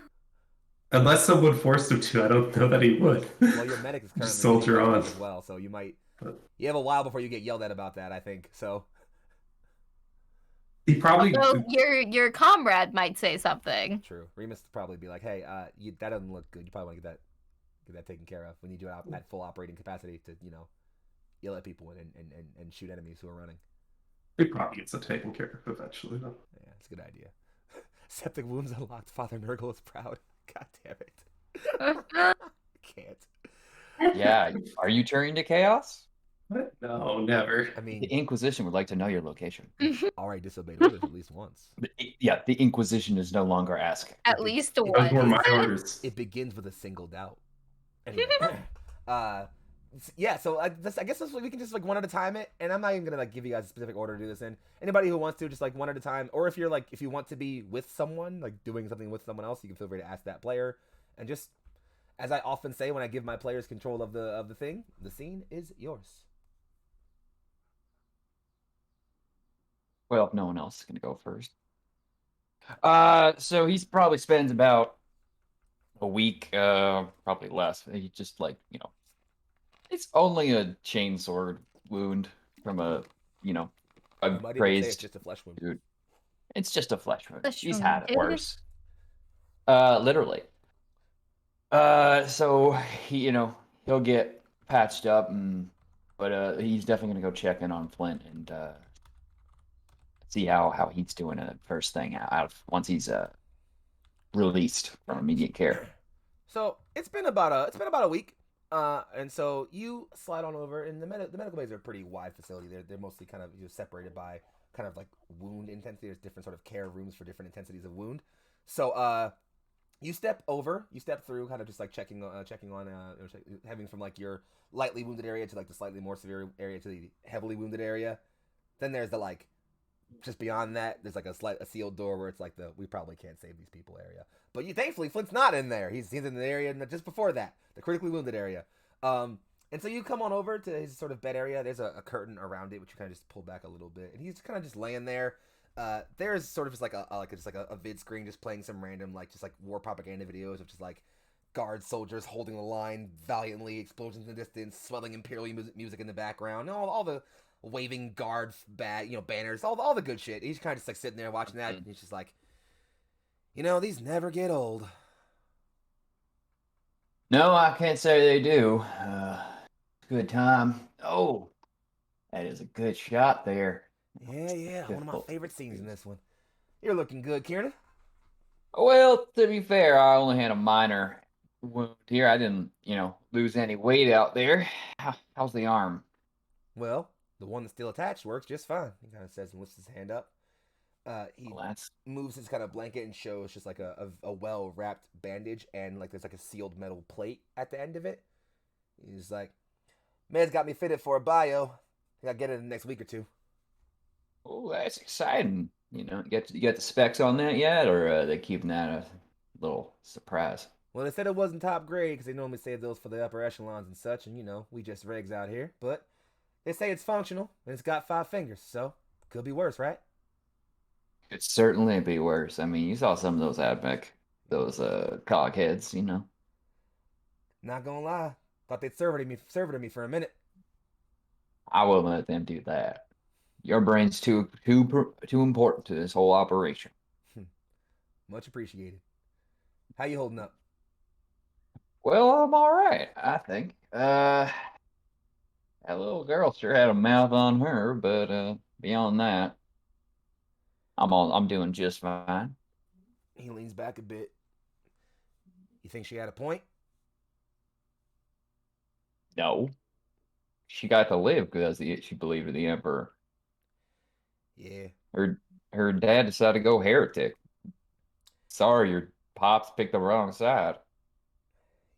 unless someone forced him to, I don't know that he would.
Well, your medic is currently
Soldier
getting
on.
as well, so you have a while before you get yelled at about that. I think so.
He probably.
Although your comrade might say something.
True. Remus would probably be like, "Hey, that doesn't look good. You probably want to get that taken care of. We need you out at full operating capacity to, yell at people and shoot enemies who are running."
He probably gets it taken care of eventually, though.
Yeah, it's a good idea. Septic wounds unlocked. Father Nurgle is proud. God damn it. I can't.
Yeah. Are you turning to chaos?
What? No, never.
I mean,
The Inquisition would like to know your location.
already disobeyed orders at least once.
Yeah, the Inquisition is no longer asking.
At least
Those were
one.
my orders.
It begins with a single doubt. Anyway, yeah. So I guess we can just like one at a time it, and I'm not even gonna like give you guys a specific order to do this in. Anybody who wants to, just like one at a time, or if you want to be with someone, like doing something with someone else, you can feel free to ask that player. And just as I often say when I give my players control of the thing, the scene is yours.
Well, if no one else is going to go first. So he probably spends about a week, probably less. He just it's only a chainsword wound from a
You might even say it's
crazed
just a flesh wound.
dude. It's just a flesh wound.
Flesh
He's
wound.
had it worse. Literally. So he'll get patched up, but he's definitely gonna go check in on Flint and see how he's doing it first thing once he's released from immediate care.
So it's been about a week, and so you slide on over. And the medical bays are a pretty wide facility. They're mostly kind of separated by kind of like wound intensity. There's different sort of care rooms for different intensities of wound. So you step through, kind of just like checking on having from like your lightly wounded area to like the slightly more severe area to the heavily wounded area. Then there's the just beyond that, there's like a sealed door where it's like we probably can't save these people area. But thankfully Flint's not in there. He's in the area just before that, the critically wounded area. And so you come on over to his sort of bed area. There's a curtain around it, which you kind of just pull back a little bit, and he's kind of just laying there. There's sort of just like a vid screen just playing some random just war propaganda videos of just like guard soldiers holding the line valiantly, explosions in the distance, swelling imperial music in the background, all the waving guard banners, all the good shit. He's kind of just like sitting there watching that, and he's just like, these never get old.
No, I can't say they do. Good time. Oh, that is a good shot there.
Yeah, one of my favorite scenes in this one. You're looking good, Kieran.
Well, to be fair, I only had a minor wound here. I didn't, lose any weight out there. How's the arm?
Well, the one that's still attached works just fine. He kind of says and lifts his hand up. He moves his kind of blanket and shows just like a well-wrapped bandage, and like there's like a sealed metal plate at the end of it. He's like, man's got me fitted for a bio. I gotta get it in the next week or two.
Oh, that's exciting. You get the specs on that yet, or are they keeping that a little surprise?
Well, they said it wasn't top grade because they normally save those for the upper echelons and such, and we just regs out here. But they say it's functional and it's got 5 fingers, so could be worse, right?
Could certainly be worse. I mean, you saw some of those those cogheads, you know.
Not gonna lie. Thought they'd serve it to me for a minute.
I wouldn't let them do that. Your brain's too important to this whole operation.
Much appreciated. How you holding up?
Well, I'm all right, I think. That little girl sure had a mouth on her, but beyond that, I'm doing just fine.
He leans back a bit. You think she had a point?
No, she got to live because she believed in the Emperor.
Yeah.
Her dad decided to go heretic. Sorry, your pops picked the wrong side.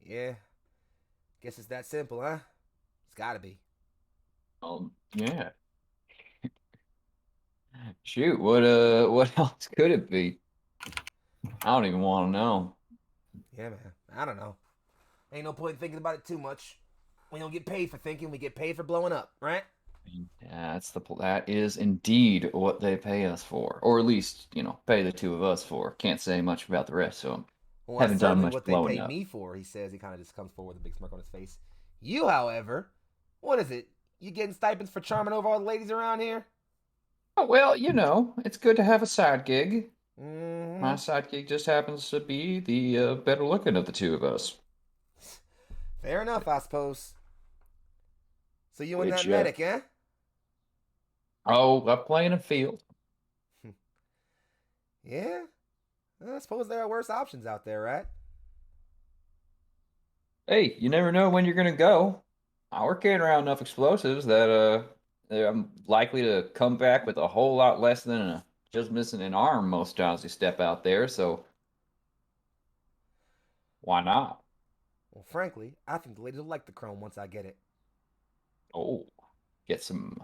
Yeah. Guess it's that simple, huh? It's gotta be.
Yeah. Shoot, what else could it be? I don't even want to know.
Yeah, man. I don't know. Ain't no point in thinking about it too much. We don't get paid for thinking, we get paid for blowing up, right?
Yeah, that is indeed what they pay us for, or at least pay the two of us for. Can't say much about the rest, so
Well,
haven't
that's
done
certainly
much
what they
blowing
pay
up.
me for, he says. He kind of just comes forward with a big smirk on his face. You, however, what is it? You getting stipends for charming over all the ladies around here?
Oh, well, it's good to have a side gig.
Mm-hmm.
My side gig just happens to be the better looking of the two of us.
Fair enough, I suppose. So you and that
Which,
medic, eh?
Oh, I play in a field.
Yeah. I suppose there are worse options out there, right?
Hey, you never know when you're gonna go. We're carrying around enough explosives that I'm likely to come back with a whole lot less than just missing an arm most times you step out there, so why not?
Well, frankly, I think the ladies will like the chrome once I get it.
Oh, get some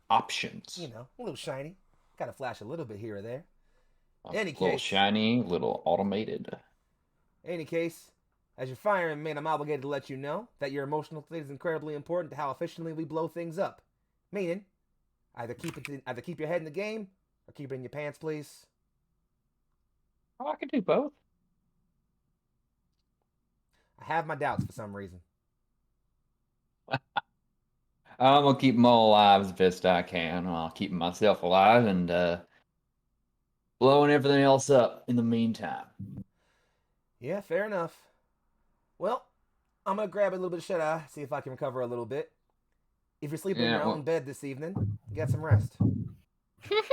options.
You know, a little shiny. Gotta flash a little bit here or there.
A
Any
little
case.
shiny, little automated.
Any case, as your firing man, I'm obligated to let you know that your emotional state is incredibly important to how efficiently we blow things up. Meaning, either keep your head in the game or keep it in your pants, please.
Oh, I could do both.
I have my doubts for some reason.
I'm gonna keep them all alive as best I can. I'll keep myself alive and blowing everything else up in the meantime.
Yeah, fair enough. Well, I'm gonna grab a little bit of shut eye, see if I can recover a little bit. If you're sleeping in
Yeah,
your
well,
own bed this evening, get some rest.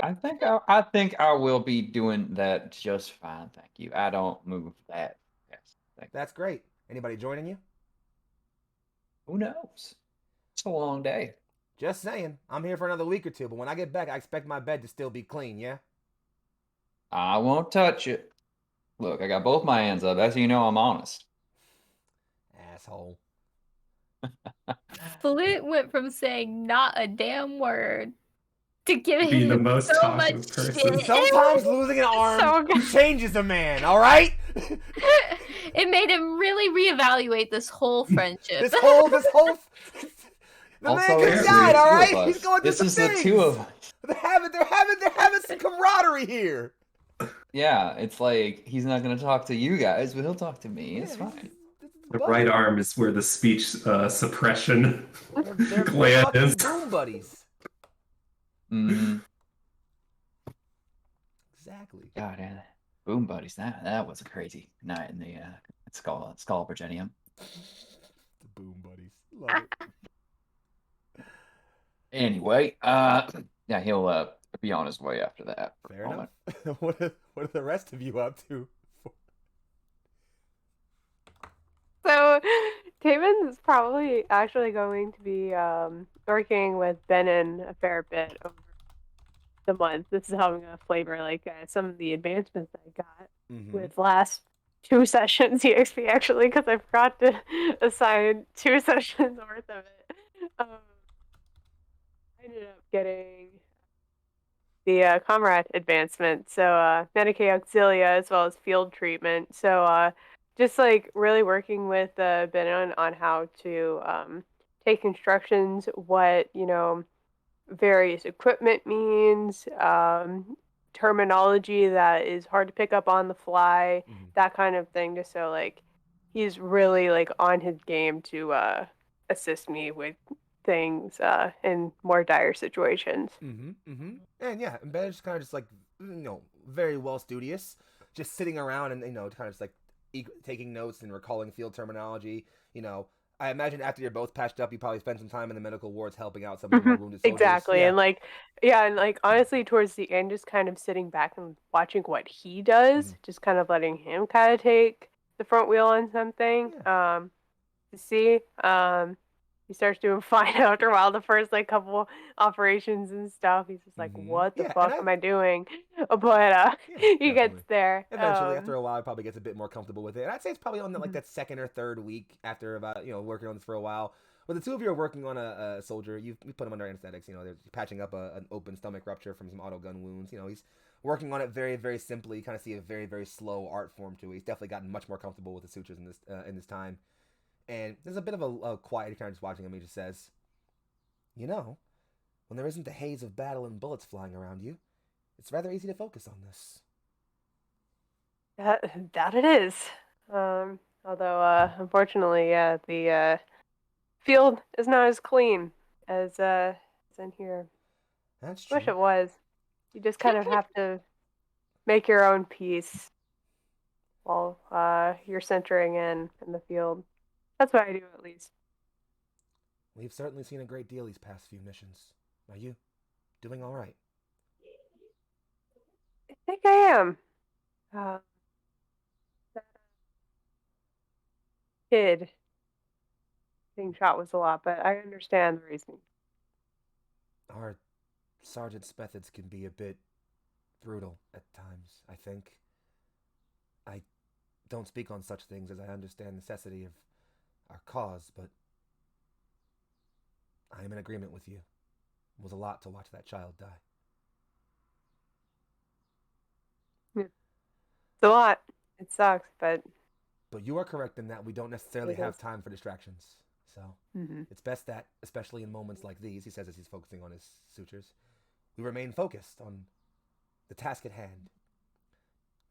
I think I will be doing that just fine. Thank you. I don't move that fast. Thank you.
That's great. Anybody joining you?
Who knows? It's a long day.
Just saying. I'm here for another week or two, but when I get back, I expect my bed to still be clean, yeah?
I won't touch it. Look, I got both my hands up. That's how you know I'm honest.
Asshole.
Flint went from saying not a damn word to giving
Being the
him
most
so
talkative
much
person.
shit.
Sometimes losing an arm
so good.
changes a man, alright?
It made him really reevaluate this whole friendship.
This whole the
Also,
man could have
it's
died,
the
all
two
right?
of
He's
us.
going through
This
some
is
things.
the two of us.
They're having some camaraderie here.
Yeah, it's like he's not gonna talk to you guys, but he'll talk to me. It's
Yeah,
fine.
The right arm is where the speech suppression
They're
gland
fucking
is.
boom buddies.
Mm-hmm.
Exactly.
God, boom buddies. That was a crazy night in the Skull Virginium.
The boom buddies. Love it.
Anyway, yeah, he'll be on his way after that.
Fair enough. What are the rest of you up to?
So, Taven is probably actually going to be working with Benin a fair bit over the month. This is how I'm going to flavor some of the advancements I got with last 2 sessions EXP actually, because I forgot to assign 2 sessions worth of it. I ended up getting the comrade advancement, so Medicae Auxilia as well as field treatment. So just really working with Benin on how to take instructions, what various equipment means, terminology that is hard to pick up on the fly, that kind of thing. Just so like he's really like on his game to assist me with things in more dire situations.
And yeah, and Ben's kind of just like, very well studious, just sitting around and kind of just like taking notes and recalling field terminology. I imagine after you're both patched up, you probably spend some time in the medical wards helping out some of the more wounded soldiers.
Exactly,
Yeah.
and like honestly, towards the end, just kind of sitting back and watching what he does, just kind of letting him kind of take the front wheel on something. To see, he starts doing fine after a while. The first like couple operations and stuff, he's just like, "What the fuck am I doing?" But he gets there
eventually. After a while, he probably gets a bit more comfortable with it. And I'd say it's probably on like that second or third week after about working on this for a while. When the two of you are working on a soldier, you put him under anesthetics. They're patching up an open stomach rupture from some auto gun wounds. He's working on it very, very simply. You kind of see a very, very slow art form to it. He's definitely gotten much more comfortable with the sutures in this time. And there's a bit of a quiet kind of just watching him. He just says, when there isn't the haze of battle and bullets flying around you, it's rather easy to focus on this.
That it is. Although, unfortunately, the field is not as clean as in here.
That's true.
Wish it was. You just kind of have to make your own peace while you're centering in the field. That's what I do, at least.
We've certainly seen a great deal these past few missions. Are you doing all right?
I think I am. That kid being shot was a lot, but I understand the reasoning.
Our sergeant's methods can be a bit brutal at times, I think. I don't speak on such things as I understand the necessity of our cause, but I am in agreement with you. It was a lot to watch that child die.
It's a lot. It sucks, but
you are correct in that we don't necessarily have time for distractions. So it's best that, especially in moments like these, he says as he's focusing on his sutures, we remain focused on the task at hand.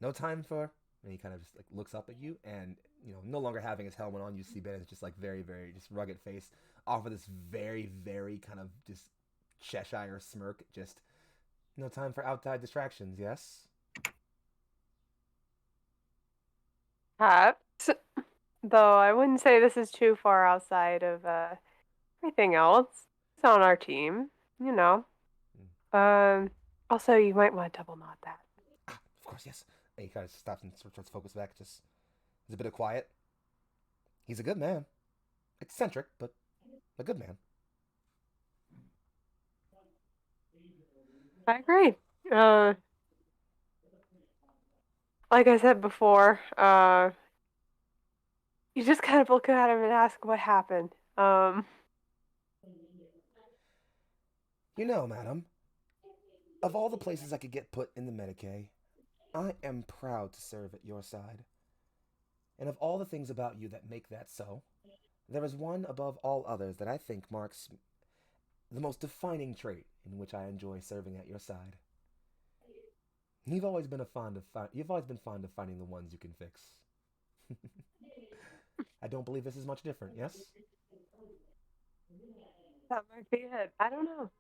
No time for... And he kind of just like looks up at you, and no longer having his helmet on, you see Ben is just like very, very just rugged face, off of this very, very kind of just Cheshire smirk. Just no time for outside distractions. Yes.
perhaps. Though I wouldn't say this is too far outside of everything else. It's on our team, Also, you might want to double knot that.
Of course, yes. And he kind of stops and starts to focus back. Just there's a bit of quiet. He's a good man. Eccentric, but a good man.
I agree. Like I said before, you just kind of look at him and ask what happened.
Madam, of all the places I could get put in the Medicaid, I am proud to serve at your side. And of all the things about you that make that so, there is one above all others that I think marks the most defining trait in which I enjoy serving at your side. You've always been fond of finding the ones you can fix. I don't believe this is much different, yes?
That might be it. I don't know.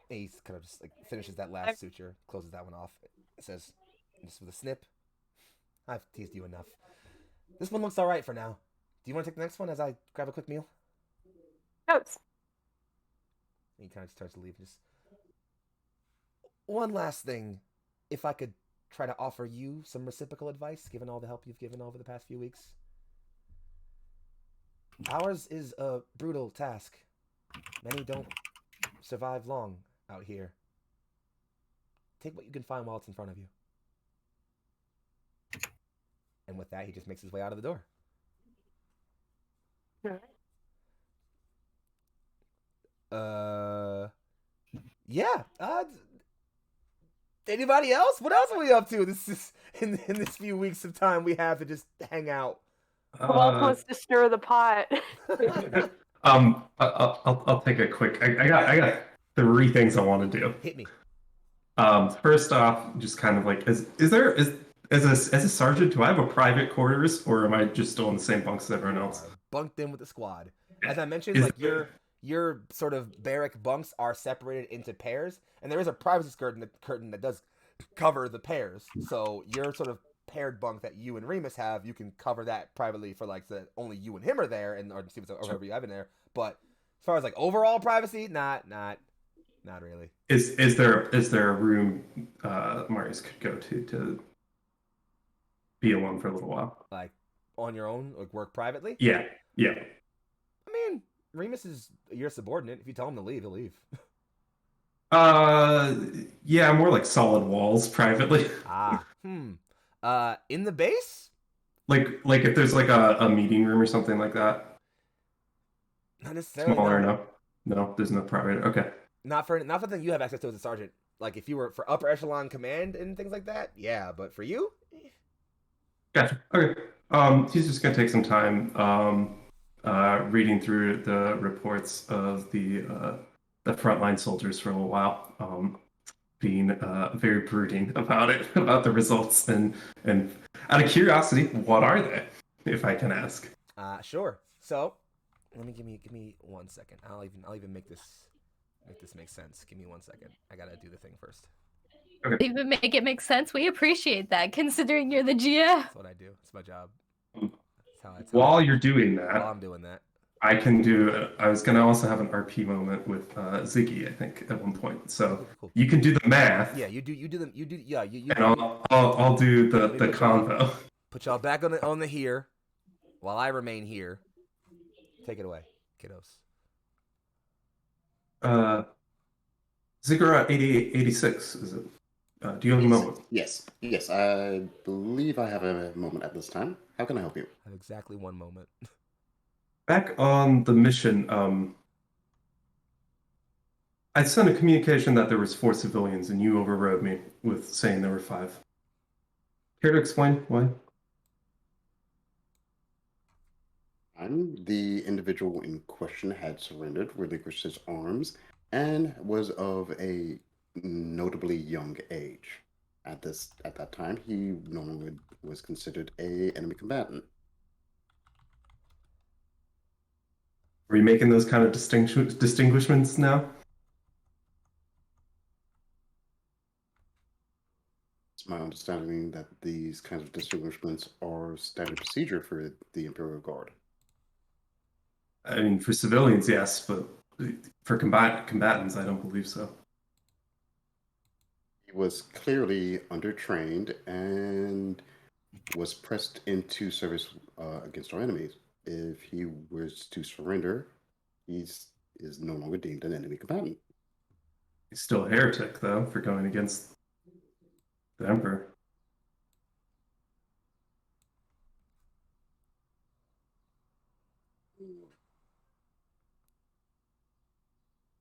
He kind of just like finishes that last suture, closes that one off. It says, just with a snip, I've teased you enough. This one looks alright for now. Do you want to take the next one as I grab a quick meal?
Notes.
He kind of starts to leave. Just one last thing. If I could try to offer you some reciprocal advice, given all the help you've given over the past few weeks. Ours is a brutal task. Many don't survive long out here. Take what you can find while it's in front of you. And with that, he just makes his way out of the door. Yeah. Anybody else? What else are we up to? This is in this few weeks of time we have to just hang out.
Who else wants to stir the pot?
I'll take a quick. I got three things I want to do.
Hit me.
First off, just kind of like, as a sergeant, do I have a private quarters, or am I just still in the same bunks as everyone else?
Bunked in with the squad. As I mentioned,
Is
like
there-
your sort of barrack bunks are separated into pairs, and there is a privacy curtain that does cover the pairs. So your sort of paired bunk that you and Remus have, you can cover that privately for like the only you and him are there, and or whoever you have in there. But as far as like overall privacy, not really.
Is there a room Marius could go to be alone for a little while?
Like on your own, like work privately.
Yeah.
I mean, Remus is your subordinate. If you tell him to leave, he'll leave.
Yeah, more like solid walls privately.
In the base?
Like if there's like a meeting room or something like that.
Not necessarily.
Smaller
No.
enough. No, there's no private. Okay.
Not for something you have access to as a sergeant. Like if you were for upper echelon command and things like that, yeah. But for you,
Gotcha. Okay. He's just gonna take some time reading through the reports of the frontline soldiers for a little while. Being very brooding about it, about the results, and out of curiosity, what are they, if I can ask?
sure. So, let me give me 1 second. I'll even make this make sense. Give me 1 second. I gotta do the thing first.
Okay.
Even make it make sense. We appreciate that, considering you're the GM.
That's what I do. It's my job.
While you're doing that,
while I'm doing that,
I can do. I was gonna also have an RP moment with Ziggy, I think, at one point. So
cool.
you can do the math.
Yeah, you do. Yeah, you.
And I'll do the convo.
Put y'all back on the here, while I remain here. Take it away, kiddos.
Ziggurat 86, is it? Do you have a moment?
Yes, I believe I have a moment at this time. How can I help you?
I have exactly 1 moment.
Back on the mission, I sent a communication that there was 4 civilians, and you overrode me with saying there were 5. Care to explain why?
The individual in question had surrendered, relinquished his arms, and was of a notably young age. At that time, he no longer was considered an enemy combatant.
Are you making those kind of distinguishments now?
It's my understanding that these kinds of distinguishments are standard procedure for the Imperial Guard.
I mean, for civilians, yes, but for combatants, I don't believe so.
He was clearly undertrained and was pressed into service against our enemies. If he was to surrender, he is no longer deemed an enemy combatant.
He's still a heretic, though, for going against the Emperor.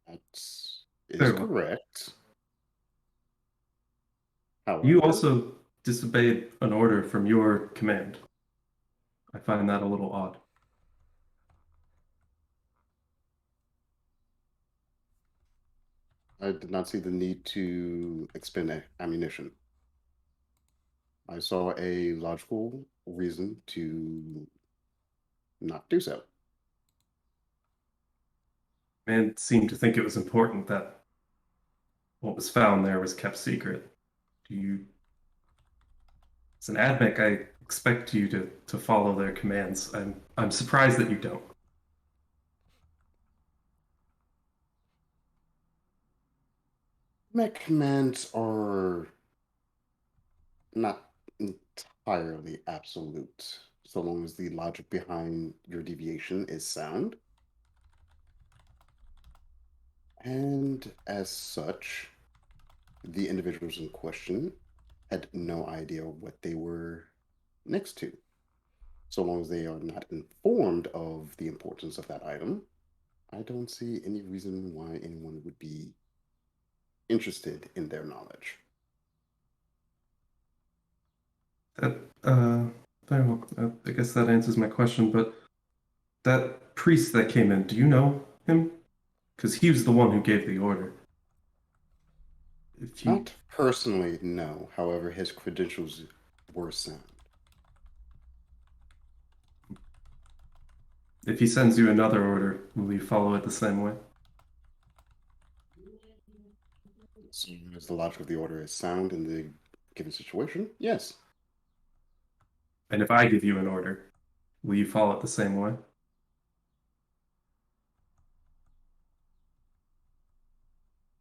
That is
Very well.
correct. However,
You also disobeyed an order from your command. I find that a little odd.
I did not see the need to expend ammunition. I saw a logical reason to not do so.
Man seemed to think it was important that what was found there was kept secret. As an admic, I expect you to follow their commands. I'm surprised that you don't.
My commands are not entirely absolute, so long as the logic behind your deviation is sound. And as such, the individuals in question had no idea what they were next to. So long as they are not informed of the importance of that item, I don't see any reason why anyone would be interested in their knowledge.
That, very well. I guess that answers my question, but that priest that came in, do you know him? Because he was the one who gave the order. If you
Not personally, no. However, his credentials were sound.
if he sends you another order, will you follow it the same way?
So, as the logic of the order is sound in the given situation, yes.
And if I give you an order, will you follow it the same way?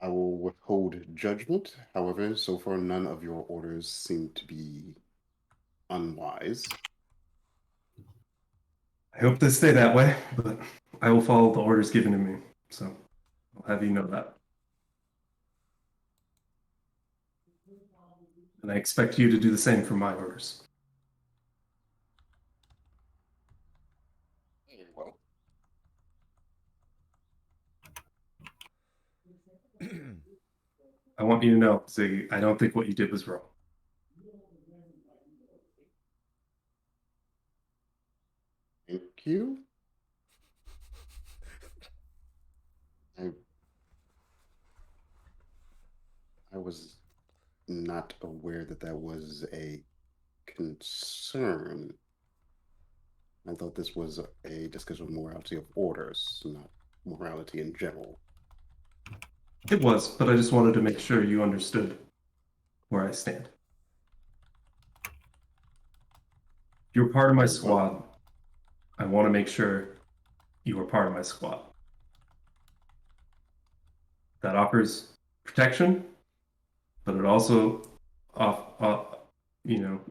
I will withhold judgment. However, so far none of your orders seem to be unwise.
I hope they stay that way, but I will follow the orders given to me. So I'll have you know that. And I expect you to do the same for my orders.
Well,
I want you to know, Ziggy, I don't think what you did was wrong.
thank you. I was not aware that that was a concern. I thought this was a discussion of morality of orders, not morality in general.
It was, but I just wanted to make sure you understood where I stand. If you're part of my squad, I want to make sure you are part of my squad. That offers protection, but it also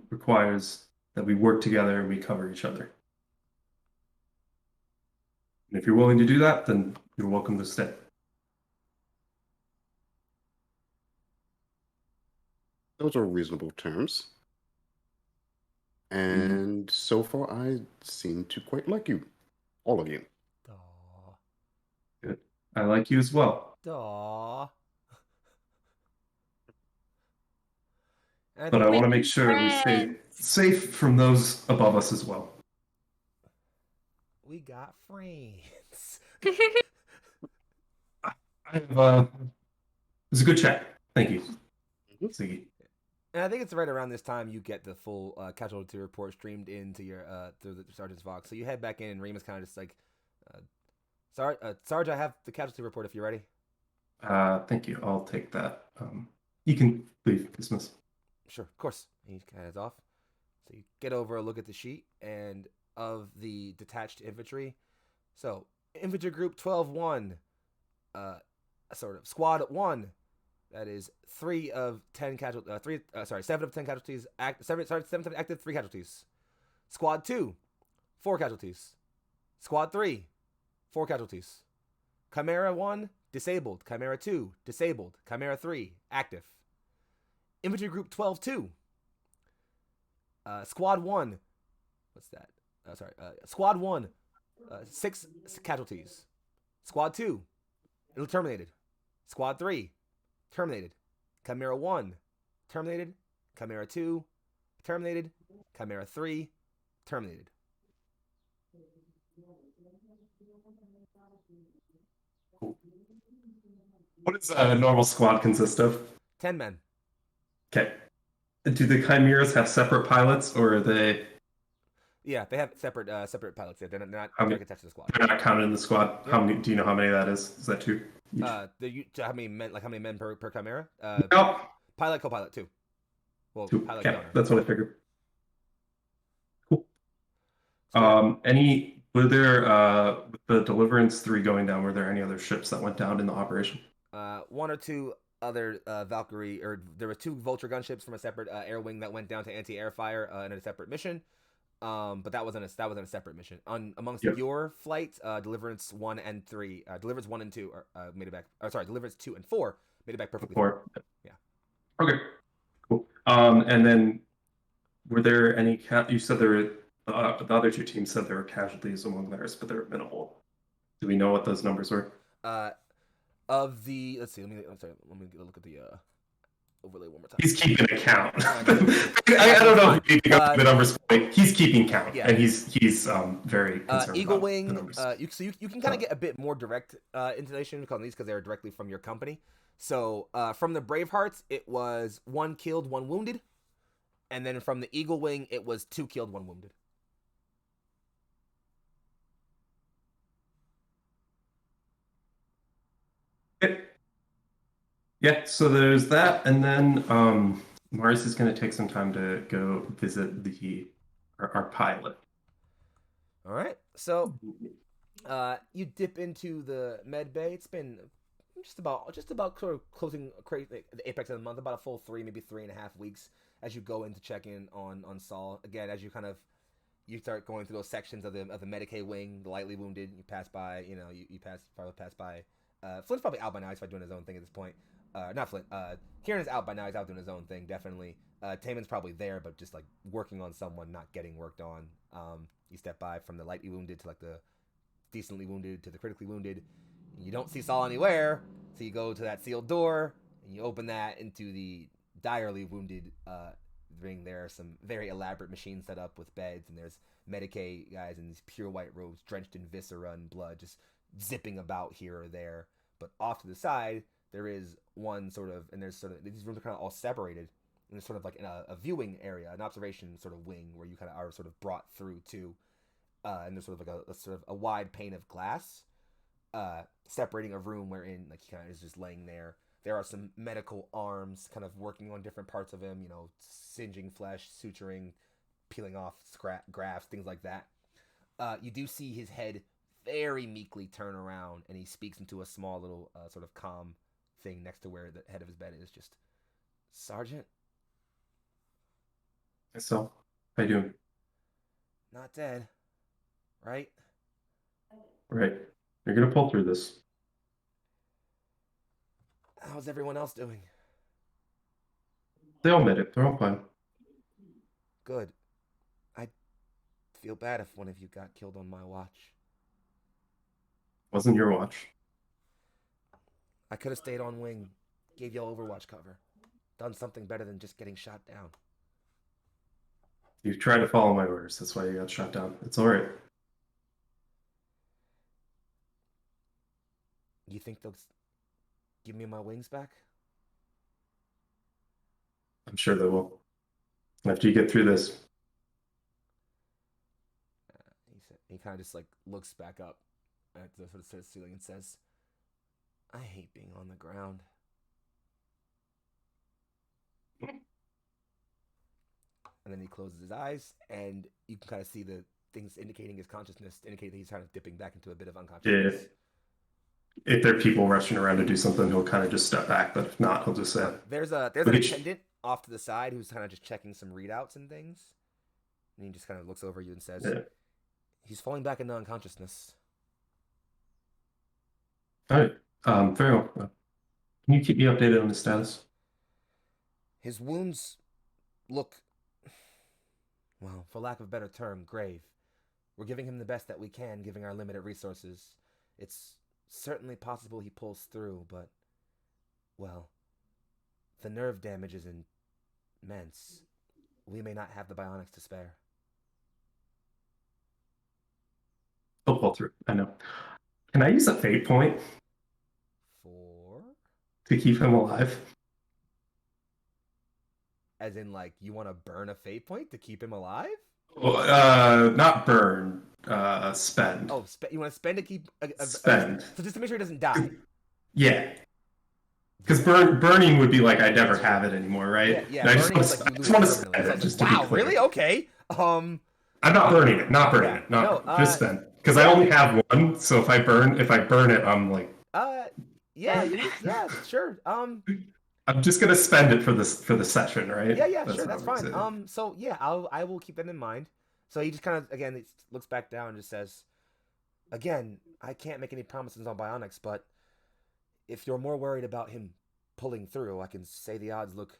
requires that we work together and we cover each other. And if you're willing to do that, then you're welcome to stay.
Those are reasonable terms. And so far, I seem to quite like you. All of you.
Aw.
Good. I like you as well.
Aw.
But I want to make sure we stay safe from those above us as well.
We got friends.
It was a good chat. Thank you, Ziggy.
And I think it's right around this time you get the full casualty report streamed into your through the Sergeant's Vox. So you head back in, and Reem is kind of just like, Sarge, I have the casualty report if you're ready.
Thank you. I'll take that. You can leave, dismiss.
Sure, of course. He kind of heads off. So you get over, look at the sheet, and of the detached infantry. So infantry group 12-1, squad 1. That is 7 of 10 casualties. 7 of 10 active, 3 casualties. Squad 2, 4 casualties. Squad 3, 4 casualties. Chimera 1, disabled. Chimera 2, disabled. Chimera 3, active. Infantry group 12-2. Squad 1, what's that? Squad 1, 6 casualties. Squad 2, terminated. Squad 3, terminated. Chimera 1, terminated. Chimera 2, terminated. Chimera 3, terminated.
Cool. What does a normal squad consist of?
10 men.
Okay. Do the Chimeras have separate pilots, or are they?
Yeah, they have separate pilots. Yeah, they're not attached to the squad.
They're not counted in the squad.
Yep.
How many? Do you know how many that is? Is that 2? Each?
How many men per Chimera?
No.
Pilot, co-pilot, 2. Well,
2.
pilot,
Okay,
gunner.
that's what I figured. Cool.
So,
Were there with the Deliverance 3 going down? Were there any other ships that went down in the operation?
1 or 2 other Valkyrie, or there were 2 Vulture gunships from a separate air wing that went down to anti-air fire in a separate mission. But that wasn't a separate mission. Amongst your flight, Deliverance 1 and 3, Deliverance 1 and 2 made it back. Deliverance 2 and 4 made it back perfectly.
4.
Yeah.
Okay. Cool. And then were there any? You said there were the other 2 teams said there were casualties among theirs, but they were minimal. Do we know what those numbers were?
Of the, let's see. Let me look at the overlay one more time.
He's keeping a count. I don't know if we need to go through the numbers. He's keeping count, and he's very concerned
Eagle
about
Wing.
the numbers.
You can kind of get a bit more direct intonation on these because they're directly from your company. So from the Bravehearts, it was 1 killed, 1 wounded, and then from the Eagle Wing, it was 2 killed, 1 wounded.
Yeah, so there's that, and then Mars is going to take some time to go visit our pilot.
All right, so you dip into the med bay. It's been just about sort of closing the apex of the month, about a full 3, maybe 3.5 weeks as you go in to check in on Saul. Again, as you start going through those sections of the Medicaid wing, the lightly wounded, you pass by, you probably pass by. Flint's probably out by now. He's probably doing his own thing at this point. Not Flint. Kieran is out by now. He's out doing his own thing, definitely. Taman's probably there, but just like working on someone, not getting worked on. You step by from the lightly wounded to like the decently wounded to the critically wounded. You don't see Saul anywhere, so you go to that sealed door and you open that into the direly wounded ring. There are some very elaborate machines set up with beds, and there's Medicaid guys in these pure white robes, drenched in viscera and blood, just zipping about here or there. But off to the side, there is one sort of, and there's sort of, these rooms are kind of all separated, and there's sort of like a viewing area, an observation sort of wing where you kind of are sort of brought through to, and there's sort of like a sort of a wide pane of glass, separating a room wherein like he kind of is just laying there. There are some medical arms kind of working on different parts of him, singeing flesh, suturing, peeling off grafts, things like that. You do see his head very meekly turn around, and he speaks into a small little sort of comm thing next to where the head of his bed is. Just, Sergeant?
So, how you doing?
Not dead, right?
Right. You're gonna pull through this.
How's everyone else doing?
They all made it. They're all fine.
Good. I'd feel bad if one of you got killed on my watch.
Wasn't your watch.
I could have stayed on wing, gave y'all Overwatch cover, done something better than just getting shot down.
You tried to follow my orders. That's why you got shot down. It's all right.
You think they'll give me my wings back?
I'm sure they will. After you get through this.
He kind of just like looks back up at the sort of ceiling and says, I hate being on the ground. And then he closes his eyes, and you can kind of see the things indicating his consciousness, indicate that he's kind of dipping back into a bit of unconsciousness.
Yeah. If there are people rushing around to do something, he'll kind of just step back. But if not, he'll just say,
There's an attendant off to the side who's kind of just checking some readouts and things. And he just kind of looks over you and says, he's falling back into unconsciousness.
All right. Very well. Can you keep me updated on the status?
His wounds look, well, for lack of a better term, grave. We're giving him the best that we can, giving our limited resources. It's certainly possible he pulls through, but, well, the nerve damage is immense. We may not have the bionics to spare.
He'll pull through. I know. Can I use a fate point
For?
to keep him alive?
As in, like, you want to burn a fate point to keep him alive?
Not burn. Spend.
Oh, you want to spend to keep...
Spend.
So just to make sure he doesn't die.
Yeah. Because burning would be like, I never have it anymore, right?
Yeah,
I
burning
just
is like you lose
want to
it
spend
permanently.
it, just
Like,
to
wow,
be clear.
really? Okay.
I'm not burning it. Not burning it. Just spend. Because I only have one, so if I burn it, I'm like...
Yeah, sure.
I'm just gonna spend it for the session, right?
Yeah, sure, that's fine. So yeah, I will keep that in mind. So he just kind of again looks back down and just says, again, I can't make any promises on bionics, but if you're more worried about him pulling through, I can say the odds look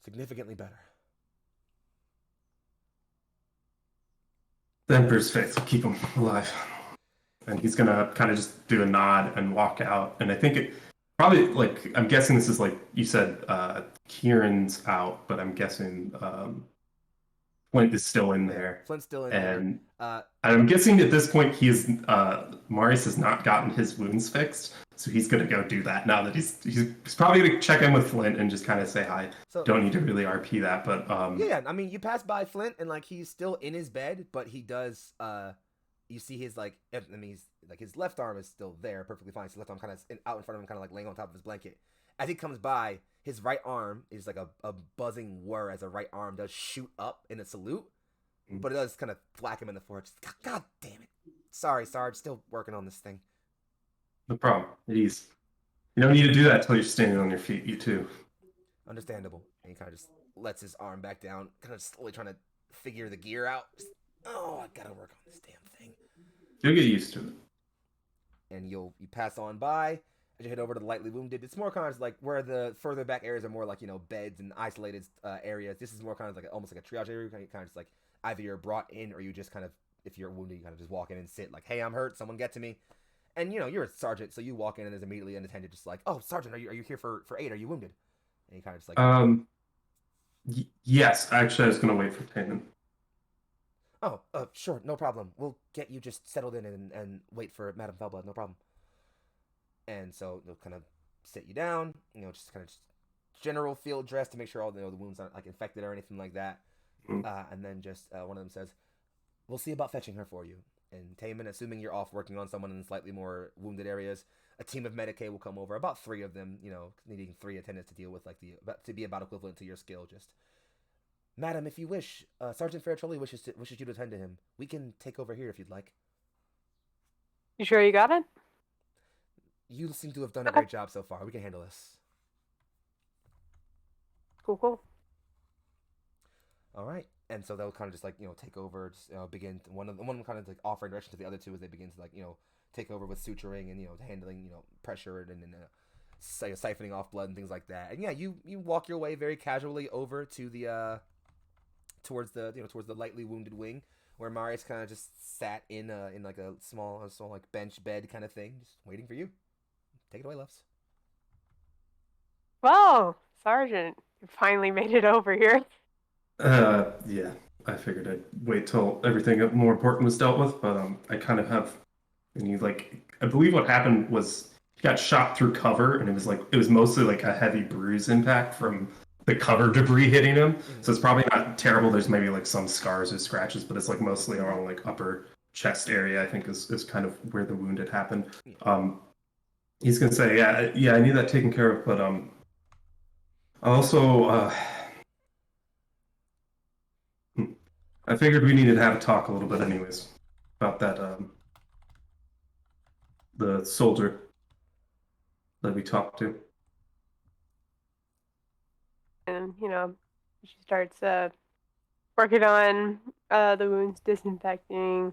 significantly better.
The Emperor's faith will keep him alive. And he's gonna kind of just do a nod and walk out. And I think Probably like I'm guessing this is like you said. Kieran's out, but I'm guessing Flint is still in there.
Flint's still in
And
there.
I'm guessing at this point Marius has not gotten his wounds fixed, so he's gonna go do that now that he's probably gonna check in with Flint and just kind of say hi.
So
don't need to really RP that, but
yeah, I mean you pass by Flint and like he's still in his bed, but he does you see his like I mean he's like his left arm is still there perfectly fine. His left arm kind of out in front of him, kind of like laying on top of his blanket. As he comes by, his right arm is like a buzzing whir as a right arm does shoot up in a salute, but it does kind of whack him in the forehead. Just, God damn it! Sorry, Sarge, still working on this thing.
No problem. Ease. You don't need to do that until you're standing on your feet. You too.
Understandable. And he kind of just lets his arm back down, kind of slowly trying to figure the gear out. Just, oh, I gotta work on this damn thing.
You'll get used to it.
And you pass on by as you head over to the lightly wounded. It's more kind of like where the further back areas are more like, you know, beds and isolated areas. This is more kind of like almost like a triage area. Kind of just like either you're brought in or you just kind of, if you're wounded, you kind of just walk in and sit like, hey, I'm hurt. Someone get to me. And you know, you're a sergeant, so you walk in and there's immediately an attendant just like, oh, sergeant, are you here for aid? Are you wounded? And he kind of just like,
yes, actually, I was gonna wait for Taman.
Oh, sure, no problem. We'll get you just settled in and wait for Madame Felblood, no problem. And so they'll kind of sit you down, you know, just kind of general field dress to make sure all the wounds aren't like infected or anything like that. And then just one of them says, "We'll see about fetching her for you." And Taman, assuming you're off working on someone in slightly more wounded areas, a team of Medicaid will come over. About 3 of them, you know, needing 3 attendants to deal with like to be about equivalent to your skill. Just, Madam, if you wish, Sergeant Fairtrolli wishes you to attend to him. We can take over here if you'd like.
You sure you got it?
You seem to have done a great job so far. We can handle this.
Cool.
All right. And so they'll kind of just like, you know, take over, just, begin one of them kind of like offering direction to the other 2 as they begin to like, you know, take over with suturing and, you know, handling, you know, pressure and siphoning off blood and things like that. And yeah, you walk your way very casually over to the towards the lightly wounded wing where Marius kind of just sat in like a small like bench bed kind of thing, just waiting for you. Take it away, Loves.
Whoa, Sergeant, you finally made it over here.
Yeah, I figured I'd wait till everything more important was dealt with, but I kind of have, and you like, I believe what happened was he got shot through cover, and it was mostly like a heavy bruise impact from the cover debris hitting him. Mm-hmm. So it's probably not terrible. There's maybe like some scars or scratches, but it's like mostly around like upper chest area, I think is kind of where the wound had happened. He's gonna say, yeah, I need that taken care of, but also I figured we needed to have a talk a little bit anyways about that the soldier that we talked to.
And, you know, she starts working on the wounds, disinfecting,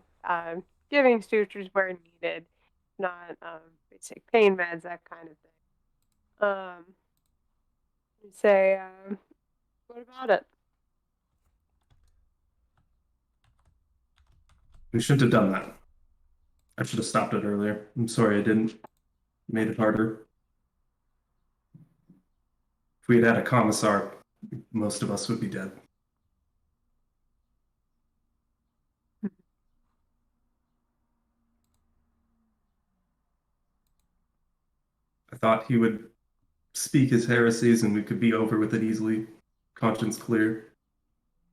giving sutures where needed, not basic pain meds, that kind of thing. Say, what about it?
We shouldn't have done that. I should have stopped it earlier. I'm sorry I didn't. Made it harder. If we had had a commissar, most of us would be dead. I thought he would speak his heresies and we could be over with it easily, conscience clear.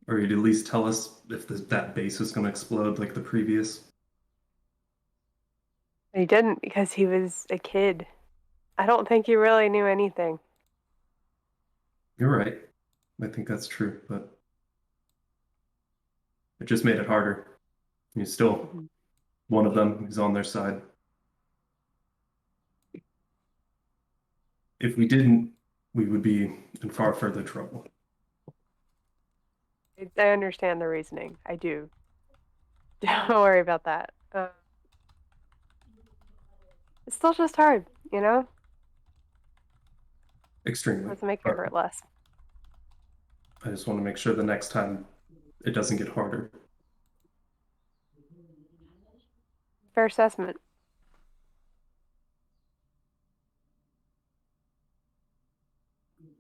Or he'd at least tell us if that base was going to explode like the previous.
He didn't because he was a kid. I don't think he really knew anything.
You're right. I think that's true, but it just made it harder. He's still one of them. He's on their side. If we didn't, we would be in far further trouble.
I understand the reasoning. I do. Don't worry about that. It's still just hard, you know?
Extremely.
Let's make it hurt less.
I just want to make sure the next time it doesn't get harder.
Fair assessment.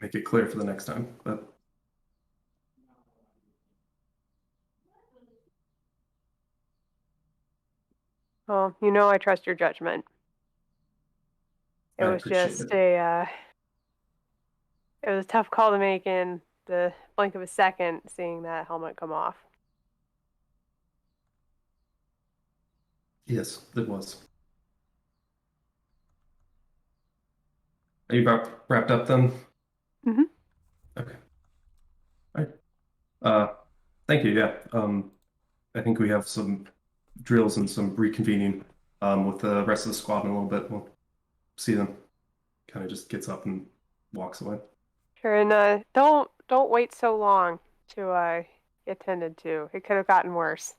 make it clear for the next time. But
Well, I trust your judgment. It
I
was
appreciate
just
it.
it was a tough call to make in the blink of a second, seeing that helmet come off.
Yes, it was. Are you wrapped up then?
Mm-hmm.
Okay. All right. Thank you. Yeah. I think we have some drills and some reconvening with the rest of the squad in a little bit. We'll see them. Kind of just gets up and walks away.
Sure, and don't wait so long to get tended to. It could have gotten worse.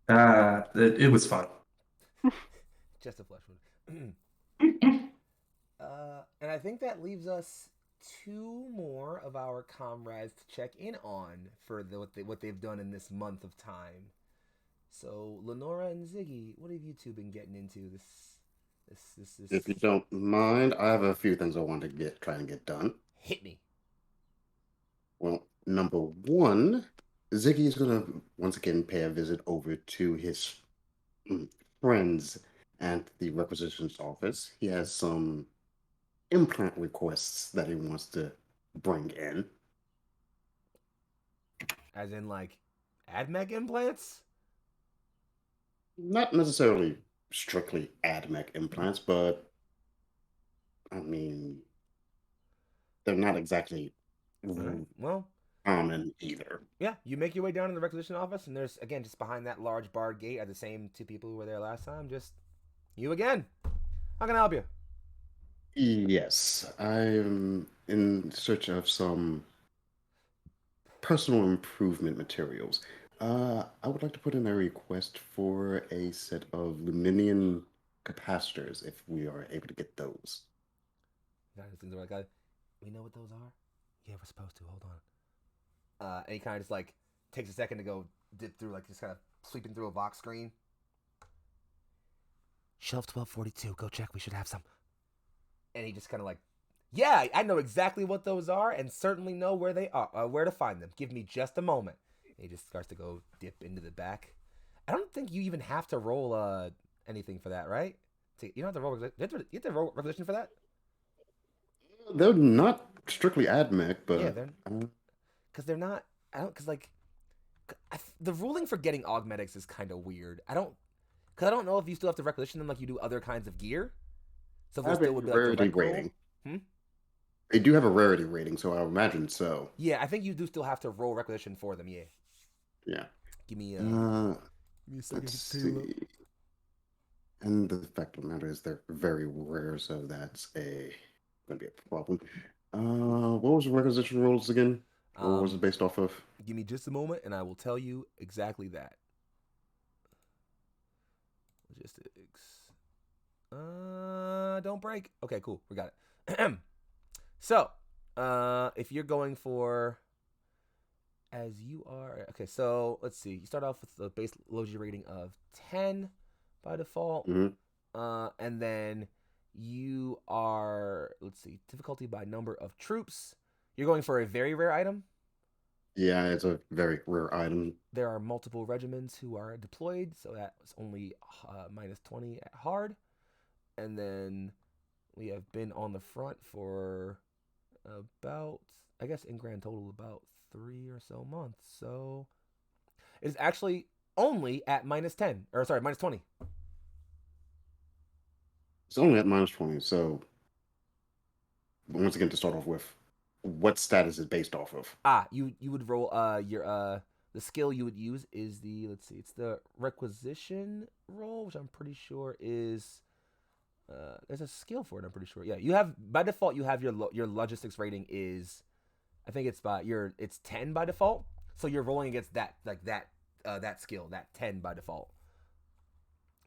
It was fun.
Just a flesh wound. And I think that leaves us two more of our comrades to check in on for what they've done in this month of time. So, Lenora and Ziggy, what have you two been getting into this?
If you don't mind, I have a few things I want to try and get done.
Hit me.
Well, number one, Ziggy is going to once again pay a visit over to his friends at the requisitions office. He has some implant requests that he wants to bring in.
As in, like, AdMech implants?
Not necessarily strictly AdMech implants, but I mean, they're not exactly
Right. Well,
common either.
yeah, you make your way down in the requisition office, and there's, again, just behind that large barred gate are the same two people who were there last time. Just you again. How can I help you?
Yes, I'm in search of some personal improvement materials. I would like to put in a request for a set of Luminian capacitors if we are able to get those.
We know what those are? Yeah, we're supposed to. Hold on. And he kind of just like takes a second to go dip through, like just kind of sweeping through a Vox screen. Shelf 1242. Go check. We should have some. And he just kind of like, yeah, I know exactly what those are, and certainly know where they are, where to find them. Give me just a moment. And he just starts to go dip into the back. I don't think you even have to roll anything for that, right? You don't have to roll. You have to roll requisition for that.
They're not strictly AdMech, but
Yeah, because they're not. I don't because like the ruling for getting augmetics is kind of weird. I don't know if you still have to requisition them like you do other kinds of gear. So
I have a
still would be
rarity
like
rating.
Hmm?
They do have a rarity rating, so I imagine so.
Yeah, I think you do still have to roll requisition for them. Yeah.
Yeah.
Give me a second.
Let's see. And the fact of the matter is they're very rare, so that's gonna be a problem. What was the requisition rules again? Or what was it based off of?
Give me just a moment, and I will tell you exactly that. Logistics. Don't break. Okay, cool. We got it. So, if you're going for, as you are, okay. So let's see. You start off with the base Logi rating of 10 by default, and then you are, let's see, difficulty by number of troops. You're going for a very rare item.
Yeah, it's a very rare item.
There are multiple regiments who are deployed, so that's only minus 20 at hard. And then we have been on the front for about, I guess in grand total, about 3 or so months. So it's actually only at minus 10, or sorry, minus 20.
It's only at minus 20, so once again, to start off with, what status is based off of?
You would roll your the skill you would use is the, let's see, it's the requisition roll, which I'm pretty sure is there's a skill for it, I'm pretty sure. Yeah, you have by default you have your logistics rating is, I think it's it's 10 by default. So you're rolling against that that skill, that 10 by default.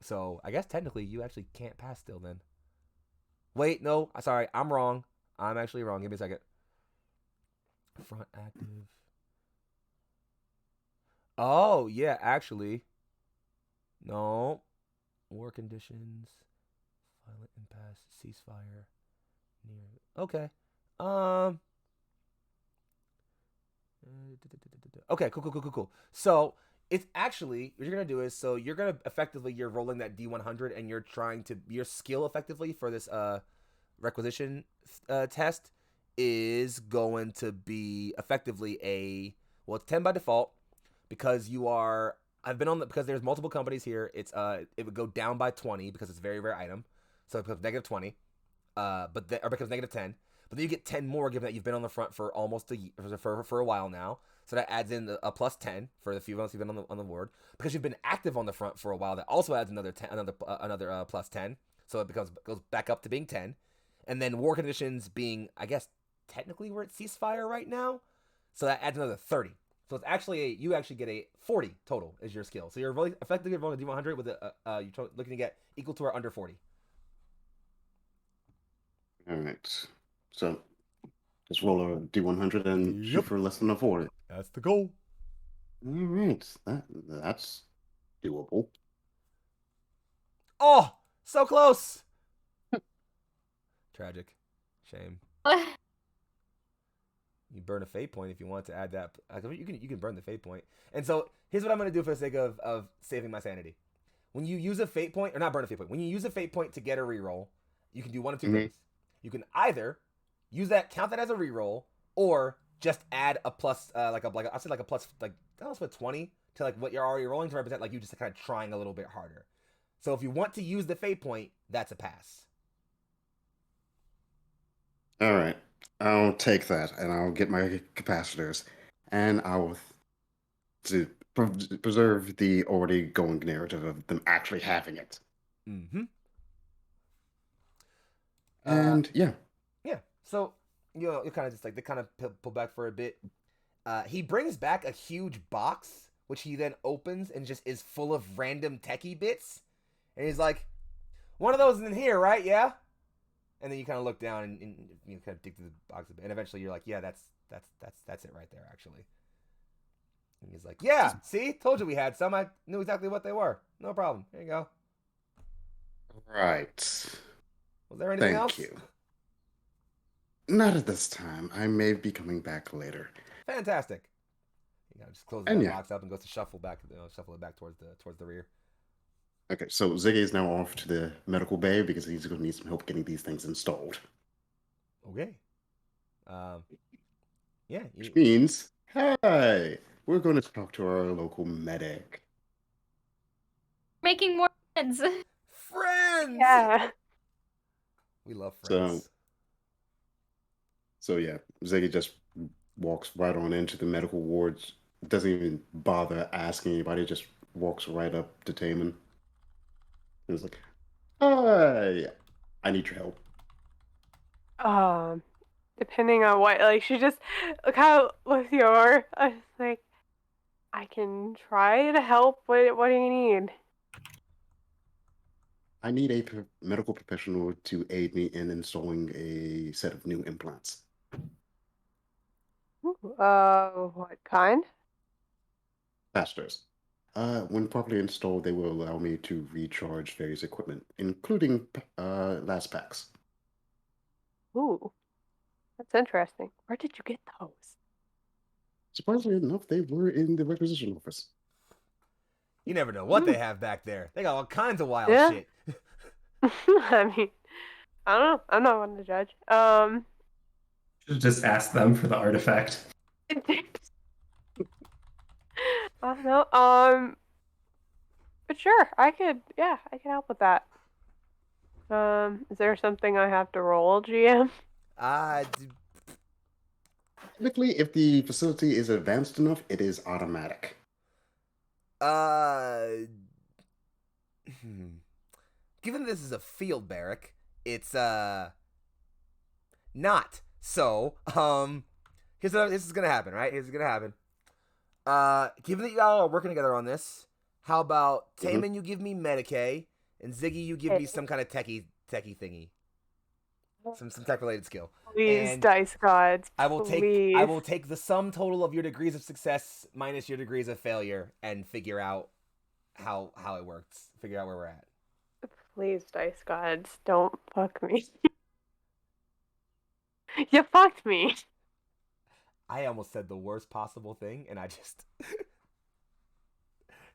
So I guess technically you actually can't pass still then. Wait, no, sorry, I'm wrong. I'm actually wrong. Give me a second. Front active. Oh, yeah, actually. No. War conditions. Violent impasse. Ceasefire. Near. Okay. Um. Okay, cool. So it's actually what you're gonna do is so you're gonna effectively you're rolling that D100 and you're trying to your skill effectively for this requisition test is going to be effectively a well it's 10 by default because you are I've been on the because there's multiple companies here it's it would go down by 20 because it's a very rare item so it becomes negative 20 or becomes negative 10 but then you get 10 more given that you've been on the front for almost for a while now so that adds in a plus 10 for the few months you've been on the board because you've been active on the front for a while that also adds another 10 another plus 10 so it goes back up to being 10 and then war conditions being I guess technically we're at ceasefire right now so that adds another 30 so it's actually you actually get a 40 total is your skill so you're really effectively rolling a d100 with you're looking to get equal to or under 40.
All right. So just roll a d100 and shoot for less than a 40.
That's the goal.
All right. That's doable.
Oh, so close. Tragic. Shame. You burn a fate point if you want to add that. You can burn the fate point. And so here's what I'm going to do for the sake of saving my sanity. When you use a fate point, or not burn a fate point, when you use a fate point to get a reroll, you can do one of two things. You can either use that, count that as a reroll, or just add a plus, I said like a plus, like I don't know, 20 to like what you're already rolling to represent like you just kind of trying a little bit harder. So if you want to use the fate point, that's a pass.
All right. I'll take that, and I'll get my capacitors, and I will to preserve the already going narrative of them actually having it.
Mm-hmm.
And yeah.
So you know, you kind of just like they kind of pull back for a bit. He brings back a huge box, which he then opens and just is full of random techie bits, and he's like, "One of those is in here, right? Yeah." And then you kind of look down and you kind of dig through the box a bit, and eventually you're like, "Yeah, that's it right there, actually." And he's like, "Yeah, see, told you we had some. I knew exactly what they were. No problem. Here you go."
Right.
Was there anything else?
Thank you. Not at this time. I may be coming back later.
Fantastic. He kind of just closes that box up and goes to shuffle it back towards the rear.
Okay, so Ziggy is now off to the medical bay because he's going to need some help getting these things installed.
Okay. Yeah.
Which means, hey, we're going to talk to our local medic.
Making more friends.
Friends!
Yeah.
We love friends.
So yeah, Ziggy just walks right on into the medical wards. Doesn't even bother asking anybody, just walks right up to Taman. And is like, hi, I need your help.
Depending on what, like, she just, look how, with your, I was like, I can try to help, what do you need?
I need a medical professional to aid me in installing a set of new implants.
What kind?
Capacitors. When properly installed, they will allow me to recharge various equipment, including last packs.
Ooh, that's interesting. Where did you get those?
Surprisingly enough, they were in the requisition office.
You never know what they have back there. They got all kinds of wild shit.
I mean, I don't know. I'm not one to judge.
Should just ask them for the artifact.
I don't know. But sure, I could help with that. Is there something I have to roll, GM?
Typically, if the facility is advanced enough, it is automatic.
Given this is a field barrack, it's not. So, this is gonna happen, right? Here's what's gonna happen. Given that y'all are working together on this, how about Taman, you give me Medicaid, and Ziggy, you give me some kind of techie thingy, some tech related skill.
Please,
and
dice gods.
I will take the sum total of your degrees of success minus your degrees of failure and figure out how it works. Figure out where we're at.
Please, dice gods, don't fuck me. You fucked me.
I almost said the worst possible thing, and I just.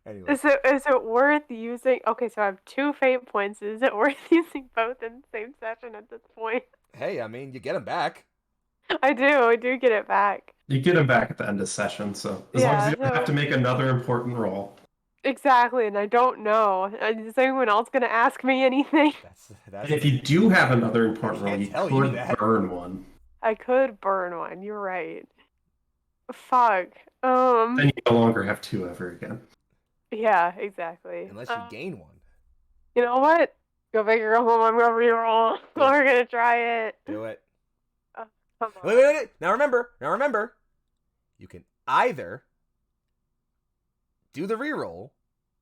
Anyway.
Is it worth using? Okay, so I have 2 fate points. Is it worth using both in the same session at this point?
Hey, I mean, you get them back.
I do get it back.
You get him back at the end of session, so as long as you don't have to
so
make another important roll.
exactly, and I don't know. Is anyone else gonna ask me anything?
That's.
And if you do have another important roll,
can't
you
tell you
could
that.
burn one.
I could burn one. You're right. Fuck.
Then you no longer have 2 ever again.
Yeah, exactly.
Unless you gain one.
You know what? Go back your home. I'm gonna reroll. We're gonna try it.
Do it.
Come on.
Wait. Now remember. You can either do the reroll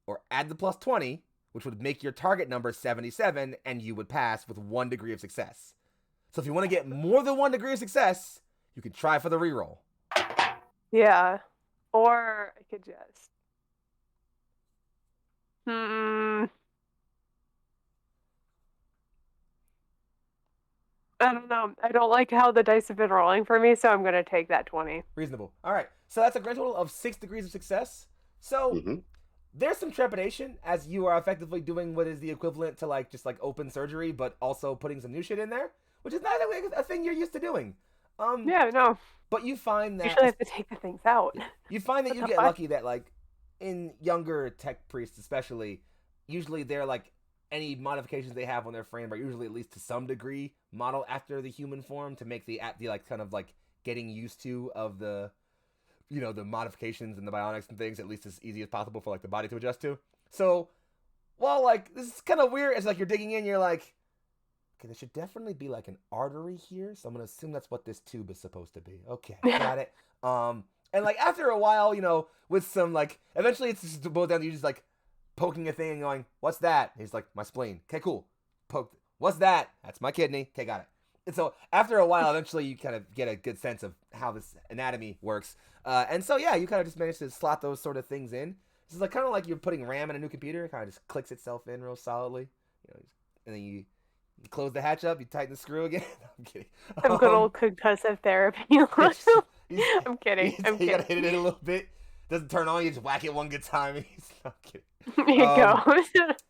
or add the plus 20, which would make your target number 77, and you would pass with 1 degree of success. So if you want to get more than 1 degree of success, you can try for the reroll.
Yeah. Or I could just. I don't know. I don't like how the dice have been rolling for me, so I'm gonna take that 20.
Reasonable. All right. So that's a grand total of 6 degrees of success. So there's some trepidation as you are effectively doing what is the equivalent to just open surgery, but also putting some new shit in there, which is not a thing you're used to doing.
Yeah, no.
But you find that
Usually I have to take the things out.
you find that
What
you
the
get
fuck?
lucky that in younger tech priests especially, usually they're any modifications they have on their frame are usually at least to some degree model after the human form to make the kind of getting used to of the the modifications and the bionics and things at least as easy as possible for the body to adjust to. So while this is kind of weird as you're digging in, you're like, okay, there should definitely be an artery here, so I'm gonna assume that's what this tube is supposed to be. Okay, got it. And after a while, with some eventually it's just boiled down to you just poking a thing and going, what's that? And he's like, my spleen. Okay, cool. Poked. What's that? That's my kidney. Okay, got it. And so after a while, eventually you kind of get a good sense of how this anatomy works. And so yeah, you kind of just manage to slot those sort of things in. This is kind of like you're putting RAM in a new computer. It kind of just clicks itself in real solidly. And then you close the hatch up, you tighten the screw again. I'm kidding.
Some good old concussive therapy. I'm kidding.
You gotta hit it in a little bit. Doesn't turn on, you just whack it one good time. I'm kidding.
There you go.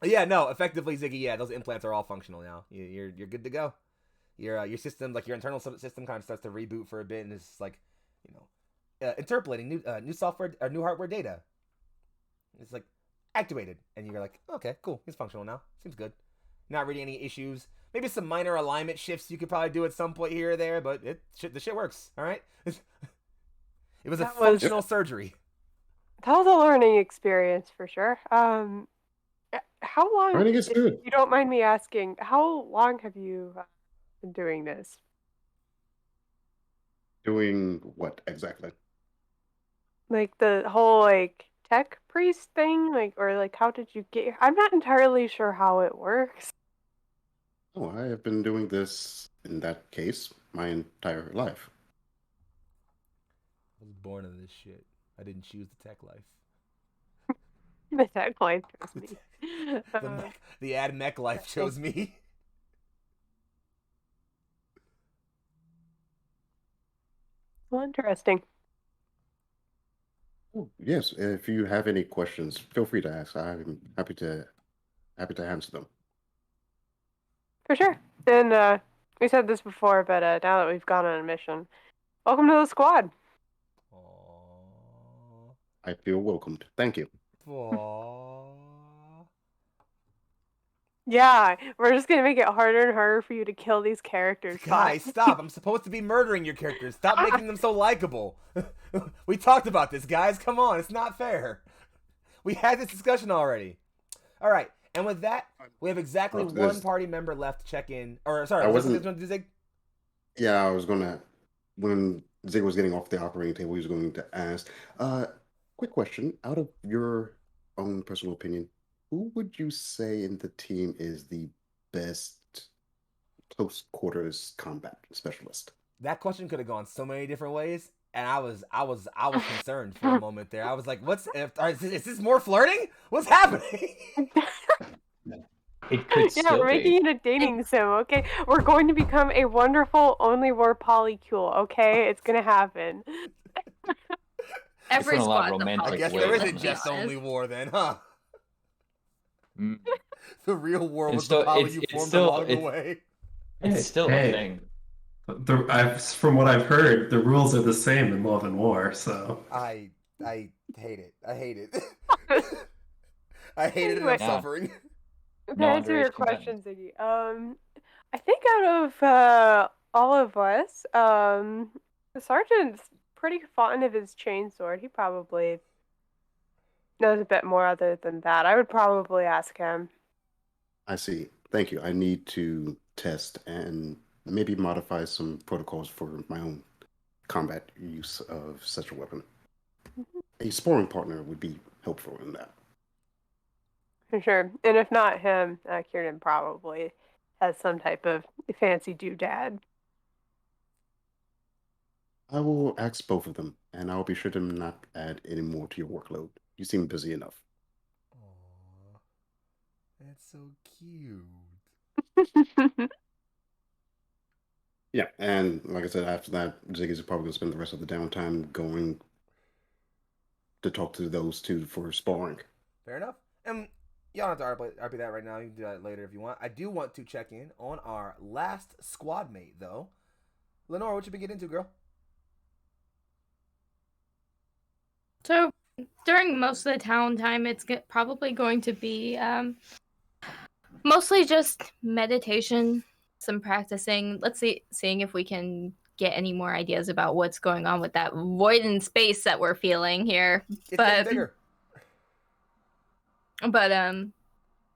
Yeah, no, effectively, Ziggy, yeah, those implants are all functional now. You're good to go. Your system, your internal system kind of starts to reboot for a bit, and it's interpolating new software or new hardware data. It's activated, and you're like, okay, cool, it's functional now. Seems good. Not really any issues. Maybe some minor alignment shifts you could probably do at some point here or there, but the shit works. All right. It was functional surgery.
That was a learning experience for sure. How long?
Learning is good.
If you don't mind me asking, how long have you been doing this?
Doing what exactly?
The whole tech priest thing, or how did you get here? I'm not entirely sure how it works.
Oh, I have been doing this, in that case, my entire life.
I was born in this shit. I didn't choose the tech life.
The tech life chose me.
The ad mech life chose me.
Well, interesting.
Oh, yes, if you have any questions, feel free to ask. I'm happy to answer them.
For sure. And we said this before, but now that we've gone on a mission, welcome to the squad.
Aww.
I feel welcomed. Thank you.
Aww.
Yeah, we're just gonna make it harder and harder for you to kill these characters.
Guys, stop. I'm supposed to be murdering your characters. Stop making them so likable. We talked about this, guys. Come on. It's not fair. We had this discussion already. All right. And with that, we have exactly one party member left to check in. Or, sorry, was that going to do, Zig?
Yeah, I was going to, when Zig was getting off the operating table, he was going to ask, quick question, out of your own personal opinion, who would you say in the team is the best close quarters combat specialist?
That question could have gone so many different ways, and I was concerned for a moment there. I was like, is this more flirting? What's happening?
It could
Yeah,
still
we're
be.
making it a dating sim, okay? We're going to become a wonderful OnlyWar polycule, okay? It's gonna happen.
Every
went a lot
squad's a
romantic
I guess
polycule,
there
ways
let's
isn't
on
be
just
this.
only
honest.
war then, huh?
Mm.
The real war
It's
was the
still
poly
it's
you
it's
formed
still
along the way.
it's
Hey,
still a
hey.
thing.
From what I've heard, the rules are the same in Love and War. So
I hate it. I hate it. I hate it and I'm
Anyway,
Yeah.
suffering.
to
No
answer your
underage commitment.
question, Ziggy, I think out of all of us, the sergeant's pretty fond of his chainsword. He probably knows a bit more other than that. I would probably ask him.
I see. Thank you. I need to test and maybe modify some protocols for my own combat use of such a weapon. A sparring partner would be helpful in that.
For sure. And if not him, Kieran probably has some type of fancy doodad.
I will ask both of them, and I'll be sure to not add any more to your workload. You seem busy enough.
Aww, that's so cute.
Yeah, and like I said, after that, Ziggy's probably going to spend the rest of the downtime going to talk to those two for sparring.
Fair enough. And you don't have to RP that right now. You can do that later if you want. I do want to check in on our last squad mate, though. Lenore, what you been getting into, girl?
So during most of the town time, it's probably going to be mostly just meditation, some practicing. Let's seeing if we can get any more ideas about what's going on with that void in space that we're feeling here.
It's getting bigger.
But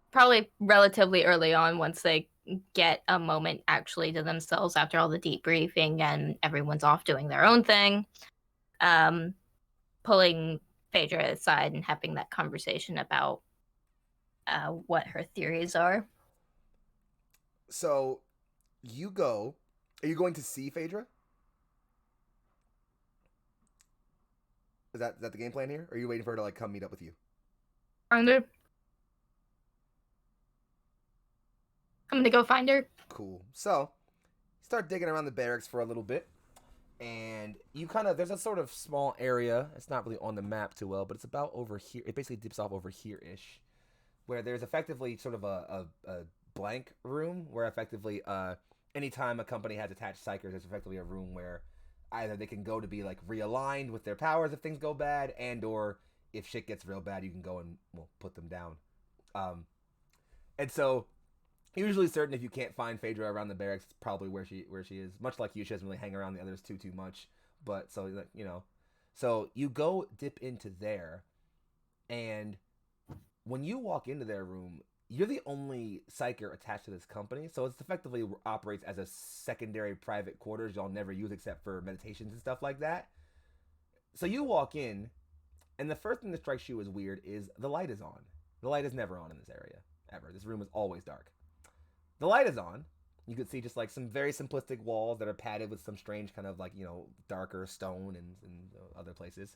probably relatively early on, once they get a moment actually to themselves after all the debriefing and everyone's off doing their own thing, pulling Phaedra aside and having that conversation about what her theories are.
So, you go. Are you going to see Phaedra? Is that the game plan here? Or are you waiting for her to like come meet up with you?
I'm gonna go find her.
Cool. So, start digging around the barracks for a little bit. And you kind of, there's a sort of small area. It's not really on the map too well, but it's about over here. It basically dips off over here-ish. Where there's effectively sort of a blank room where effectively anytime a company has attached psychers, there's effectively a room where either they can go to be like realigned with their powers if things go bad, and or if shit gets real bad, you can go and put them down. And so usually certain if you can't find Phaedra around the barracks, it's probably where she is. Much like you, she doesn't really hang around the others too much. But so you know, so you go dip into there, and when you walk into their room, you're the only psyker attached to this company, so it's effectively operates as a secondary private quarters y'all never use except for meditations and stuff like that. So you walk in, and the first thing that strikes you as weird is the light is on. The light is never on in this area, ever. This room is always dark. The light is on. You can see just like some very simplistic walls that are padded with some strange kind of like, you know, darker stone and other places.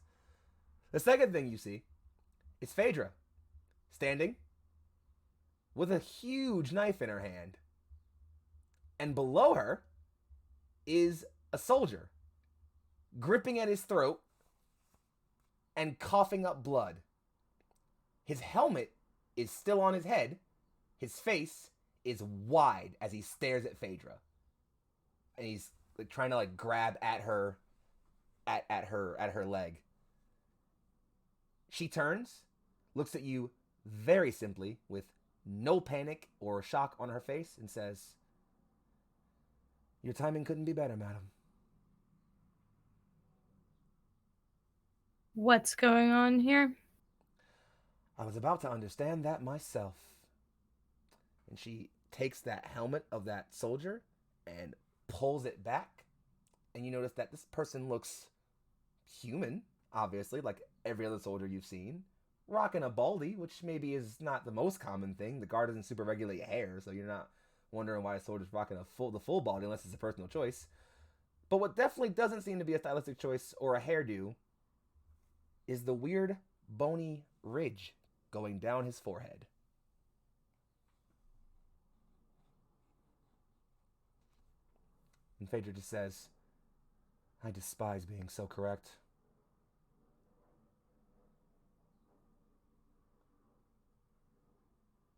The second thing you see is Phaedra, standing with a huge knife in her hand. And below her is a soldier gripping at his throat and coughing up blood. His helmet is still on his head. His face is wide as he stares at Phaedra. And he's like trying to like grab at her at her leg. She turns, looks at you very simply with no panic or shock on her face and says, "Your timing couldn't be better, madam."
What's going on here?
I was about to understand that myself. And she takes that helmet of that soldier and pulls it back. And you notice that this person looks human, obviously, like every other soldier you've seen. Rocking a baldy, which maybe is not the most common thing. The guard doesn't super regulate hair, so you're not wondering why a soldier's rocking the full baldy unless it's a personal choice. But what definitely doesn't seem to be a stylistic choice or a hairdo is the weird bony ridge going down his forehead. And Phaedra just says, I despise being so correct.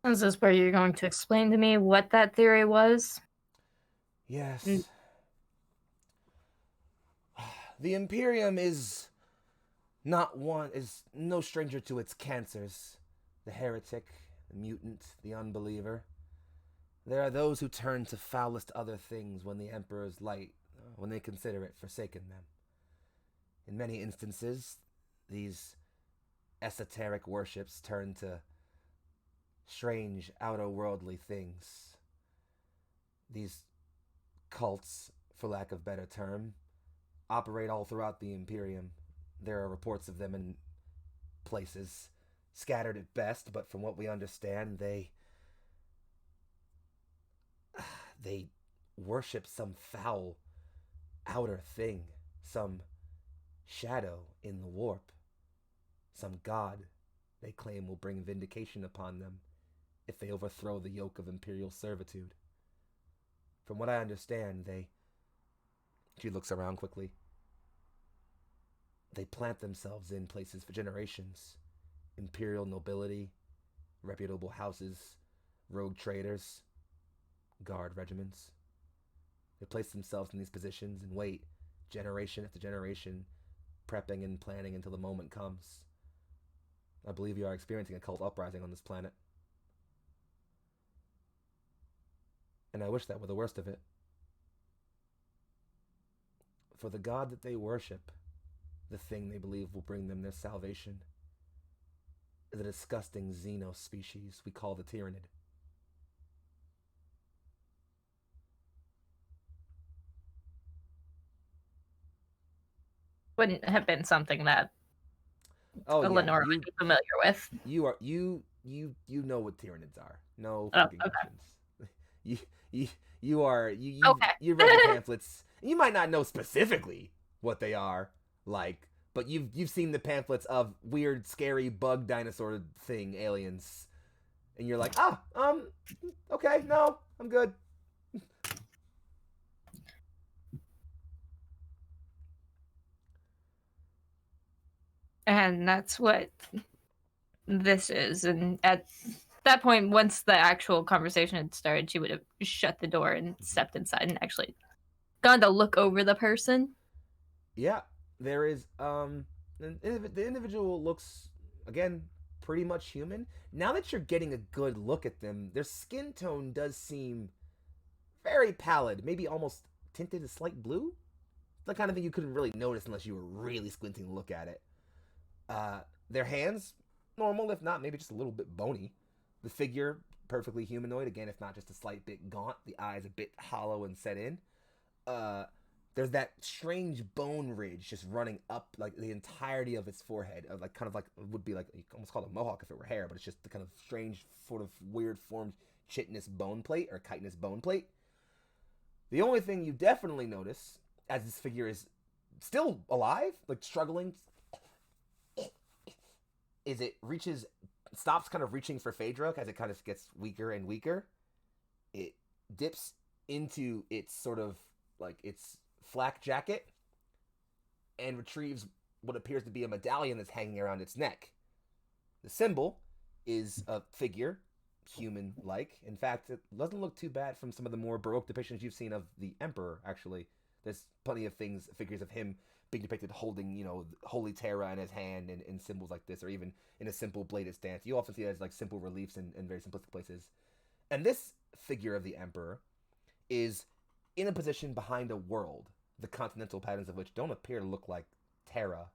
Is this where you're going to explain to me what that theory was?
Yes. The Imperium is no stranger to its cancers. The heretic, the mutant, the unbeliever. There are those who turn to foulest other things when the Emperor's light, when they consider it forsaken them. In many instances, these esoteric worships turn to strange, outer-worldly things. These cults, for lack of a better term, operate all throughout the Imperium. There are reports of them in places, scattered at best, but from what we understand, they worship some foul outer thing, some shadow in the warp, some god they claim will bring vindication upon them if they overthrow the yoke of imperial servitude. From what I understand, she looks around quickly. They plant themselves in places for generations. Imperial nobility, reputable houses, rogue traders, guard regiments. They place themselves in these positions and wait, generation after generation, prepping and planning until the moment comes. I believe you are experiencing a cult uprising on this planet. And I wish that were the worst of it. For the god that they worship, the thing they believe will bring them their salvation, is a disgusting xeno species we call the Tyrannid.
Wouldn't have been something that Lenora would be familiar with.
You know what Tyrannids are. No
Oh,
fucking
okay.
questions. You
Okay.
read the pamphlets. You might not know specifically what they are like, but you've seen the pamphlets of weird, scary bug dinosaur thing aliens, and you're like, okay, no, I'm good.
And that's what this is. And at that point, once the actual conversation had started, she would have shut the door and stepped inside and actually gone to look over the person.
Yeah, there is the individual looks, again, pretty much human. Now that you're getting a good look at them, their skin tone does seem very pallid, maybe almost tinted a slight blue. The kind of thing you couldn't really notice unless you were really squinting to look at it. Their hands, normal, if not maybe just a little bit bony. The figure, perfectly humanoid, again, if not just a slight bit gaunt. The eyes a bit hollow and set in. There's that strange bone ridge just running up like the entirety of its forehead, of like kind of like would be like, you almost call it a mohawk if it were hair, but it's just the kind of strange, sort of weird formed chitinous bone plate or chitinous bone plate. The only thing you definitely notice as this figure is still alive, like struggling, is it stops kind of reaching for Phaedra as it kind of gets weaker and weaker. It dips into its sort of like its flak jacket and retrieves what appears to be a medallion that's hanging around its neck. The symbol is a figure, human-like. In fact, it doesn't look too bad from some of the more Baroque depictions you've seen of the Emperor, actually. There's plenty of figures of him being depicted holding, Holy Terra in his hand and symbols like this, or even in a simple bladed stance. You often see it as like simple reliefs in very simplistic places. And this figure of the Emperor is in a position behind a world, the continental patterns of which don't appear to look like Terra.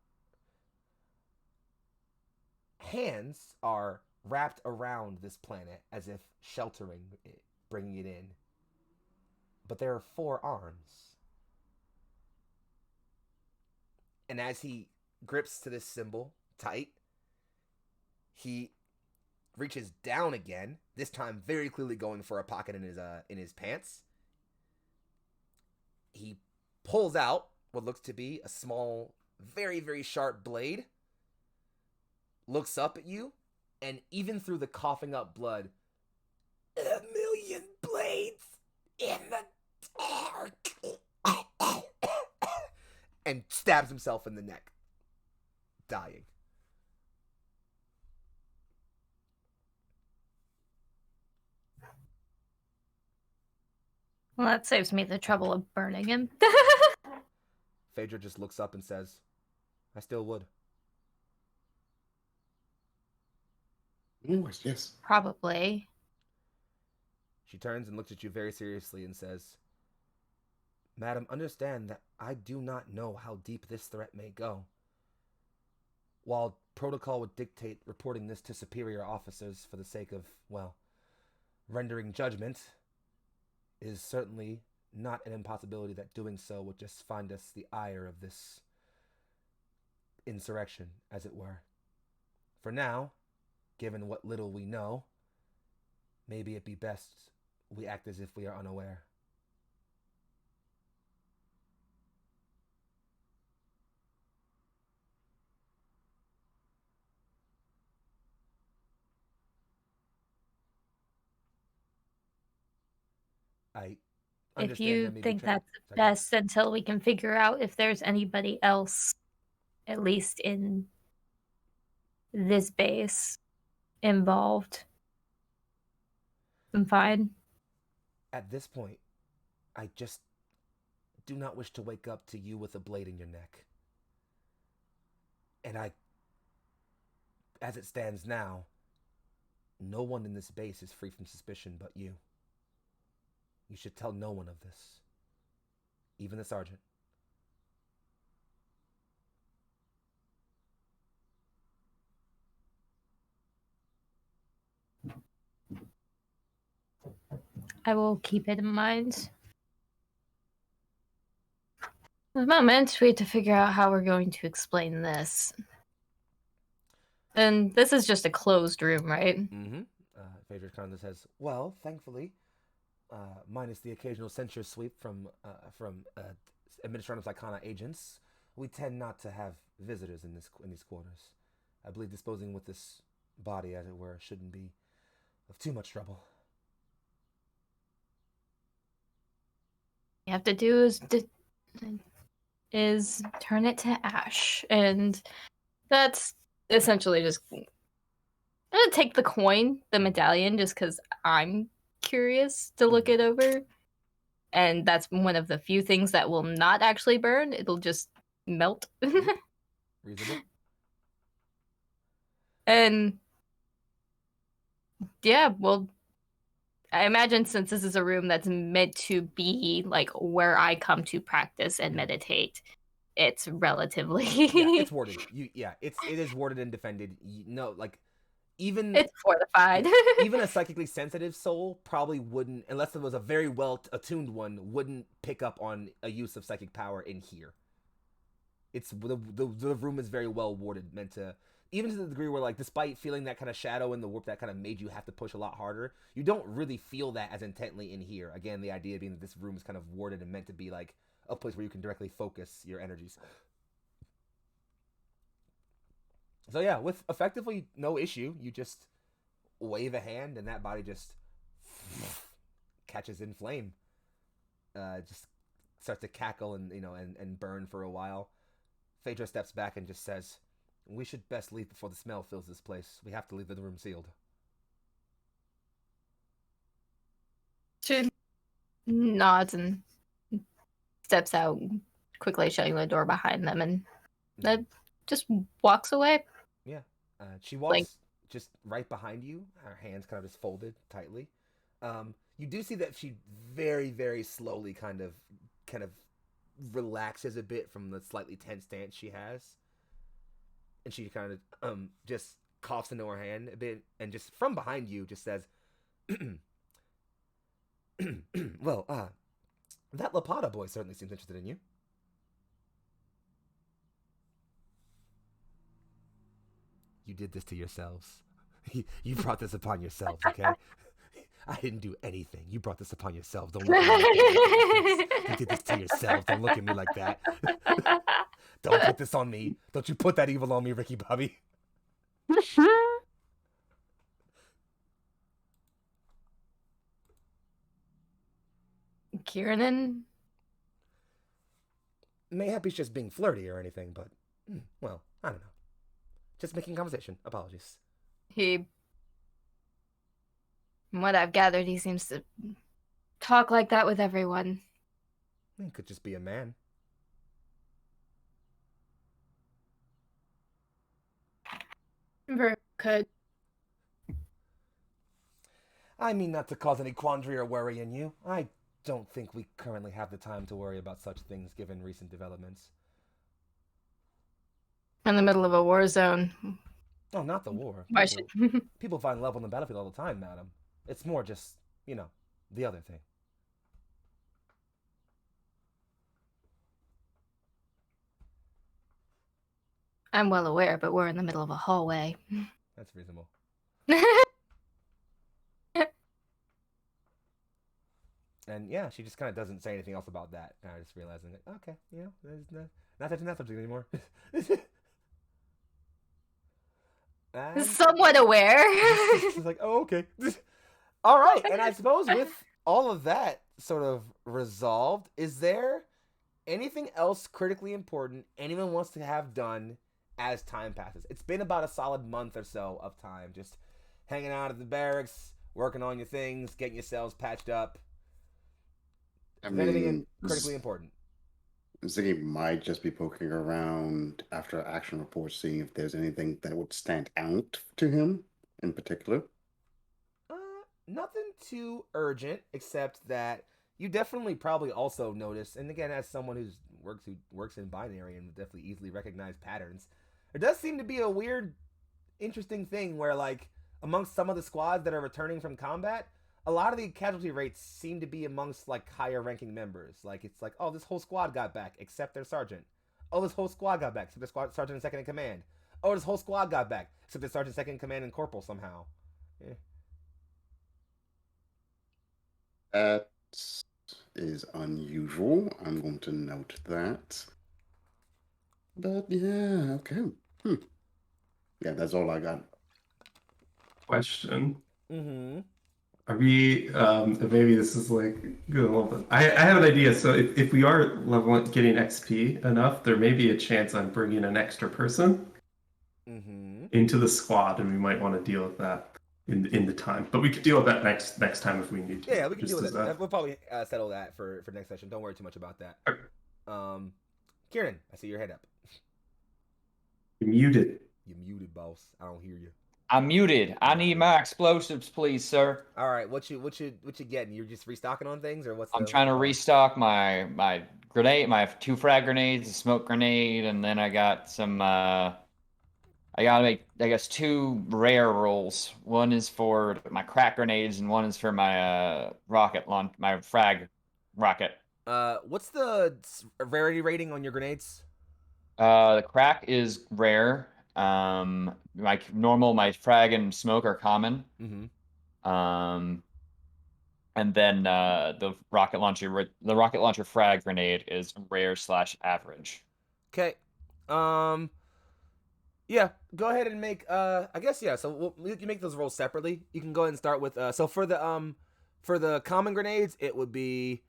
Hands are wrapped around this planet as if sheltering it, bringing it in. But there are 4 arms. And as he grips to this symbol tight, he reaches down again, this time very clearly going for a pocket in his pants. He pulls out what looks to be a small, very, very sharp blade, looks up at you, and even through the coughing up blood, 1,000,000 blades in the dark. and stabs himself in the neck, dying.
Well, that saves me the trouble of burning him.
Phaedra just looks up and says, I still would.
Yes.
Probably.
She turns and looks at you very seriously and says, Madam, understand that I do not know how deep this threat may go. While protocol would dictate reporting this to superior officers for the sake of, well, rendering judgment, it is certainly not an impossibility that doing so would just find us the ire of this insurrection, as it were. For now, given what little we know, maybe it be best we act as if we are unaware. I
If
understand
you
there may be
think that's
Sorry.
best until we can figure out if there's anybody else, at least in this base, involved, I'm fine.
At this point, I just do not wish to wake up to you with a blade in your neck. And as it stands now, no one in this base is free from suspicion but you. You should tell no one of this. Even the sergeant.
I will keep it in mind. For the moment, we have to figure out how we're going to explain this. And this is just a closed room, right?
Mm-hmm. Phaedra kind of says, well, thankfully, minus the occasional censure sweep from Administratum Psychona agents, we tend not to have visitors in these quarters. I believe disposing with this body, as it were, shouldn't be of too much trouble.
You have to do is turn it to ash, and that's essentially just. I'm gonna take the coin, the medallion, just because I'm curious to look it over, and that's one of the few things that will not actually burn. It'll just melt.
Reasonable.
And yeah, well, I imagine since this is a room that's meant to be like where I come to practice and meditate, it's relatively
Yeah, it's warded. It is warded and defended. Even
it's fortified.
even a psychically sensitive soul probably wouldn't, unless it was a very well attuned one, wouldn't pick up on a use of psychic power in here. It's the room is very well warded, meant to, even to the degree where, like, despite feeling that kind of shadow in the warp that kind of made you have to push a lot harder, you don't really feel that as intently in here. Again, the idea being that this room is kind of warded and meant to be like a place where you can directly focus your energies. So yeah, with effectively no issue, you just wave a hand and that body just catches in flame. Just starts to cackle and burn for a while. Phaedra steps back and just says, we should best leave before the smell fills this place. We have to leave the room sealed.
She nods and steps out, quickly shutting the door behind them, and then just walks away.
Yeah. She walks just right behind you, her hands kind of just folded tightly. You do see that she very, very slowly kind of relaxes a bit from the slightly tense stance she has. And she kind of just coughs into her hand a bit and just from behind you just says, well, that Lapata boy certainly seems interested in you. You did this to yourselves. You brought this upon yourselves, okay? I didn't do anything. You brought this upon yourselves. Don't look at me like that. You did this to yourselves. Don't look at me like that. Don't put this on me. Don't you put that evil on me, Ricky Bobby.
Kieran,
Mayhap he's just being flirty or anything, but well, I don't know. Just making conversation. Apologies.
From what I've gathered, he seems to talk like that with everyone.
He could just be a man.
Very could.
I mean not to cause any quandary or worry in you. I don't think we currently have the time to worry about such things given recent developments.
In the middle of a war zone.
Oh, not the war.
Why
People find love on the battlefield all the time, madam. It's more just, the other thing.
I'm well aware, but we're in the middle of a hallway.
That's reasonable. And yeah, she just kind of doesn't say anything else about that. And I just realizing, like, okay, there's not touching that subject anymore.
Somewhat aware.
She's like, oh, okay. All right. And I suppose with all of that sort of resolved, is there anything else critically important anyone wants to have done as time passes? It's been about a solid month or so of time, just hanging out at the barracks, working on your things, getting yourselves patched up. Anything critically important?
Ziggy might just be poking around after action reports, seeing if there's anything that would stand out to him in particular.
Nothing too urgent, except that you definitely probably also notice, and again, as someone who works in binary and definitely easily recognize patterns, there does seem to be a weird, interesting thing where, like, amongst some of the squads that are returning from combat, a lot of the casualty rates seem to be amongst, like, higher ranking members. Like, it's like, oh, this whole squad got back except their sergeant. Oh, this whole squad got back except their sergeant and second in command. Oh, this whole squad got back except their sergeant, second in command, and corporal somehow. Yeah.
That is unusual. I'm going to note that. But yeah, okay. Yeah, that's all I got.
Question.
Mm-hmm.
Are we, maybe this is like good a little bit. I have an idea. So if we are getting XP enough, there may be a chance I'm bringing an extra person into the squad, and we might want to deal with that in the time. But we could deal with that next time if we need to.
Yeah, we can deal with that. We'll probably settle that for next session. Don't worry too much about that.
Okay.
Kieran, I see your head up.
You're muted.
You're muted, boss. I don't hear you.
I'm muted. I need my explosives, please, sir.
All right, what you getting? You're just restocking on things, or what's?
I'm trying to restock my grenade, my 2 frag grenades, a smoke grenade, and then I got some. I gotta make, I guess, 2 rare rolls. One is for my crack grenades, and one is for my rocket launch, my frag rocket.
What's the rarity rating on your grenades?
The crack is rare. My frag and smoke are common. And then the rocket launcher frag grenade is rare / average. Okay.
Yeah, go ahead and make I guess, yeah, so you can make those rolls separately. You can go ahead and start with so for the common grenades, it would be,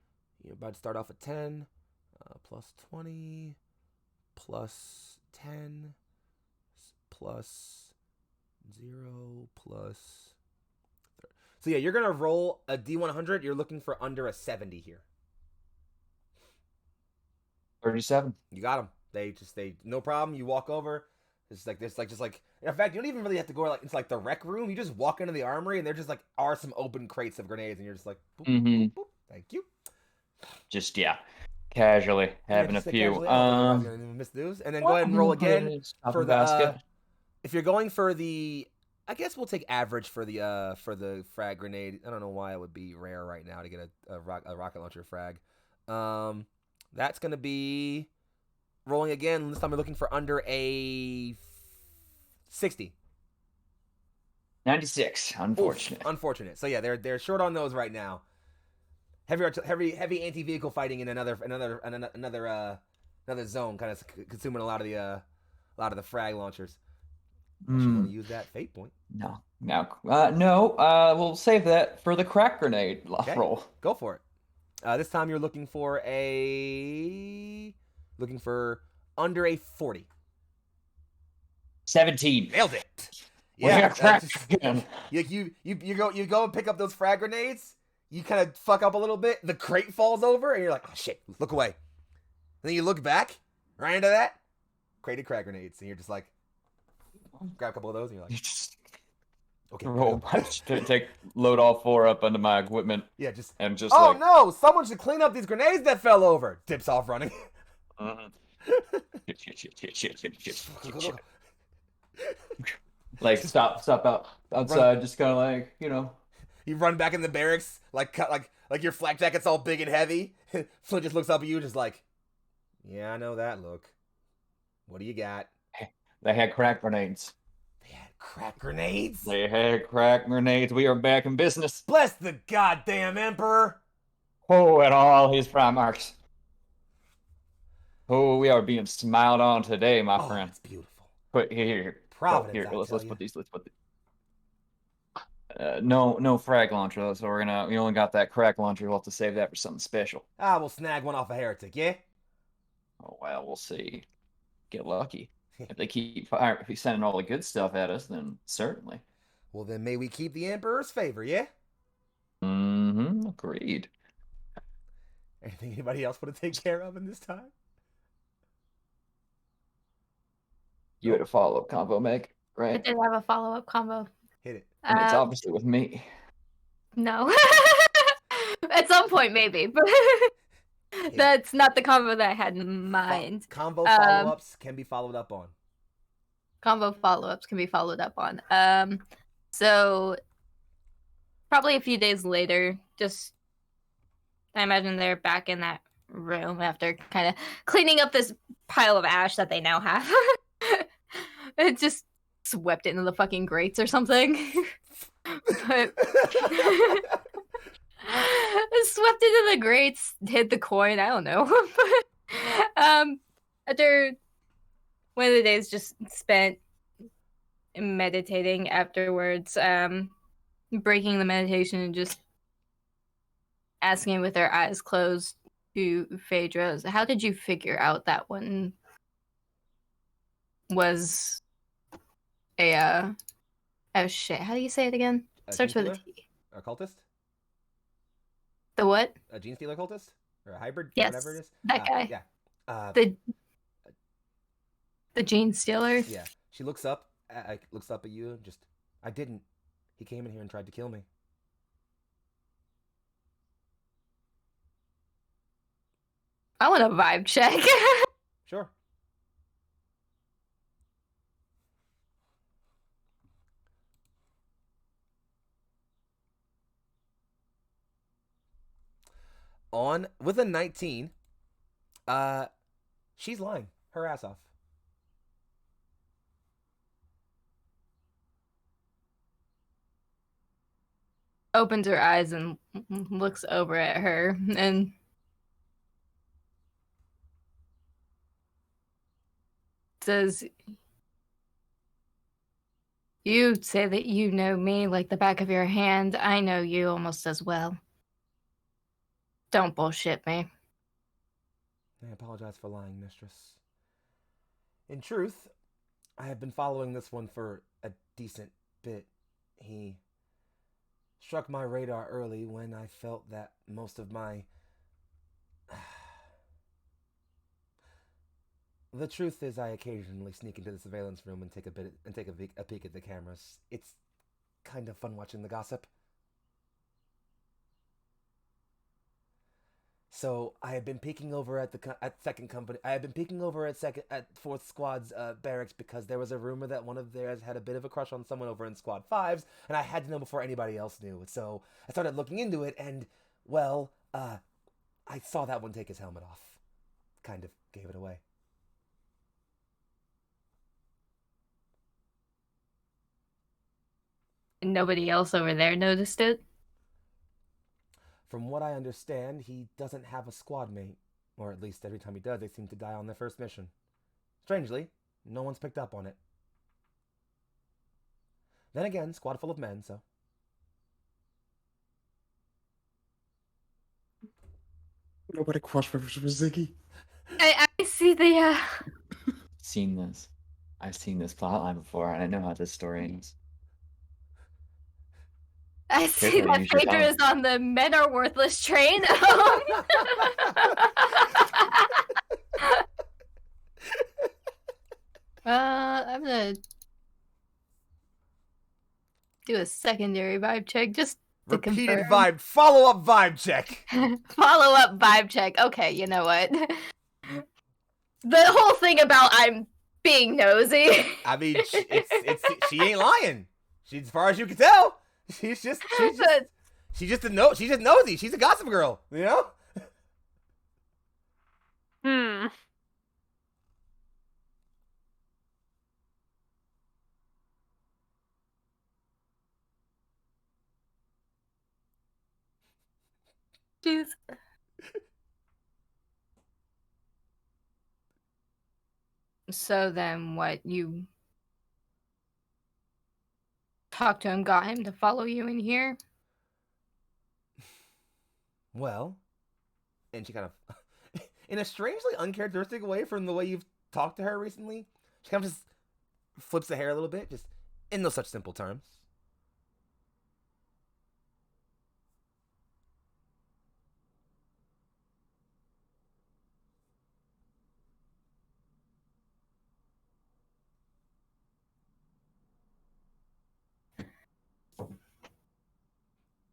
you're about to start off at 10 plus 20 plus 10 plus 0 plus 30. So yeah, you're gonna roll a D100. You're looking for under a 70 here.
37.
You got them. They no problem. You walk over. It's like this, just like. In fact, you don't even really have to go like it's like the rec room. You just walk into the armory, and there just like are some open crates of grenades, and you're just like, boop, boop, boop. Thank you.
Just casually having a few.
Miss those, and then go ahead and roll again for the basket. If you're going for the, I guess we'll take average for the frag grenade. I don't know why it would be rare right now to get a rocket launcher frag. That's gonna be rolling again. This time we're looking for under a 60.
96. Unfortunate.
Oof, unfortunate. So yeah, they're short on those right now. Heavy anti-vehicle fighting in another zone, kind of consuming a lot of the frag launchers. You want to use that fate point?
No. We'll save that for the crack grenade roll.
Go for it. This time you're looking for a looking for under a 40.
17.
Nailed it.
We got cracked
just-
again.
you go and pick up those frag grenades. You kind of fuck up a little bit. The crate falls over, and you're like, oh shit, look away. And then you look back, right into that, crate of frag grenades, and you're just like, grab a couple of those, and you're
You
like,
just
okay.
roll punch to take load all 4 up onto my equipment
Yeah, just.
and just
Oh
like.
no! Someone should clean up these grenades that fell over. Dips off running.
Shit. Like stop outside, just kind of like
You run back in the barracks, like your flak jacket's all big and heavy. Flint just looks up at you, just like, yeah, I know that look. What do you got?
They had crack grenades.
They had crack grenades.
They had crack grenades. We are back in business.
Bless the goddamn emperor.
Oh, and all his Primarchs. Oh, we are being smiled on today, my friend.
It's beautiful.
Put here.
Providence,
Here,
I
let's
tell
put
you.
these. Let's put. No frag launcher, so we only got that crack launcher. We'll have to save that for something special.
We'll snag one off a heretic, yeah?
Oh well, we'll see. Get lucky. If they keep fire, if he's sending all the good stuff at us, then certainly.
Well, then may we keep the emperor's favor, yeah?
Mm-hmm. Agreed.
Anything anybody else want to take care of in this time?
You had a follow-up combo, Meg,
I
right?
did have a follow-up combo.
Hit it.
And it's obviously with me.
No. At some point, maybe, but that's not the combo that I had in mind.
Combo follow-ups can be followed up on.
Combo follow-ups can be followed up on. So probably a few days later, just I imagine they're back in that room after kind of cleaning up this pile of ash that they now have. It just swept it into the fucking grates or something. But it swept into the grates, hit the coin, I don't know. After one of the days just spent meditating afterwards, breaking the meditation and just asking with their eyes closed to Phaedra, how did you figure out that one was a oh shit, how do you say it again? Starts with a T.
A cultist?
The what?
A gene stealer cultist? Or a hybrid?
Yes,
Whatever it is?
that guy.
Yeah.
The gene stealer.
Yeah. She looks up at you and just, I didn't. He came in here and tried to kill me.
I want a vibe check.
Sure. With a 19, she's lying her ass off.
Opens her eyes and looks over at her and says, you say that you know me like the back of your hand. I know you almost as well. Don't bullshit me.
I apologize for lying, mistress. In truth, I have been following this one for a decent bit. He struck my radar early when I felt that most of my... The truth is, I occasionally sneak into the surveillance room and take a peek at the cameras. It's kind of fun watching the gossip. So I have been peeking over at second company. I have been peeking over at fourth squad's barracks because there was a rumor that one of theirs had a bit of a crush on someone over in squad 5's, and I had to know before anybody else knew. So I started looking into it, and well, I saw that one take his helmet off. Kind of gave it away.
Nobody else over there noticed it?
From what I understand, he doesn't have a squad mate. Or at least every time he does, they seem to die on their first mission. Strangely, no one's picked up on it. Then again, squad full of men, so...
Nobody cross reference for Ziggy.
I see see the
Seen this. I've seen this plotline before, and I know how this story ends.
I see
Careful,
that
use your
Phaedra
phone.
is on the men are worthless train. I'm gonna do a secondary vibe check just to
Repeated
confirm.
vibe, follow-up vibe check.
Follow up vibe check. Okay, you know what? The whole thing about I'm being nosy.
I mean, she ain't lying. As far as you can tell, she's just nosy. She's a gossip girl, you know.
Jeez. So then what, you talked to him, got him to follow you in here?
Well, and she kind of, in a strangely uncharacteristic way from the way you've talked to her recently, she kind of just flips the hair a little bit, just in no such simple terms.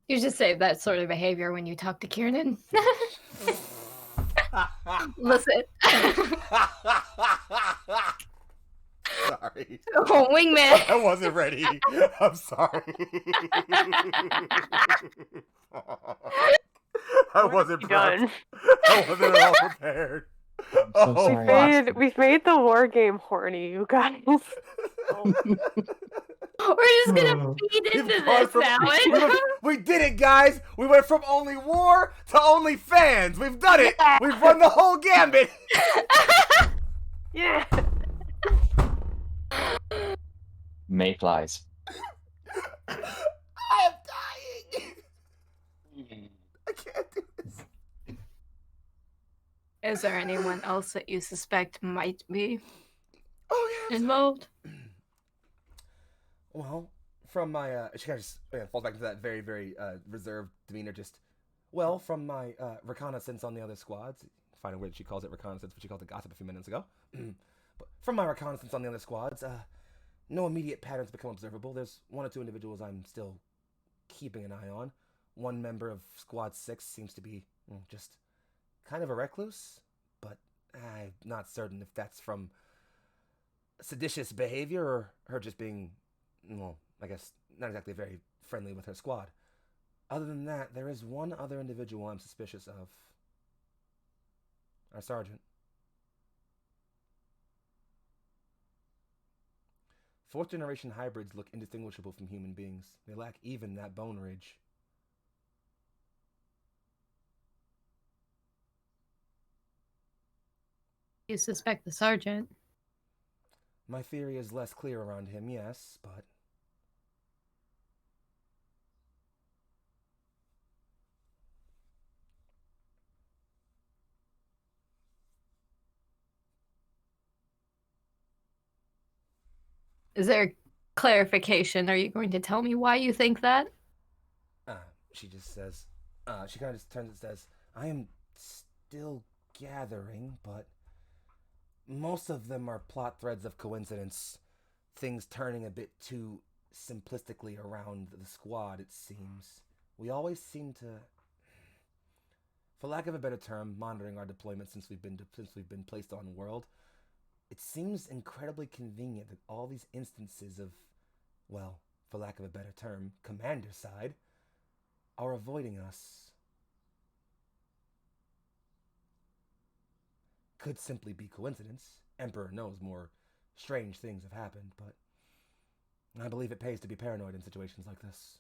You should save that sort of behavior when you talk to Kiernan. Listen.
Sorry.
Oh, wingman.
I wasn't ready. I'm sorry. I wasn't prepped. I wasn't at all prepared.
I'm so sorry, Austin.
We've made the war game horny, you guys.
We're just gonna feed into this now.
We did it, guys. We went from OnlyWar to OnlyFans. We've done it. We've run the whole gambit.
Yeah.
Mayflies.
I am dying. I can't do this.
Is there anyone else that you suspect might be
Oh, yeah.
involved?
Well, from my, she kind of just falls back into that very, very reserved demeanor. Just, well, from my reconnaissance on the other squads, finding weird she calls it reconnaissance, but she called it gossip a few minutes ago. But from my reconnaissance on the other squads, no immediate patterns become observable. There's one or two individuals I'm still keeping an eye on. One member of Squad 6 seems to be just kind of a recluse, but I'm not certain if that's from seditious behavior or her just being, well, I guess not exactly very friendly with her squad. Other than that, there is one other individual I'm suspicious of. Our sergeant. Fourth generation hybrids look indistinguishable from human beings. They lack even that bone ridge.
You suspect the sergeant?
My theory is less clear around him, yes, but...
Is there clarification? Are you going to tell me why you think that?
She just says... she kind of just turns and says, I am still gathering, but... most of them are plot threads of coincidence. Things turning a bit too simplistically around the squad, it seems. We always seem to, for lack of a better term, monitoring our deployment since we've been placed on world. It seems incredibly convenient that all these instances of, well, for lack of a better term, commander side, are avoiding us. Could simply be coincidence. Emperor knows more strange things have happened, but I believe it pays to be paranoid in situations like this.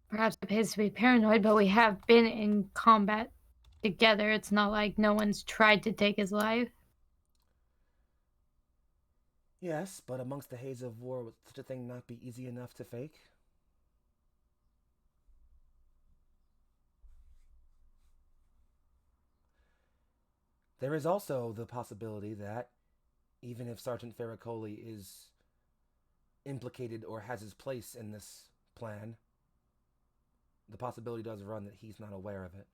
Perhaps it pays to be paranoid, but we have been in combat together. It's not like no one's tried to take his life.
Yes, but amongst the haze of war, would such a thing not be easy enough to fake? There is also the possibility that, even if Sergeant Ferricoli is implicated or has his place in this plan, the possibility does run that he's not aware of it.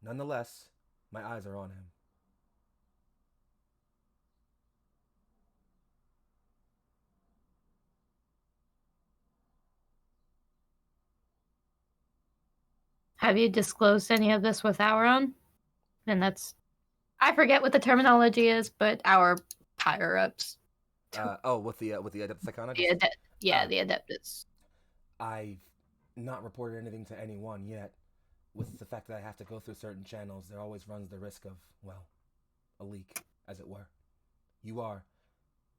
Nonetheless, my eyes are on him.
Have you disclosed any of this with our own? And that's, I forget what the terminology is, but our higher ups.
With the adept psychologist.
The adeptus.
I've not reported anything to anyone yet. With the fact that I have to go through certain channels, there always runs the risk of, well, a leak, as it were. You are.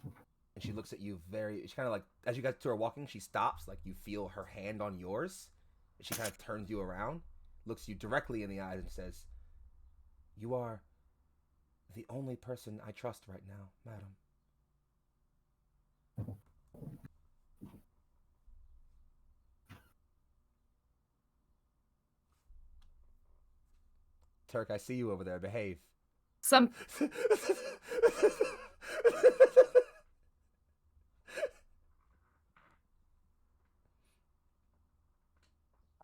And she looks at you she kind of like, as you guys two are walking, she stops, like you feel her hand on yours. And she kind of turns you around, looks you directly in the eyes and says, "You are the only person I trust right now, madam." Turk, I see you over there. Behave.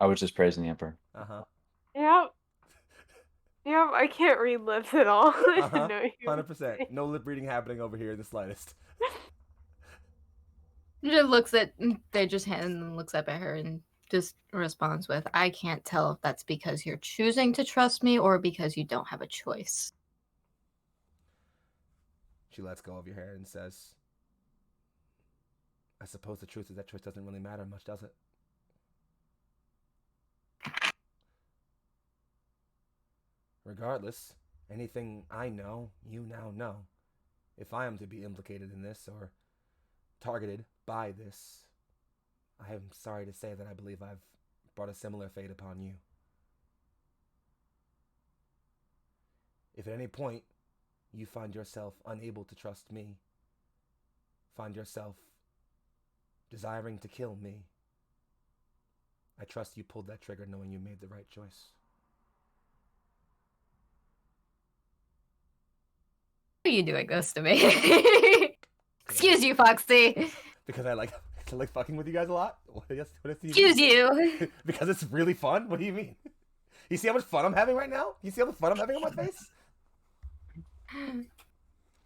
I was just praising the Emperor.
Uh-huh.
Yep. Yep, I can't read lips at all.
Uh-huh.
No,
100%. No lip reading happening over here in the slightest.
Just looks at Phaedra's hand and looks up at her and just responds with, "I can't tell if that's because you're choosing to trust me or because you don't have a choice."
She lets go of your hair and says, "I suppose the truth is that choice doesn't really matter much, does it?" Regardless, anything I know, you now know. If I am to be implicated in this or targeted by this, I am sorry to say that I believe I've brought a similar fate upon you. If at any point you find yourself unable to trust me, find yourself desiring to kill me, I trust you pulled that trigger knowing you made the right choice.
Why are you doing this to me? Excuse you, Foxxii.
Because I like fucking with you guys a lot?
Excuse you.
Because it's really fun? What do you mean? You see how much fun I'm having right now? You see how much fun I'm having on my face?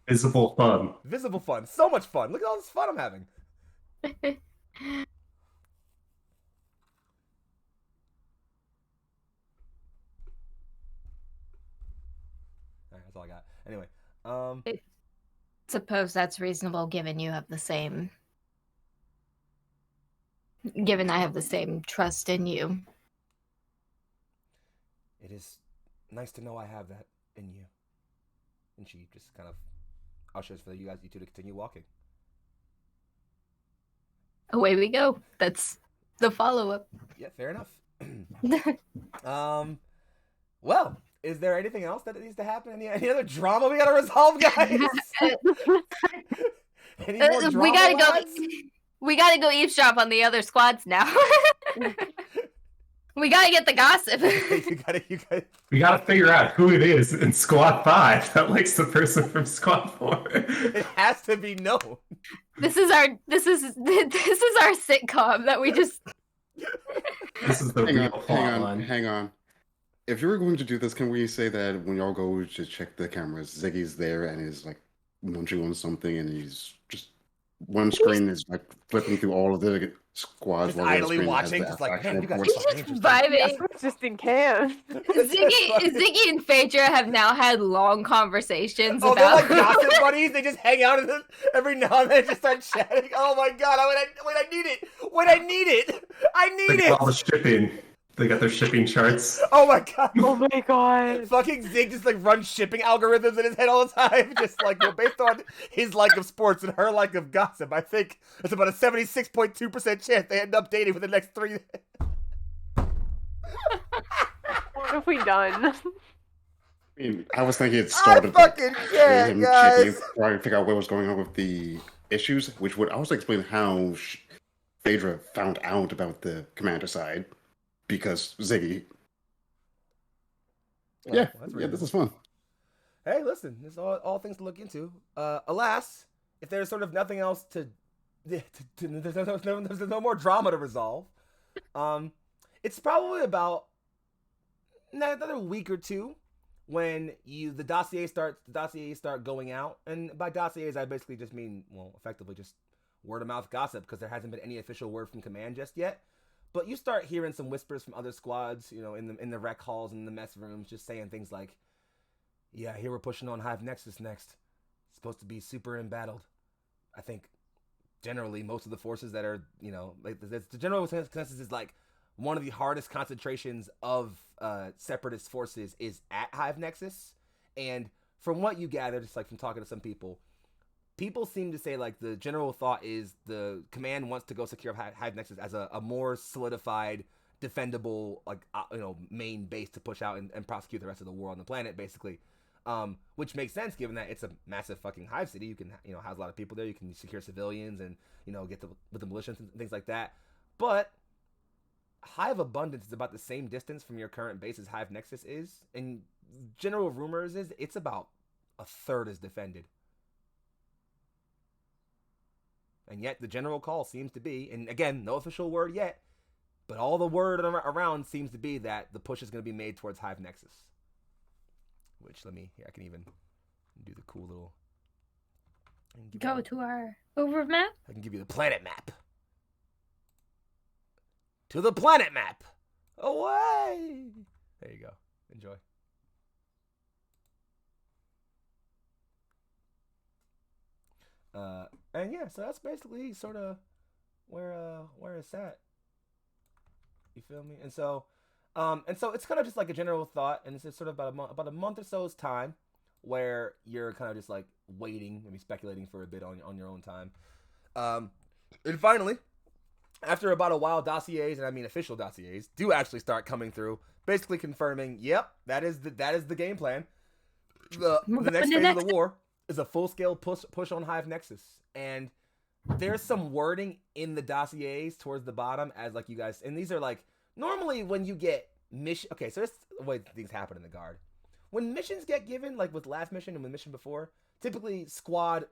Visible fun.
Visible fun. So much fun. Look at all this fun I'm having. Alright, that's all I got. Anyway,
Suppose that's reasonable given you have the same... Given I have the same trust in you.
it is nice to know I have that in you. And she just kind of ushers for you two to continue walking.
Away we go. That's the follow-up.
Yeah, fair enough. Well, is there anything else that needs to happen? Any other drama we gotta resolve, guys? Any more drama,
we gotta go eavesdrop on the other squads now. We gotta get the gossip.
We gotta figure out who it is in Squad 5 that likes the person from Squad 4.
It has to be known.
This is our sitcom that we just...
This is the real plot line.
Hang on. If you were going to do this, can we say that when y'all go to check the cameras, Ziggy's there and is like munching on something, and he's just one screen is like flipping through all of the squads,
just
while the other
idly
screen
watching,
has
just
the
like, man, you guys
actual
are fucking
Just
interesting.
vibing.
Just in can.
Ziggy and Phaedra have now had long conversations
Oh,
about...
they're like gossip buddies. They just hang out and then every now and then just start chatting. Oh my god! I need it. I need
They
it.
got all the shipping. They got their shipping charts.
Oh my god!
Oh my god.
Fucking Zig just like runs shipping algorithms in his head all the time. Just like, well, based on his like of sports and her like of gossip, I think it's about a 76.2% chance they end up dating for the next 3.
What have we done?
I mean, I was thinking it
I
started
fucking
with
can't,
him
guys.
trying to figure out what was going on with the issues, which would also explain how Phaedra found out about the commander side because Ziggy.
Well,
Yeah,
that's
yeah, this
reasonable.
is fun.
Hey, listen, there's all things to look into. Alas, if there's sort of nothing else there's no more drama to resolve. It's probably about another week or two when the dossiers start going out, and by dossiers I basically just mean, well, effectively just word of mouth gossip, because there hasn't been any official word from command just yet. But you start hearing some whispers from other squads, in the rec halls and the mess rooms, just saying things like, "Yeah, here we're pushing on Hive Nexus next. It's supposed to be super embattled. I think generally most of the forces that are, like the general consensus is like one of the hardest concentrations of separatist forces is at Hive Nexus." And from what you gather, just like from talking to some people seem to say like the general thought is the command wants to go secure Hive Nexus as a more solidified, defendable, like main base to push out and prosecute the rest of the war on the planet, basically. Which makes sense given that it's a massive fucking hive city. You can house a lot of people there. You can secure civilians and get with the militias and things like that. But Hive Abundance is about the same distance from your current base as Hive Nexus is, and general rumors is it's about a third as defended. And yet the general call seems to be, and again, no official word yet, but all the word around seems to be that the push is going to be made towards Hive Nexus. Which, I can even do the cool little...
Go to our over map?
I can give you the planet map. To the planet map! Away! There you go. Enjoy. And yeah, so that's basically sort of where it's at. You feel me? And so it's kind of just like a general thought, and it's just sort of about a month or so's time where you're kind of just like waiting, maybe speculating for a bit on your own time. And finally, after about a while, dossiers, and I mean official dossiers, do actually start coming through, basically confirming, yep, that is the game plan. The next phase of the war is a full-scale push on Hive Nexus. And there's some wording in the dossiers towards the bottom as like you guys, and these are like, normally when you get mission, okay, so this is the way things happen in the Guard. When missions get given, like with last mission and with mission before, typically squads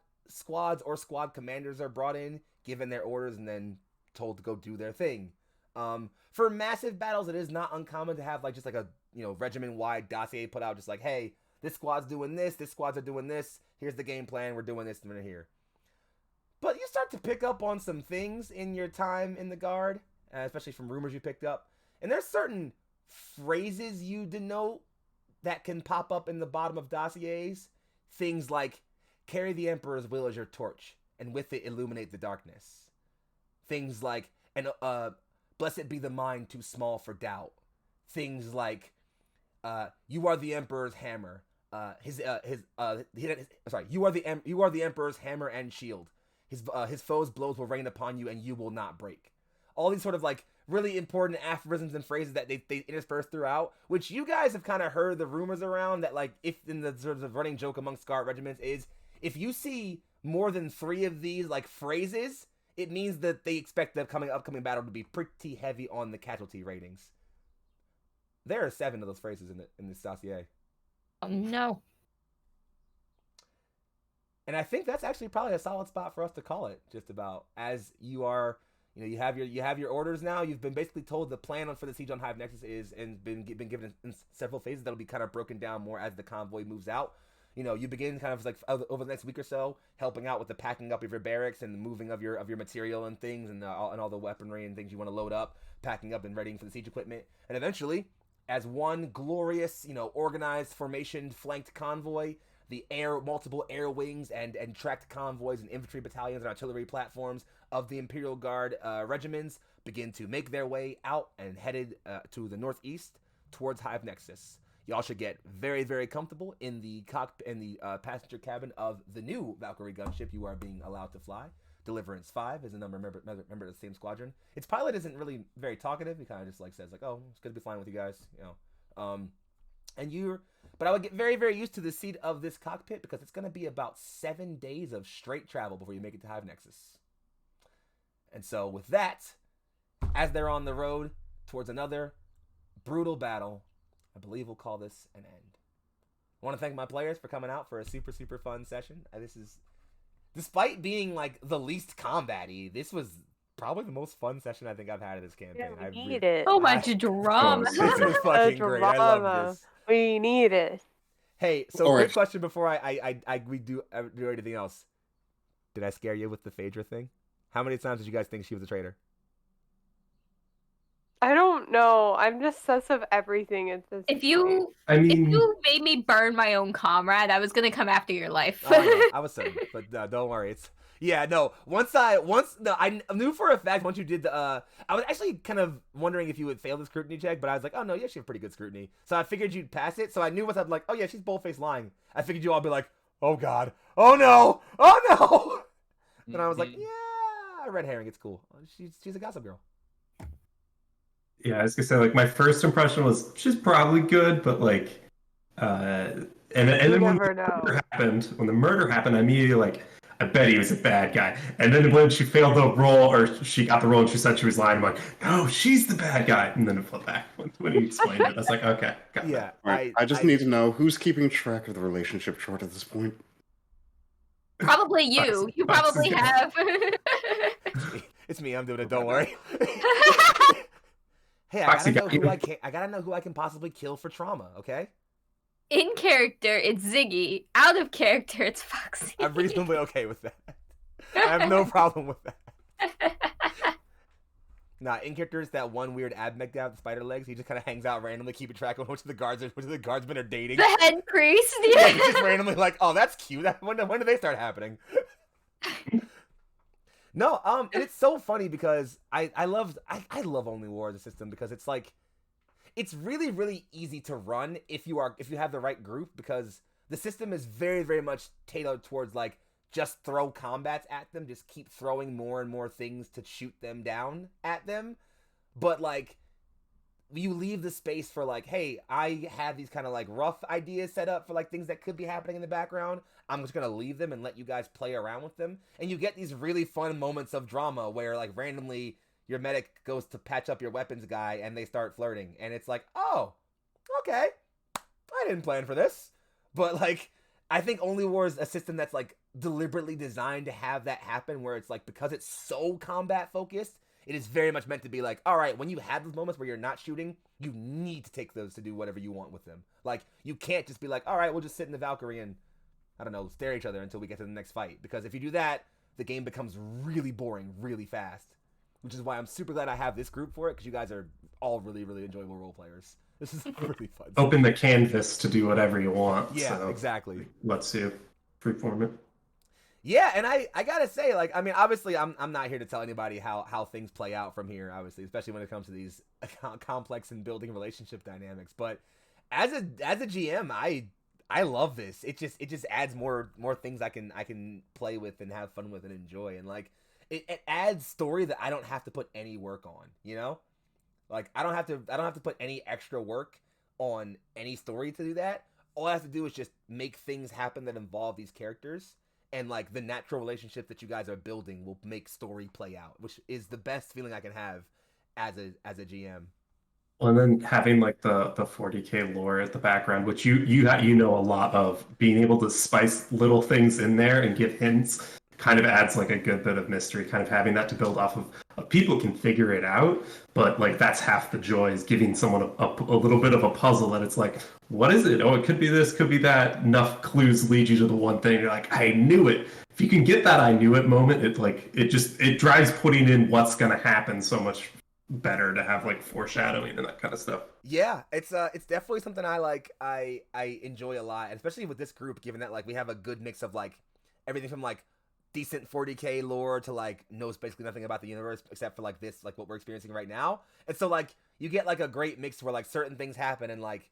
or squad commanders are brought in, given their orders, and then told to go do their thing. For massive battles, it is not uncommon to have like just like a regiment-wide dossier put out, just like, hey, this squad's doing this squads are doing this, here's the game plan, we're doing this, and we're here. But you start to pick up on some things in your time in the Guard, especially from rumors you picked up. And there's certain phrases you denote that can pop up in the bottom of dossiers. Things like, carry the Emperor's will as your torch, and with it illuminate the darkness. Things like, and blessed be the mind too small for doubt. Things like, you are the Emperor's hammer. You are the Emperor's hammer and shield. His foes' blows will rain upon you, and you will not break. All these sort of like really important aphorisms and phrases that they intersperse throughout, which you guys have kind of heard the rumors around that, like, if in the sort of running joke amongst Guard regiments is, if you see more than 3 of these like phrases, it means that they expect the upcoming battle to be pretty heavy on the casualty ratings. There are 7 of those phrases in this dossier.
Oh, no.
And I think that's actually probably a solid spot for us to call it, just about, as you are, you have your orders now. You've been basically told the plan for the siege on Hive Nexus is, and been given in several phases that'll be kind of broken down more as the convoy moves out. You begin kind of like over the next week or so, helping out with the packing up of your barracks and the moving of your material and things, and all the weaponry and things you want to load up, packing up and readying for the siege equipment. And eventually, as one glorious, organized, formation flanked convoy, the multiple air wings and tracked convoys and infantry battalions and artillery platforms of the Imperial Guard regiments begin to make their way out and headed to the northeast towards Hive Nexus. Y'all should get very, very comfortable in the passenger cabin of the new Valkyrie gunship you are being allowed to fly. Deliverance 5 is another member of the same squadron. Its pilot isn't really very talkative. He kind of just like says like, "Oh, it's good to be flying with you guys," you know. But I would get very, very used to the seat of this cockpit because it's going to be about 7 days of straight travel before you make it to Hive Nexus. And so with that, as they're on the road towards another brutal battle, I believe we'll call this an end. I want to thank my players for coming out for a super, super fun session. This is, despite being like the least combat-y, this was probably the most fun session I think I've had of this campaign.
Yeah, we need it.
So much drama.
This was fucking great. I love this.
We need it.
Hey, so
All
quick
right.
question before we do anything else. Did I scare you with the Phaedra thing? How many times did you guys think she was a traitor?
I don't know. I'm just sus of everything at this
If
point.
you
I mean,
if you made me burn my own comrade, I was gonna come after your life.
Oh, I know. I was certain, but don't worry. I knew for a fact once you did the I was actually kind of wondering if you would fail the scrutiny check, but I was like, oh no, you actually have pretty good scrutiny. So I figured you'd pass it. So I knew I'm like, oh yeah, she's bold-faced lying. I figured you all be like, oh god, oh no, oh no. And I was like, yeah, red herring, it's cool. She's a gossip girl.
yeah, I was gonna say, like, my first impression was she's probably good, but like, and then when
never know.
when the murder happened, I immediately like, I bet he was a bad guy. And then when she failed the role, or she got the role and she said she was lying, I'm like, no, she's the bad guy. And then it flipped back when he explained it. I was like, okay, got
Yeah,
that.
All right, I just need to know who's keeping track of the relationship chart at this point.
Probably you. You probably have.
It's me. I'm doing it. Don't worry. Hey, I gotta know who I can possibly kill for trauma. Okay.
In character, it's Ziggy. Out of character, it's Foxxii.
I'm reasonably okay with that. I have no problem with that. Nah, in character is that one weird abmech guy with the spider legs. He just kind of hangs out randomly, keeping track of which of the guardsmen are dating.
The head priest.
Yeah, he's just randomly like, oh, that's cute. When do they start happening? No, and it's so funny because I love OnlyWar as a system because it's like, it's really, really easy to run if you have the right group, because the system is very, very much tailored towards like, just throw combats at them, just keep throwing more and more things to shoot them down at them. But like, you leave the space for like, hey, I have these kind of like rough ideas set up for like things that could be happening in the background. I'm just gonna leave them and let you guys play around with them. And you get these really fun moments of drama where like randomly your medic goes to patch up your weapons guy and they start flirting. And it's like, oh, okay, I didn't plan for this. But like, I think OnlyWar is a system that's like deliberately designed to have that happen, where it's like, because it's so combat focused, it is very much meant to be like, all right, when you have those moments where you're not shooting, you need to take those to do whatever you want with them. Like, you can't just be like, all right, we'll just sit in the Valkyrie and, I don't know, stare at each other until we get to the next fight. Because if you do that, the game becomes really boring really fast. Which is why I'm super glad I have this group for it, because you guys are all really, really enjoyable role players. This is really fun.
Open the canvas to do whatever you want.
Yeah,
so
exactly.
Let's you freeform it.
Yeah, and I gotta say, like, I mean, obviously, I'm not here to tell anybody how things play out from here, obviously, especially when it comes to these complex and building relationship dynamics. But as a GM, I love this. It just adds more things I can play with and have fun with and enjoy, and like it adds story that I don't have to put any work on, you know? Like, I don't have to put any extra work on any story to do that. All I have to do is just make things happen that involve these characters, and like the natural relationship that you guys are building will make story play out, which is the best feeling I can have as a GM.
Well, and then having like the 40K lore at the background, which you know a lot of, being able to spice little things in there and give hints, kind of adds like a good bit of mystery. Kind of having that to build off of. People can figure it out, but like that's half the joy, is giving someone a little bit of a puzzle that it's like, what is it? Oh, it could be this, could be that. Enough clues lead you to the one thing. You're like, I knew it. If you can get that I knew it moment, it drives putting in what's gonna happen so much better, to have like foreshadowing and that kind of stuff.
Yeah, it's definitely something I enjoy a lot, and especially with this group, given that like we have a good mix of like everything from like decent 40K lore to like knows basically nothing about the universe except for like this, like what we're experiencing right now. And so like you get like a great mix where like certain things happen and like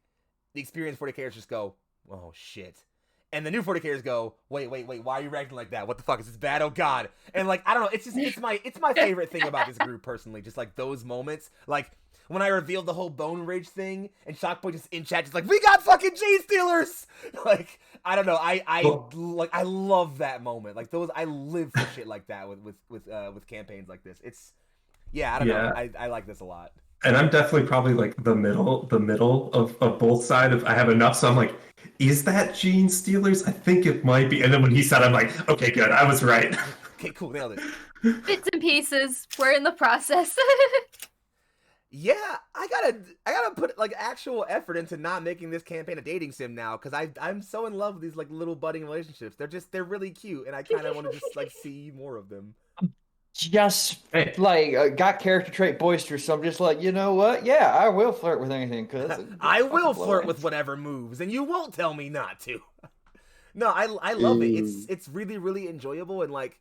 the experienced 40Kers just go, oh shit. and the new 40Kers go, wait, why are you reacting like that? What the fuck, is this bad? Oh god. And like, I don't know, it's my favorite thing about this group personally, just like those moments. Like when I revealed the whole Bone Rage thing, and Shockpoint just in chat just like, we got fucking Gene Stealers. Like, I don't know, I love that moment. Like those, I live for shit like that with campaigns like this. It's, yeah, I don't know, I like this a lot.
And I'm definitely probably like the middle of both sides. I have enough, so I'm like, is that Gene Stealers? I think it might be. And then when he said, I'm like, okay, good, I was right.
Okay, cool, nailed it.
Bits and pieces. We're in the process.
Yeah, I gotta put like actual effort into not making this campaign a dating sim now, because I'm so in love with these like little budding relationships. They're really cute, and I kind of want to just like see more of them.
Just like got character trait boisterous, so I'm just like, you know what? Yeah, I will flirt with anything, cause
I will flirt with whatever moves, and you won't tell me not to. No, I love it. It's really, really enjoyable, and like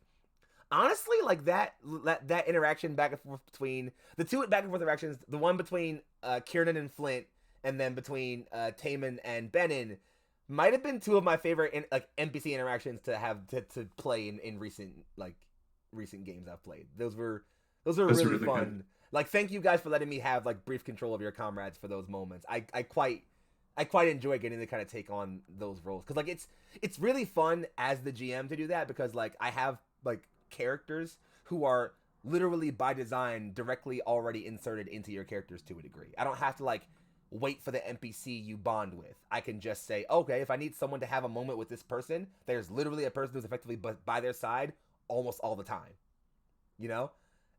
honestly, like that interaction back and forth between the two back and forth interactions, the one between Kieran and Flint, and then between Taman and Benin, might have been two of my favorite NPC interactions to have to play in recent games I've played. Those were really fun. Good. Like, thank you guys for letting me have like brief control of your comrades for those moments. I quite enjoy getting to kind of take on those roles, because like it's really fun as the GM to do that, because like I have like characters who are literally by design directly already inserted into your characters to a degree. I don't have to like wait for the NPC you bond with. I can just say, okay, if I need someone to have a moment with this person, there's literally a person who's effectively by their side almost all the time, you know?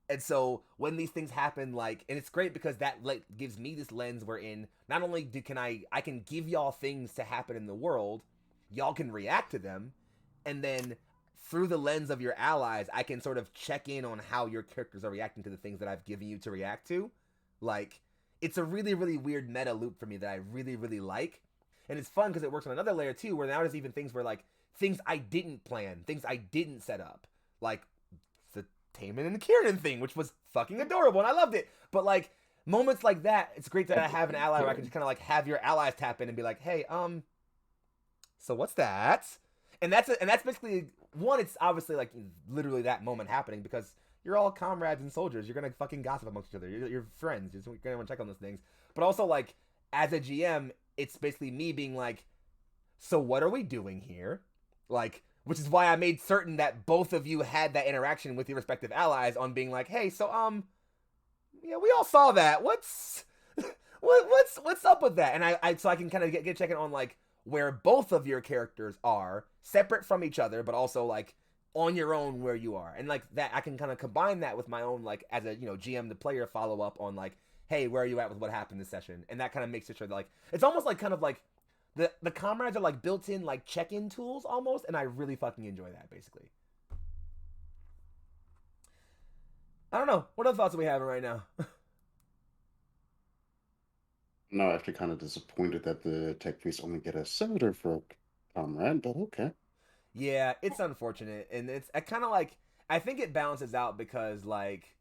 And so when these things happen, like, and it's great because that like gives me this lens wherein not only I can give y'all things to happen in the world, y'all can react to them, and then through the lens of your allies, I can sort of check in on how your characters are reacting to the things that I've given you to react to. Like, it's a really, really weird meta loop for me that I really, really like. And it's fun because it works on another layer too, where now there's even things where like things I didn't plan, things I didn't set up. Like the Taman and Kieran thing, which was fucking adorable, and I loved it. But like moments like that, it's great that I have an ally where I can just kind of like have your allies tap in and be like, hey, so what's that? And that's basically one. It's obviously like literally that moment happening because you're all comrades and soldiers. You're gonna fucking gossip amongst each other. You're friends. You're gonna want to check on those things. But also like as a GM, it's basically me being like, so what are we doing here? Like, which is why I made certain that both of you had that interaction with your respective allies on being like, hey, so yeah, we all saw that. What's up with that? And I so I can kind of get checking on like where both of your characters are separate from each other, but also like on your own where you are, and like that I can kind of combine that with my own like as a GM to player follow up on like, hey, where are you at with what happened this session, and that kind of makes it sure that like it's almost like kind of like the comrades are like built-in like check-in tools almost, and I really fucking enjoy that basically. I don't know. What other thoughts are we having right now?
No, actually kind of disappointed that the tech priests only get a servitor for a comrade, but okay.
Yeah, it's unfortunate, and it's I kind of like I think it balances out because like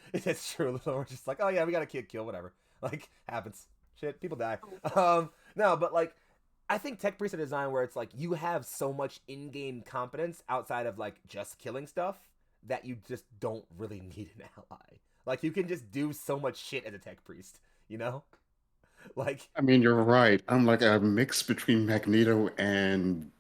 it's true. We're just like, oh yeah, we got a kid kill, whatever. Like happens. Shit, people die. No, but like I think tech priests are designed where it's like you have so much in-game competence outside of like just killing stuff that you just don't really need an ally. Like you can just do so much shit as a tech priest, you know? Like
I mean, you're right. I'm like a mix between Magneto and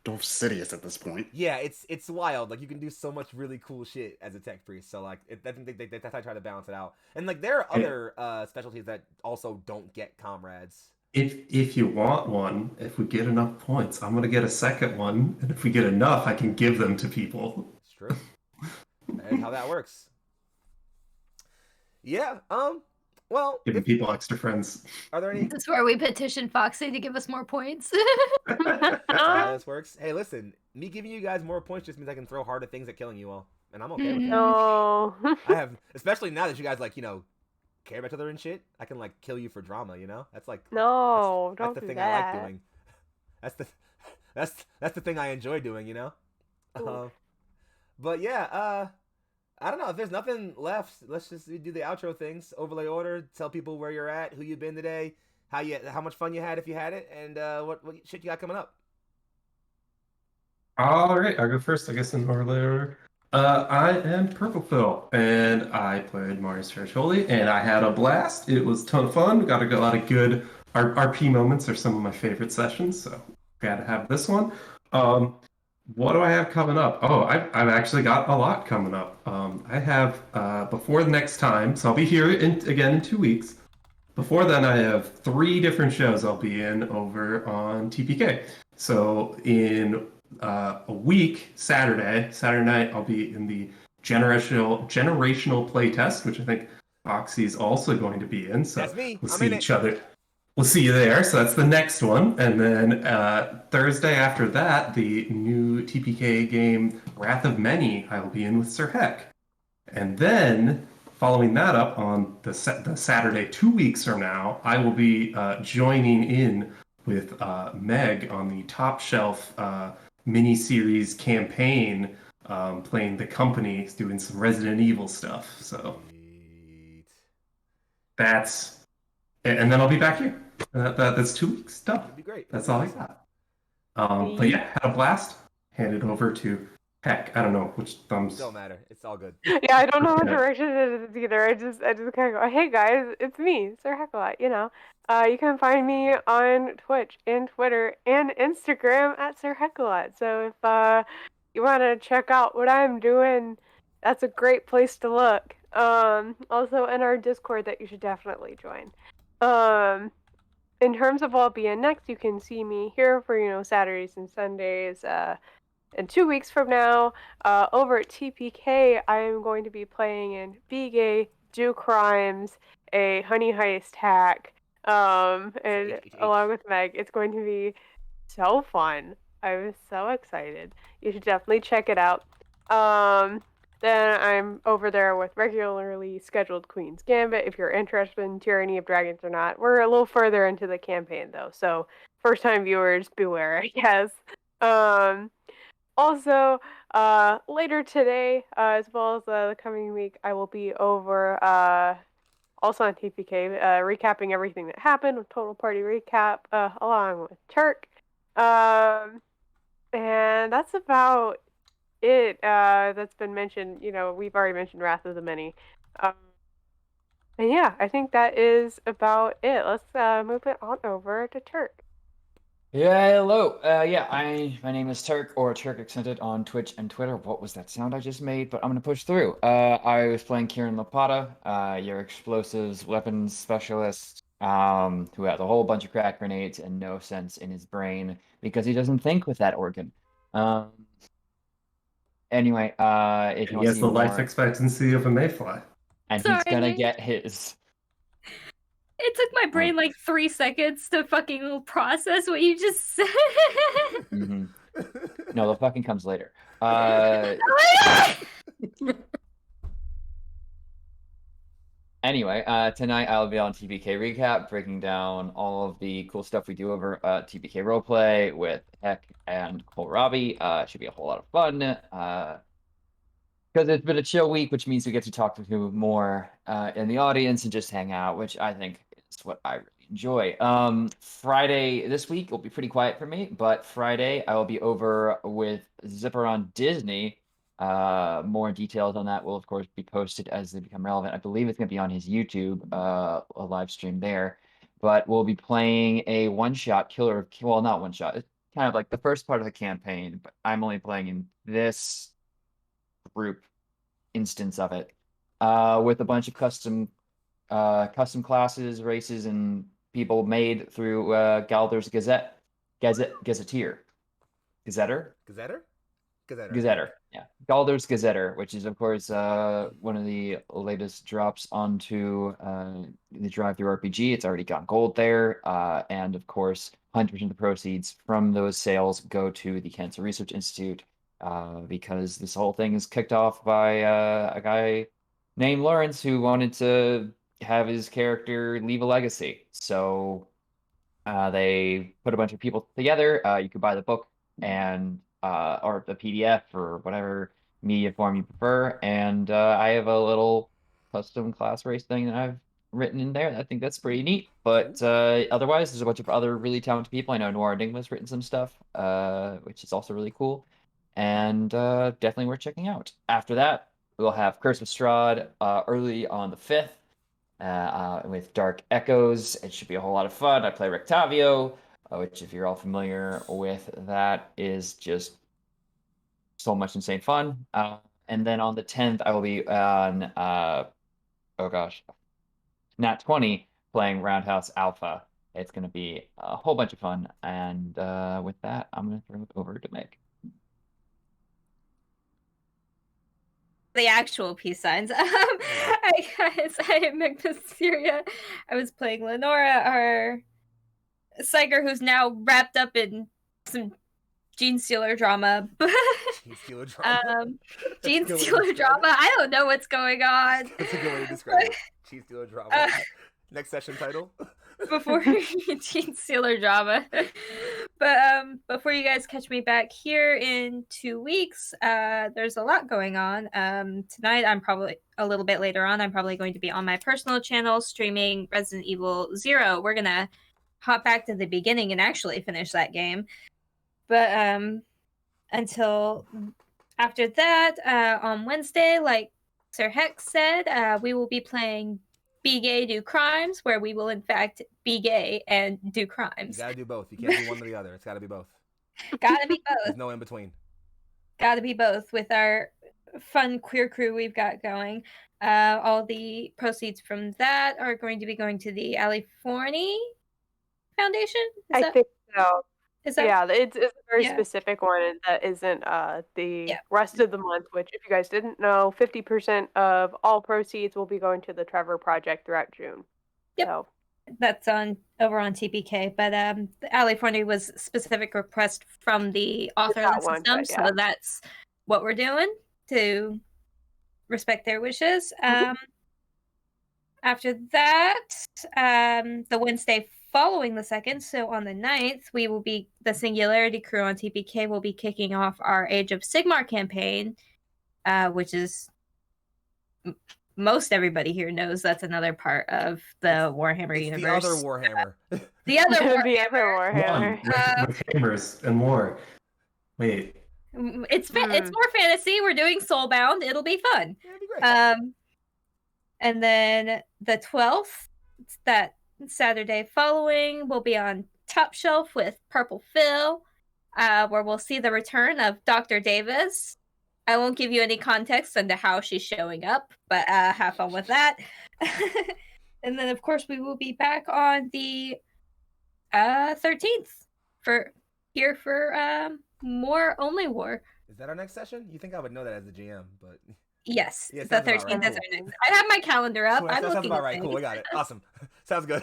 Darth Sidious at this point.
yeah, it's wild. Like you can do so much really cool shit as a tech priest. So like I think that's how I try to balance it out. And like there are other specialties that also don't get comrades.
If you want one, if we get enough points, I'm gonna get a second one, and if we get enough, I can give them to people.
It's true. That is how that works. Yeah. Well,
Giving people extra friends.
Are there any?
This is where we petition Foxxii to give us more points.
How this works. Hey, listen. Me giving you guys more points just means I can throw harder things at killing you all, and I'm okay with that.
No.
I have, especially now that you guys like care about each other and shit. I can like kill you for drama. That's like
No,
that's
don't
the
do
thing
that.
I like doing. That's the thing I enjoy doing. But yeah. I don't know if there's nothing left. Let's just do the outro things. Overlay order. Tell people where you're at, who you've been today. how much fun you had if you had it, and what shit you got coming up.
All right, I'll go first, I guess, in order. I am Purple Phil, and I played Marius Ferriccioli, and I had a blast. It was a ton of fun. We got a lot of good RP moments are some of my favorite sessions, so got to have this one. What do I have coming up? Oh, I've actually got a lot coming up. I have before the next time, so I'll be here again in 2 weeks. Before then, I have 3 different shows I'll be in over on TPK. So in a week, Saturday night, I'll be in the generational playtest, which I think Foxxii is also going to be in. So
That's me.
we'll
I'm
see
in
each
it.
other. We'll see you there. So that's the next one. And then Thursday after that, the new TPK game Wrath of Many, I will be in with Sir Heck. And then following that up on the Saturday 2 weeks from now, I will be joining in with Meg on the Top Shelf mini-series campaign, playing the company, doing some Resident Evil stuff. So
Sweet.
that's, and then I'll be back here. That's 2 weeks done.
That'd be great.
That's all I got. But yeah, had a blast. Hand it over to Heck. I don't know which thumbs.
Don't matter. It's all good.
Yeah, I don't know what direction it is either. I just kind of go, hey guys, it's me, Sir Heckalot, you know. You can find me on Twitch and Twitter and Instagram at Sir Heckalot. So if you want to check out what I'm doing, that's a great place to look. Also in our Discord that you should definitely join. In terms of what I'll be in next, you can see me here for, Saturdays and Sundays. And 2 weeks from now, over at TPK, I am going to be playing in Be Gay, Do Crimes, a Honey Heist hack, and along with Meg. It's going to be so fun. I'm so excited. You should definitely check it out. Then I'm over there with regularly scheduled Queen's Gambit, if you're interested in Tyranny of Dragons or not. We're a little further into the campaign, though, so first-time viewers, beware, I guess. Also, later today, as well as the coming week, I will be over also on TPK, recapping everything that happened with Total Party Recap, along with Turk. And that's about it that's been mentioned. We've already mentioned Wrath of the Many. And yeah, I think that is about it. Let's move it on over to Turk.
Yeah, hello. My name is Turk, or Turk Accented on Twitch and Twitter. What was that sound I just made? But I'm gonna push through. I was playing Kieran Lapata, your explosives weapons specialist, who has a whole bunch of crack grenades and no sense in his brain because he doesn't think with that organ. Anyway, if you
He
want to
has
see
the life
more,
expectancy of a mayfly.
and he's gonna
Sorry.
get his.
It took my brain like 3 seconds to fucking process what you just said.
Mhm. No, the fucking comes later.
Oh my God!
Anyway, tonight I'll be on TPK Recap, breaking down all of the cool stuff we do over TPK Roleplay with Heck and Kohlrabi. It should be a whole lot of fun. Because it's been a chill week, which means we get to talk to who more in the audience and just hang out, which I think is what I really enjoy. Friday this week will be pretty quiet for me, but Friday I will be over with Zipper on Disney. More details on that will of course be posted as they become relevant. I believe it's going to be on his YouTube, a live stream there. But we'll be playing a one-shot killer. Well, not one shot. It's kind of like the first part of the campaign, but I'm only playing in this group instance of it, with a bunch of custom classes, races, and people made through Galdur's Gazetteer. Gazetter?
Gazetter?
Gazetter, yeah. Galdur's Gazetter, which is, of course, one of the latest drops onto the Drive-Thru RPG. It's already got gold there. And, of course, 100% of the proceeds from those sales go to the Cancer Research Institute, because this whole thing is kicked off by a guy named Lawrence who wanted to have his character leave a legacy. So they put a bunch of people together. You could buy the book and or the PDF or whatever media form you prefer. And I have a little custom class race thing that I've written in there. I think that's pretty neat. But otherwise, there's a bunch of other really talented people. I know Noir Enigma's written some stuff, which is also really cool, and definitely worth checking out. After that, we'll have Curse of Strahd early on the 5th with Dark Echoes. It should be a whole lot of fun. I play Rectavio, which, if you're all familiar with that, is just so much insane fun. And then on the 10th, I will be on, oh gosh, Nat 20 playing Roundhouse Alpha. It's going to be a whole bunch of fun. And with that, I'm going to throw it over to Meg.
The actual peace signs. Hi guys, I am Meg Mysteria. I was playing Lenora, our psyker who's now wrapped up in some Gene Stealer drama.
Gene Stealer drama.
Gene Stealer drama. I don't know what's going on.
That's a good way to describe it. Gene Stealer drama. Next session title.
Before Gene Stealer drama. But before you guys catch me back here in 2 weeks, there's a lot going on. Tonight, I'm probably a little bit later on, I'm probably going to be on my personal channel streaming Resident Evil 0. We're gonna hop back to the beginning and actually finish that game. But until after that, on Wednesday, like Sir Hex said, we will be playing Be Gay, Do Crimes, where we will in fact be gay and do crimes.
You gotta do both. You can't do one or the other. It's gotta be both.
Gotta be both.
There's no in between.
Gotta be both with our fun queer crew we've got going. All the proceeds from that are going to be going to the Ali Forney Foundation.
I think so.
Is that?
Yeah, it's a very specific one that isn't the rest of the month, which, if you guys didn't know, 50% of all proceeds will be going to the Trevor Project throughout June.
Yep.
So.
That's over on TPK, but Ali Forney was specific request from the author of the system, so that's what we're doing to respect their wishes. After that, the Wednesday following the 2nd, so on the 9th, we will be, the Singularity crew on TPK will be kicking off our Age of Sigmar campaign, which is, most everybody here knows that's another part of the Warhammer universe.
The other Warhammer.
The other Warhammer.
The other Warhammer.
With hammers and more. Wait.
It's more fantasy. We're doing Soulbound. It'll be fun.
Yeah, it'll be great.
And then the 12th, that Saturday following, we'll be on Top Shelf with Purple Phil, where we'll see the return of Dr. Davis. I won't give you any context into how she's showing up, but have fun with that. And then, of course, we will be back on the 13th for more OnlyWar.
Is that our next session? You think I would know that as the GM, but
yes,
yeah,
the 13th is our next. I have my calendar up.
Cool, that sounds about right. Cool, we got it. Awesome. Sounds good.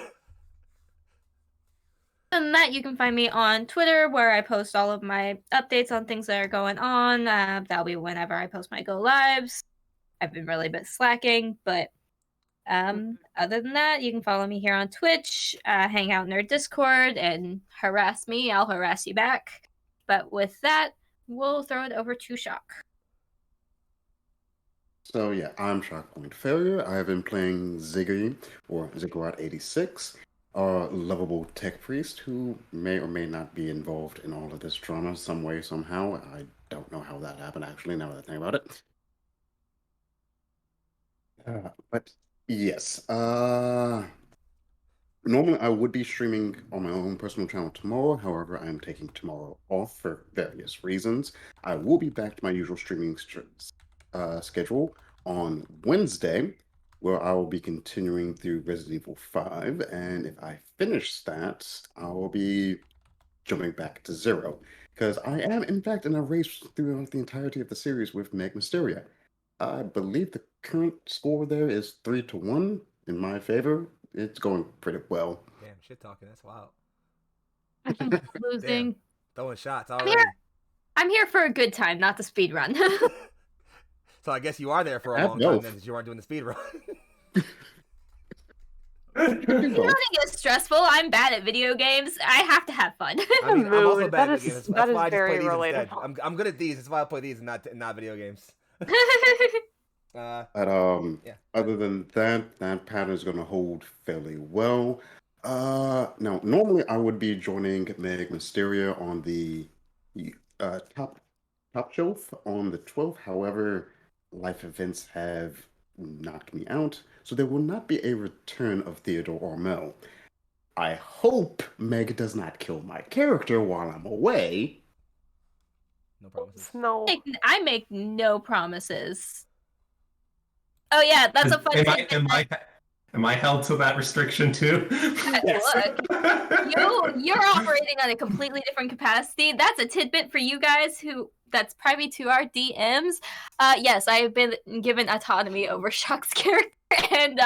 Other than that, you can find me on Twitter, where I post all of my updates on things that are going on. That'll be whenever I post my go lives. I've been really a bit slacking, but other than that, you can follow me here on Twitch, hang out in our Discord, and harass me. I'll harass you back. But with that, we'll throw it over to Shock.
So yeah, I'm Shockpoint Failure. I have been playing Ziggy, or Ziggurat 86, a lovable tech priest who may or may not be involved in all of this drama some way, somehow. I don't know how that happened, actually, now that I think about it. But yes, normally I would be streaming on my own personal channel tomorrow. However, I am taking tomorrow off for various reasons. I will be back to my usual streaming schedule on Wednesday, where I will be continuing through Resident Evil 5, and if I finish that, I will be jumping back to 0, because I am, in fact, in a race throughout the entirety of the series with Meg Mysteria. I believe the current score there is 3-1 in my favor. It's going pretty well.
Damn, shit talking, that's wild.
Losing.
Damn, throwing shots already.
I'm here for a good time, not the speed run.
So I guess you are there for a long time then, because you aren't doing the speed run.
Running is stressful. I'm bad at video games. I have to have fun.
I mean, I'm also bad at video games.
That
That's why I
is
just play
very
these
relatable.
instead. I'm good at these. That's why I play these and not video games.
But
Yeah.
other than that, that pattern is going to hold fairly well. Now normally I would be joining Meg Mysteria on the top shelf on the 12th. However, life events have knocked me out, so there will not be a return of Theodore Ormel. I hope Meg does not kill my character while I'm away.
No promises.
No.
I make no promises. Oh yeah, that's a fun thing.
Am I held to that restriction too?
Look, you're operating on a completely different capacity. That's a tidbit for you guys that's private to our DMs. Yes, I have been given autonomy over Shock's character, and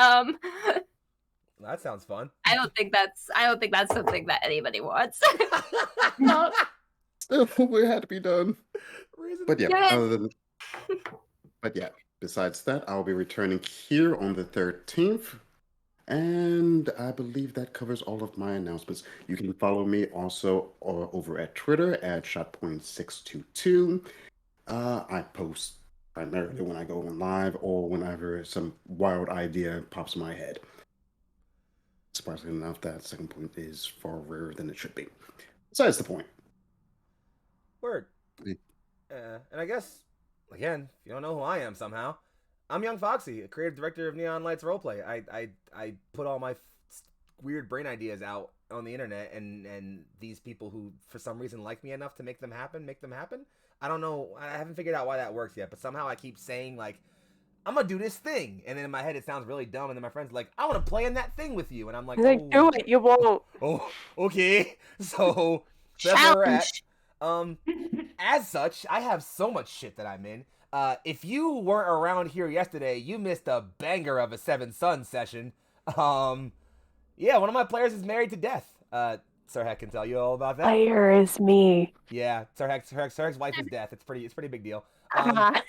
That sounds fun.
I don't think that's something that anybody wants.
Still, it had to be done. But yeah, besides that, I'll be returning here on the 13th. And I believe that covers all of my announcements. You can follow me also over at Twitter at shotpoint622. I post primarily when I go on live or whenever some wild idea pops in my head. Surprisingly enough, that second point is far rarer than it should be. Besides the point.
Word. And I guess, again, if you don't know who I am somehow, I'm Young Foxxii, a creative director of Neon Lights Roleplay. I put all my weird brain ideas out on the internet, and these people who, for some reason, like me enough to make them happen. I don't know. I haven't figured out why that works yet, but somehow I keep saying, like, I'm going to do this thing. And then in my head, it sounds really dumb. And then my friend's like, I want to play in that thing with you. And I'm like,
Like, do it. You won't.
Oh, okay. So that's where we're at. As such, I have so much shit that I'm in. If you weren't around here yesterday, you missed a banger of a Seven Sons session. Yeah, one of my players is married to death. Sarhek can tell you all about that.
Player is me.
Yeah, Sarhek's wife is death. It's pretty big deal.
Uh-huh.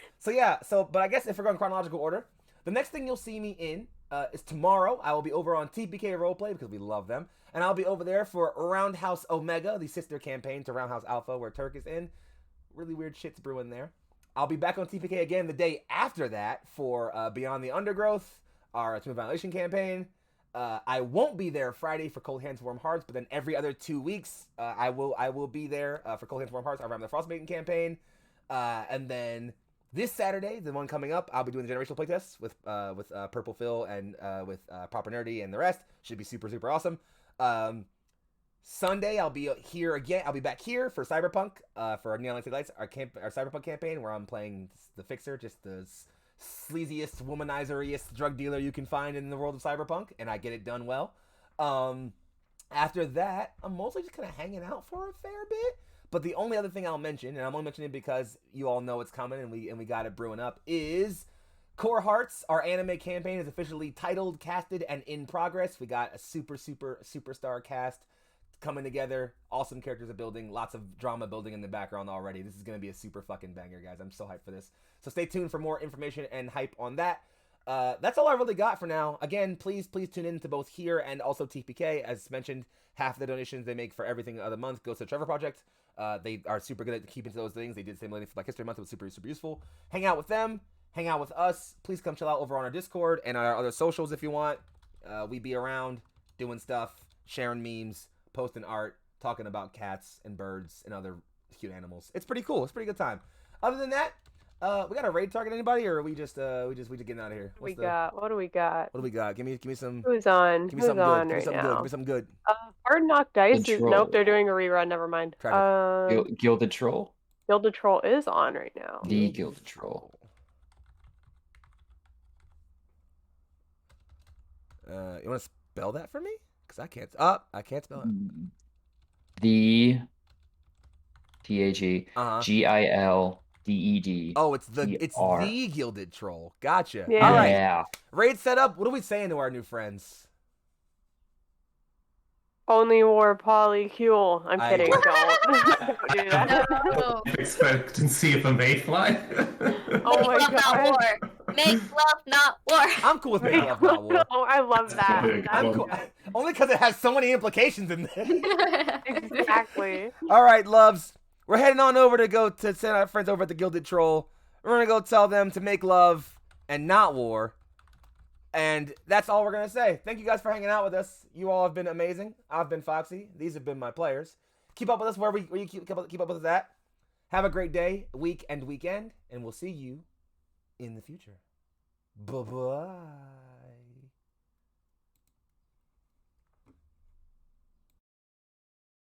But I guess if we're going chronological order, the next thing you'll see me in is tomorrow. I will be over on TPK Roleplay because we love them. And I'll be over there for Roundhouse Omega, the sister campaign to Roundhouse Alpha, where Turk is in. Really weird shit's brewing there. I'll be back on TPK again the day after that for Beyond the Undergrowth, our Tomb of Violation campaign. I won't be there Friday for Cold Hands Warm Hearts, but then every other 2 weeks I will be there for Cold Hands Warm Hearts, our Ram the Frostmaiden campaign. And then this Saturday, the one coming up, I'll be doing the generational playtests with Purple Phil and with Proper Nerdy and the rest. Should be super, super awesome. Sunday, I'll be here again. I'll be back here for Cyberpunk, for our Neon Lights, our Cyberpunk campaign, where I'm playing the Fixer, just the sleaziest, womanizeriest drug dealer you can find in the world of Cyberpunk, and I get it done well. After that, I'm mostly just kind of hanging out for a fair bit. But the only other thing I'll mention, and I'm only mentioning it because you all know it's coming and we got it brewing up, is Core Hearts, our anime campaign, is officially titled, casted, and in progress. We got a superstar cast coming together. Awesome characters are building. Lots of drama building in the background already. This is going to be a super fucking banger, guys. I'm so hyped for this. So stay tuned for more information and hype on that. That's all I really got for now. Again, please tune in to both here and also TPK. As mentioned, half the donations they make for everything of the month goes to the Trevor Project. They are super good at keeping to those things. They did the same thing for Black History Month. It was super, super useful. Hang out with them. Hang out with us. Please come chill out over on our Discord and our other socials if you want. We be around doing stuff, sharing memes, posting art, talking about cats and birds and other cute animals. It's pretty cool. It's a pretty good time. Other than that, we got a raid target anybody, or are we just getting out of here?
What do we got?
What do we got? Give me some.
Who's on?
Give me something good. Give me
right
something
now?
good. Give me something good.
Hard Knock Dice is
Troll.
nope. They're doing a rerun. Never mind.
Gilded Troll?
Gilded Troll is on right now.
The Gilded Troll.
You want to spell that for me? Because I can't spell it.
The THEGILDED.
Oh, it's the Gilded Troll. Gotcha.
Yeah.
All right.
Yeah.
Raid setup. What are we saying to our new friends?
OnlyWar polycule. I'm kidding. Don't do that.
No.
Expectancy of a mayfly.
Oh my
Make love, not
god.
war. Make love, not war.
I'm cool with making love, not war.
Oh, I love that.
I'm cool. Only because it has so many implications in there.
Exactly.
All right, loves. We're heading on over to send our friends over at the Gilded Troll. We're gonna go tell them to make love and not war. And that's all we're going to say. Thank you guys for hanging out with us. You all have been amazing. I've been Foxxii. These have been my players. Keep up with us where you keep up with us at. Have a great day, week, and weekend. And we'll see you in the future. Bye-bye.